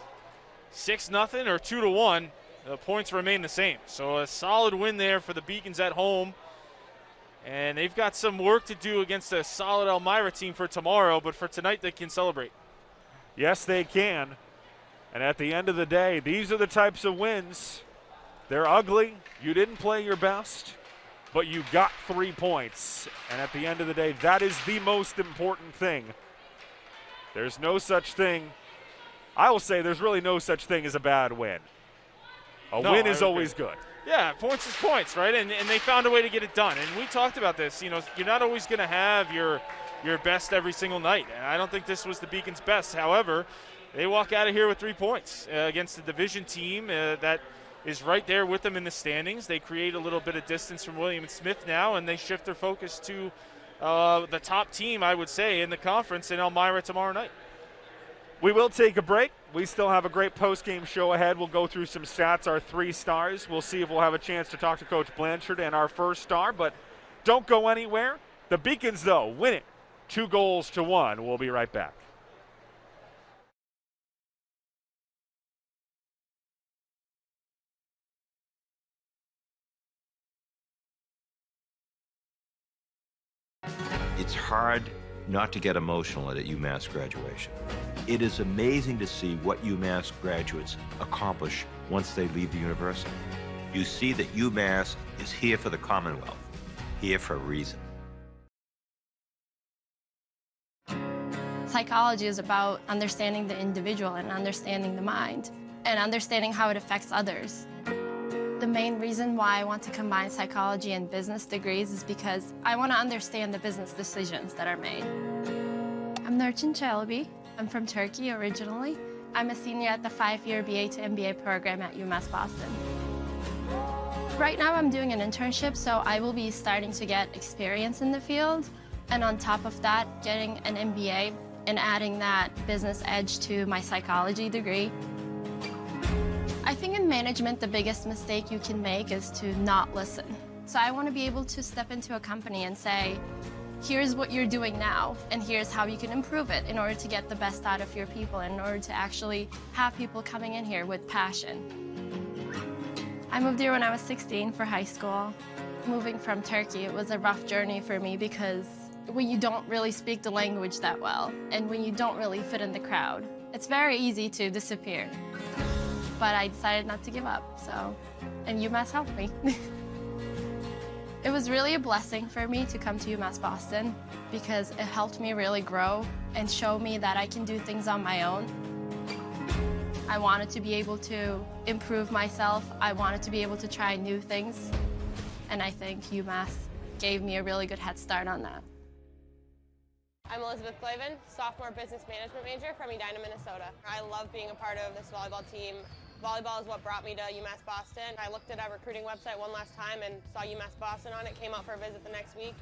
6-0 or 2-1, the points remain the same. So a solid win there for the Beacons at home. And they've got some work to do against a solid Elmira team for tomorrow, but for tonight they can celebrate. Yes, they can. And at the end of the day, these are the types of wins. They're ugly. You didn't play your best, but you got 3 points. And at the end of the day, that is the most important thing. There's no such thing. I will say there's really no such thing as a bad win. A win is always good. Yeah, points is points, right? And they found a way to get it done. And we talked about this. You know, you're not always going to have your best every single night. And I don't think this was the Beacons' best. However, they walk out of here with 3 points against a division team that is right there with them in the standings. They create a little bit of distance from William and Smith now, and they shift their focus to the top team, I would say, in the conference in Elmira tomorrow night. We will take a break. We still have a great post-game show ahead. We'll go through some stats, our 3 stars. We'll see if we'll have a chance to talk to Coach Blanchard and our first star, but don't go anywhere. The Beacons, though, win it 2-1. We'll be right back. It's hard not to get emotional at a UMass graduation. It is amazing to see what UMass graduates accomplish once they leave the university. You see that UMass is here for the Commonwealth, here for a reason. Psychology is about understanding the individual and understanding the mind and understanding how it affects others. The main reason why I want to combine psychology and business degrees is because I want to understand the business decisions that are made. I'm Nurçin Çelebi. I'm from Turkey originally. I'm a senior at the 5-year BA to MBA program at UMass Boston. Right now I'm doing an internship, so I will be starting to get experience in the field. And on top of that, getting an MBA and adding that business edge to my psychology degree. I think in management, the biggest mistake you can make is to not listen. So I want to be able to step into a company and say, here's what you're doing now, and here's how you can improve it in order to get the best out of your people, in order to actually have people coming in here with passion. I moved here when I was 16 for high school. Moving from Turkey, it was a rough journey for me because when you don't really speak the language that well, and when you don't really fit in the crowd, it's very easy to disappear. But I decided not to give up, and UMass helped me. It was really a blessing for me to come to UMass Boston because it helped me really grow and show me that I can do things on my own. I wanted to be able to improve myself. I wanted to be able to try new things. And I think UMass gave me a really good head start on that. I'm Elizabeth Clavin, sophomore business management major from Edina, Minnesota. I love being a part of this volleyball team. Volleyball is what brought me to UMass Boston. I looked at our recruiting website one last time and saw UMass Boston on it, came out for a visit the next week,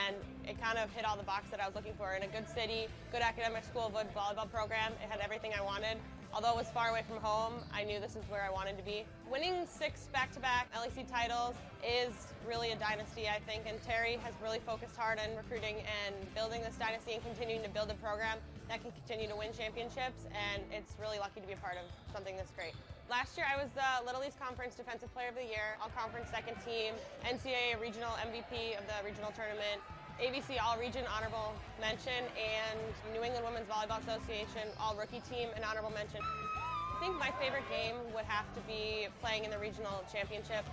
and it kind of hit all the boxes that I was looking for. In a good city, good academic school, good volleyball program. It had everything I wanted. Although it was far away from home, I knew this is where I wanted to be. Winning 6 back-to-back LEC titles is really a dynasty, I think, and Terry has really focused hard on recruiting and building this dynasty and continuing to build a program that can continue to win championships, and it's really lucky to be a part of something this great. Last year I was the Little East Conference Defensive Player of the Year, All-Conference second team, NCAA Regional MVP of the regional tournament, ABC All-Region Honorable Mention, and New England Women's Volleyball Association All-Rookie Team and Honorable Mention. I think my favorite game would have to be playing in the regional championship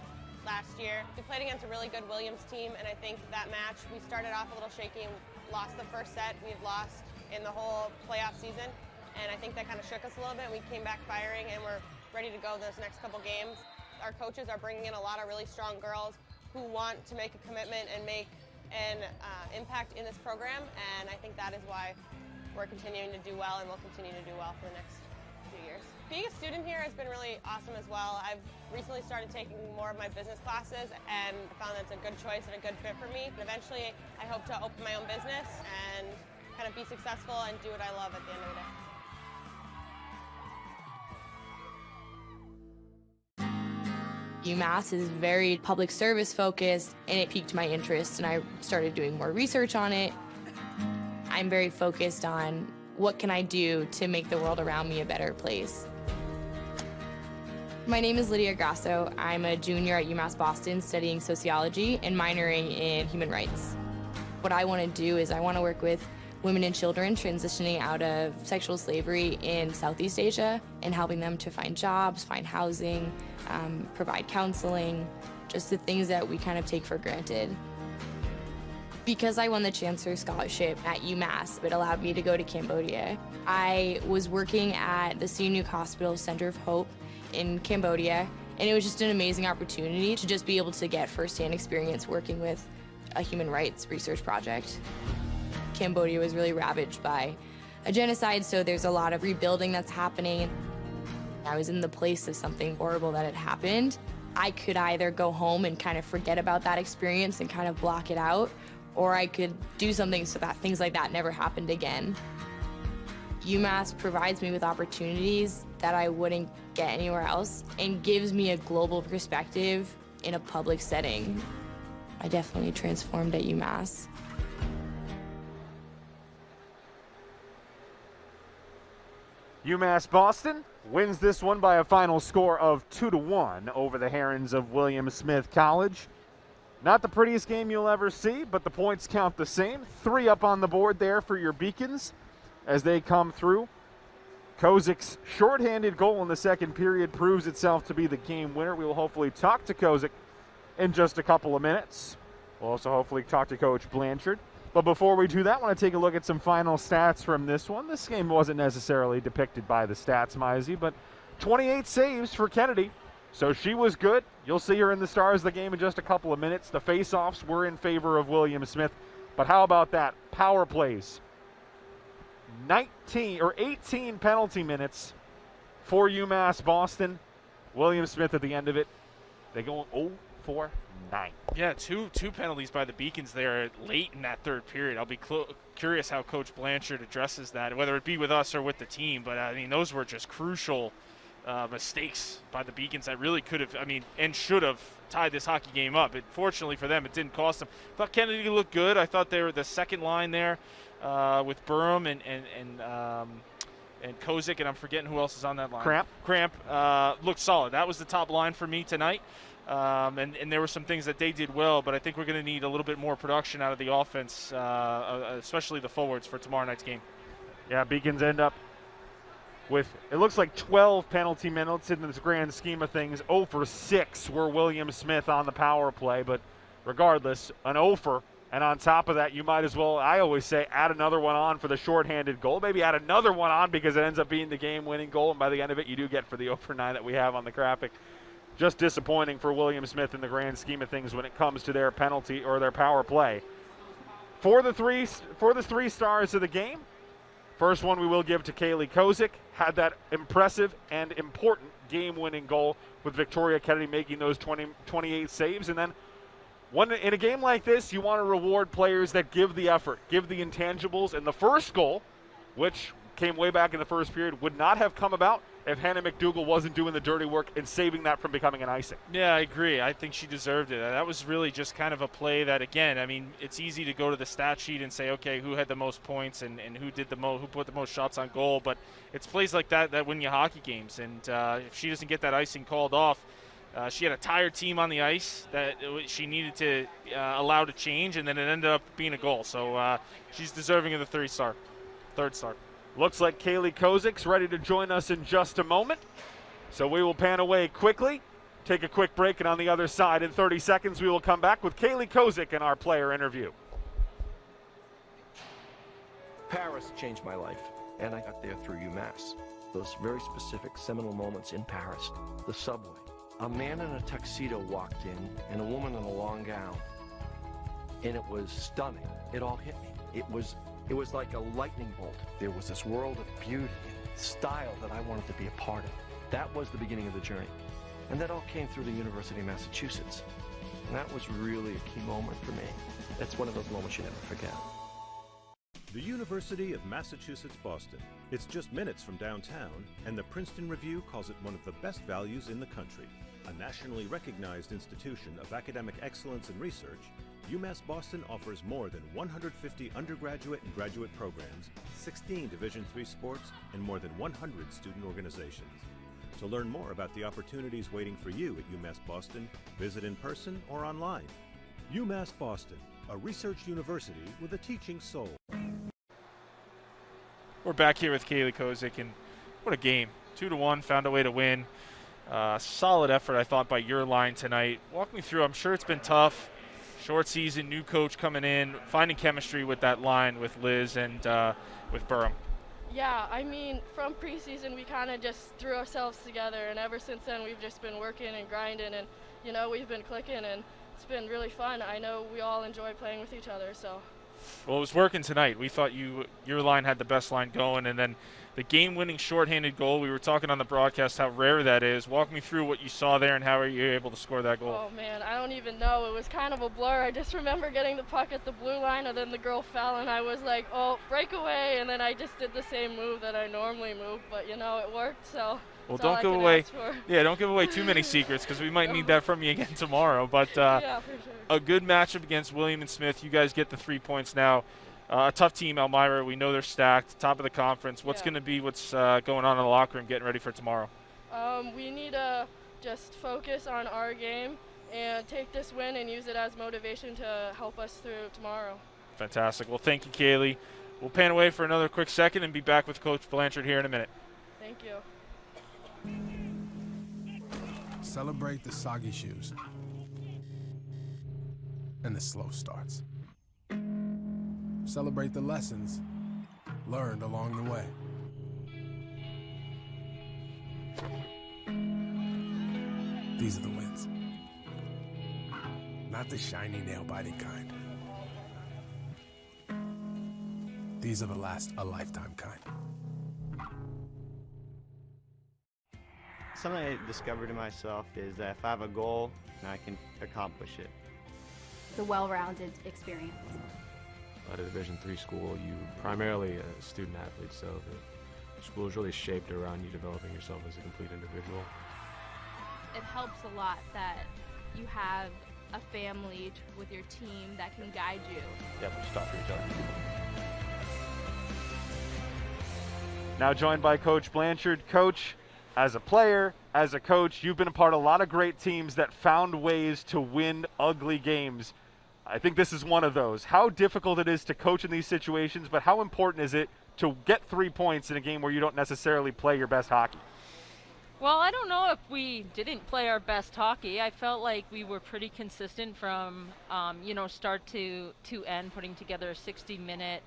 last year. We played against a really good Williams team, and I think that match, we started off a little shaky and lost the first set. We've lost in the whole playoff season, and I think that kind of shook us a little bit. We came back firing, and we're ready to go those next couple games. Our coaches are bringing in a lot of really strong girls who want to make a commitment and make an impact in this program, and I think that is why we're continuing to do well and will continue to do well for the next few years. Being a student here has been really awesome as well. I've recently started taking more of my business classes and found that it's a good choice and a good fit for me. And eventually, I hope to open my own business and kind of be successful and do what I love at the end of the day. UMass is very public service focused, and it piqued my interest, and I started doing more research on it. I'm very focused on what can I do to make the world around me a better place. My name is Lydia Grasso. I'm a junior at UMass Boston studying sociology and minoring in human rights. What I want to do is I want to work with women and children transitioning out of sexual slavery in Southeast Asia and helping them to find jobs, find housing, provide counseling, just the things that we kind of take for granted. Because I won the Chancellor Scholarship at UMass, it allowed me to go to Cambodia. I was working at the Sihanouk Hospital Center of Hope in Cambodia, and it was just an amazing opportunity to just be able to get firsthand experience working with a human rights research project. Cambodia was really ravaged by a genocide, so there's a lot of rebuilding that's happening. I was in the place of something horrible that had happened. I could either go home and kind of forget about that experience and kind of block it out, or I could do something so that things like that never happened again. UMass provides me with opportunities that I wouldn't get anywhere else and gives me a global perspective in a public setting. I definitely transformed at UMass. UMass Boston wins this one by a final score of 2-1 over the Herons of William Smith College. Not the prettiest game you'll ever see, but the points count the same. 3 up on the board there for your Beacons as they come through. Kozik's shorthanded goal in the second period proves itself to be the game winner. We will hopefully talk to Kozik in just a couple of minutes. We'll also hopefully talk to Coach Blanchard. But before we do that, I want to take a look at some final stats from this one. This game wasn't necessarily depicted by the stats, Mizey, but 28 saves for Kennedy. So she was good. You'll see her in the stars of the game in just a couple of minutes. The face-offs were in favor of William Smith. But how about that? Power plays. 18 penalty minutes for UMass Boston. William Smith at the end of it. They go 0-for-9. Yeah, two penalties by the Beacons there late in that third period. I'll be curious how Coach Blanchard addresses that, whether it be with us or with the team. But, I mean, those were just crucial mistakes by the Beacons that really could have, and should have tied this hockey game up. Fortunately for them, it didn't cost them. I thought Kennedy looked good. I thought they were the second line there with Burham and Kozik, and I'm forgetting who else is on that line. Cramp looked solid. That was the top line for me tonight. And there were some things that they did well, but I think we're going to need a little bit more production out of the offense, especially the forwards for tomorrow night's game. Yeah, Beacons end up with, it looks like 12 penalty minutes in this grand scheme of things. 0-for-6 were William Smith on the power play, but regardless, an 0-for. And on top of that, you might as well, I always say, add another one on for the shorthanded goal. Maybe add another one on because it ends up being the game-winning goal, and by the end of it, you do get for the 0-for-9 that we have on the graphic. Just disappointing for William Smith in the grand scheme of things when it comes to their penalty or their power play. For the three stars of the game, first one we will give to Kaylee Kozik. Had that impressive and important game-winning goal with Victoria Kennedy making those 28 saves. And then in a game like this, you want to reward players that give the effort, give the intangibles. And the first goal, which came way back in the first period, would not have come about if Hannah McDougall wasn't doing the dirty work and saving that from becoming an icing. Yeah, I agree. I think she deserved it. That was really just kind of a play that, again, it's easy to go to the stat sheet and say, okay, who had the most points and who did who put the most shots on goal, but it's plays like that win you hockey games. And if she doesn't get that icing called off, she had a tired team on the ice that she needed to allow to change, and then it ended up being a goal. So she's deserving of the third star. Looks like Kaylee Kozik's ready to join us in just a moment. So we will pan away quickly, take a quick break, and on the other side in 30 seconds we will come back with Kaylee Kozik in our player interview. Paris changed my life, and I got there through UMass. Those very specific seminal moments in Paris, the subway. A man in a tuxedo walked in, and a woman in a long gown. And it was stunning. It all hit me. It was like a lightning bolt. There was this world of beauty style that I wanted to be a part of. That was the beginning of the journey. And that all came through the University of Massachusetts. And that was really a key moment for me. That's one of those moments you never forget. The University of Massachusetts Boston. It's just minutes from downtown, and the Princeton Review calls it one of the best values in the country. A nationally recognized institution of academic excellence and research, UMass Boston offers more than 150 undergraduate and graduate programs, 16 Division III sports, and more than 100 student organizations. To learn more about the opportunities waiting for you at UMass Boston, visit in person or online. UMass Boston, a research university with a teaching soul. We're back here with Kaylee Kozik, and what a game. 2-1, found a way to win. Solid effort, I thought, by your line tonight. Walk me through. I'm sure it's been tough. Short season, new coach coming in, finding chemistry with that line with Liz and with Burham. Yeah, I mean, from preseason, we kind of just threw ourselves together, and ever since then, we've just been working and grinding, and, you know, we've been clicking, and it's been really fun. I know we all enjoy playing with each other, so. Well, it was working tonight. We thought your line had the best line going, and then the game-winning shorthanded goal, we were talking on the broadcast how rare that is. Walk me through what you saw there and how are you able to score that goal? Oh, man, I don't even know. It was kind of a blur. I just remember getting the puck at the blue line, and then the girl fell, and I was like, oh, breakaway, and then I just did the same move that I normally move, but, you know, it worked, so. Well, don't give away. Yeah, don't give away too many secrets because we might need that from you again tomorrow. But yeah, for sure. A good matchup against William and Smith. You guys get the 3 points now. A tough team, Elmira. We know they're stacked, top of the conference. What's going to be what's going on in the locker room, getting ready for tomorrow? We need to just focus on our game and take this win and use it as motivation to help us through tomorrow. Fantastic. Well, thank you, Kaylee. We'll pan away for another quick second and be back with Coach Blanchard here in a minute. Thank you. Celebrate the soggy shoes and the slow starts. Celebrate the lessons learned along the way. These are the wins. Not the shiny, nail-biting kind. These are the last a lifetime kind. Something I discovered in myself is that if I have a goal, I can accomplish it. It's a well-rounded experience. At a Division III school, you primarily a student athlete, so the school is really shaped around you developing yourself as a complete individual. It helps a lot that you have a family with your team that can guide you. Yep, stop for each other. Now joined by Coach Blanchard. Coach, as a player, as a coach, you've been a part of a lot of great teams that found ways to win ugly games. I think this is one of those. How difficult it is to coach in these situations, but how important is it to get 3 points in a game where you don't necessarily play your best hockey? Well, I don't know if we didn't play our best hockey. I felt like we were pretty consistent from, start to end, putting together a 60-minute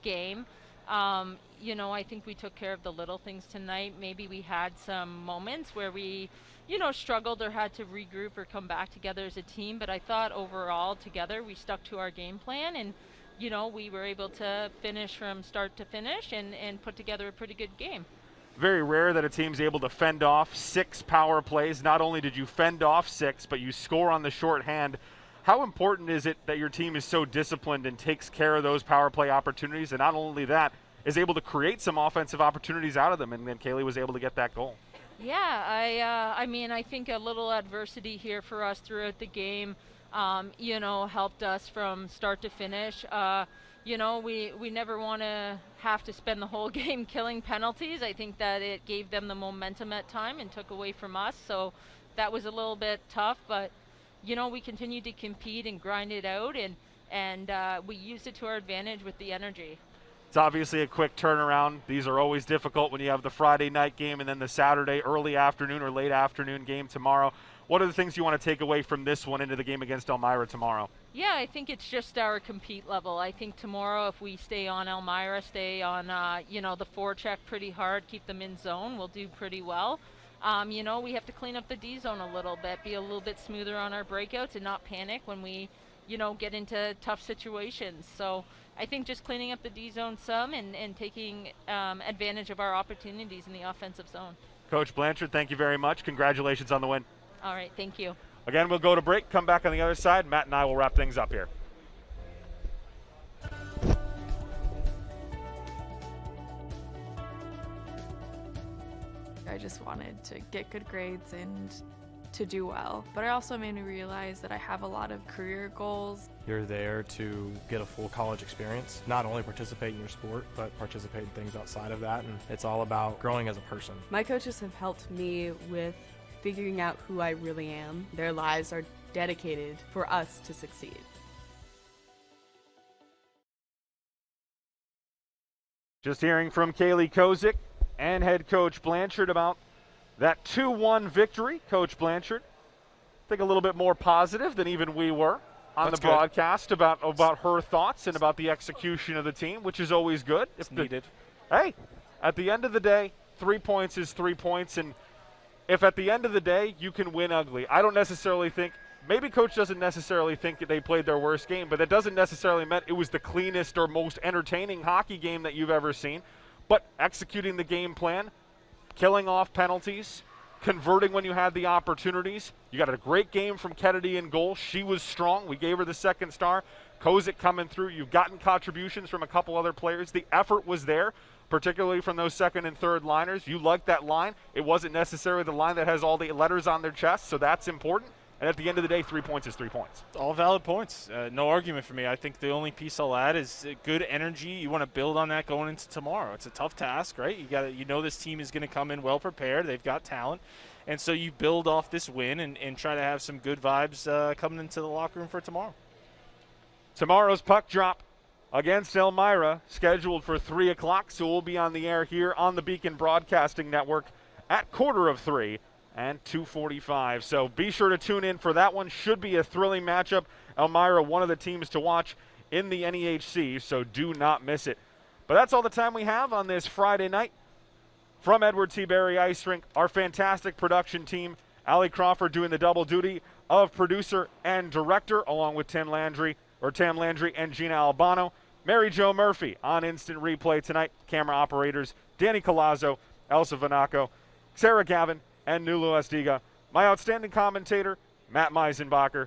game. I think we took care of the little things tonight. Maybe we had some moments where we, struggled or had to regroup or come back together as a team. But I thought overall together we stuck to our game plan and, we were able to finish from start to finish and put together a pretty good game. Very rare that a team's able to fend off 6 power plays. Not only did you fend off 6, but you score on the shorthand. How important is it that your team is so disciplined and takes care of those power play opportunities, and not only that, is able to create some offensive opportunities out of them, and then Kaylee was able to get that goal? Yeah, I think a little adversity here for us throughout the game, helped us from start to finish. We never want to have to spend the whole game killing penalties. I think that it gave them the momentum at time and took away from us, so that was a little bit tough, but we continued to compete and grind it out, and we used it to our advantage with the energy. It's obviously a quick turnaround. These are always difficult when you have the Friday night game and then the Saturday early afternoon or late afternoon game tomorrow. What are the things you want to take away from this one into the game against Elmira tomorrow? Yeah, I think it's just our compete level. I think tomorrow if we stay on Elmira, stay on, the forecheck pretty hard, keep them in zone, we'll do pretty well. We have to clean up the D zone a little bit, be a little bit smoother on our breakouts and not panic when we, get into tough situations. So I think just cleaning up the D zone some and taking advantage of our opportunities in the offensive zone. Coach Blanchard, thank you very much. Congratulations on the win. All right, thank you. Again, we'll go to break, come back on the other side. Matt and I will wrap things up here. I just wanted to get good grades and to do well, but it also made me realize that I have a lot of career goals. You're there to get a full college experience, not only participate in your sport, but participate in things outside of that, and it's all about growing as a person. My coaches have helped me with figuring out who I really am. Their lives are dedicated for us to succeed. Just hearing from Kaylee Kozik and head coach Blanchard about that 2-1 victory. Coach Blanchard, I think a little bit more positive than even we were on That's the broadcast about her thoughts and about the execution of the team, which is always good. It's needed. Hey, at the end of the day, 3 points is 3 points, and if at the end of the day you can win ugly, I don't necessarily think, maybe coach doesn't necessarily think that they played their worst game, but that doesn't necessarily mean it was the cleanest or most entertaining hockey game that you've ever seen. But executing the game plan, killing off penalties, converting when you had the opportunities. You got a great game from Kennedy in goal. She was strong. We gave her the second star. Kozik coming through. You've gotten contributions from a couple other players. The effort was there, particularly from those second and third liners. You liked that line. It wasn't necessarily the line that has all the letters on their chest, so that's important. And at the end of the day, 3 points is 3 points. All valid points. No argument for me. I think the only piece I'll add is good energy. You want to build on that going into tomorrow. It's a tough task, right? You know this team is going to come in well prepared. They've got talent. And so you build off this win and try to have some good vibes coming into the locker room for tomorrow. Tomorrow's puck drop against Elmira, scheduled for 3 o'clock, so we'll be on the air here on the Beacon Broadcasting Network at 2:45 and 2:45. So be sure to tune in for that one. Should be a thrilling matchup. Elmira, one of the teams to watch in the NEHC, so do not miss it. But that's all the time we have on this Friday night. From Edward T. Barry Ice Rink, our fantastic production team, Allie Crawford doing the double duty of producer and director, along with Tam Landry and Gina Albano. Mary Jo Murphy on instant replay tonight. Camera operators, Danny Colazzo, Elsa Vanaco, Sarah Gavin, and Nulu Estiga. My outstanding commentator, Matt Meisenbacher.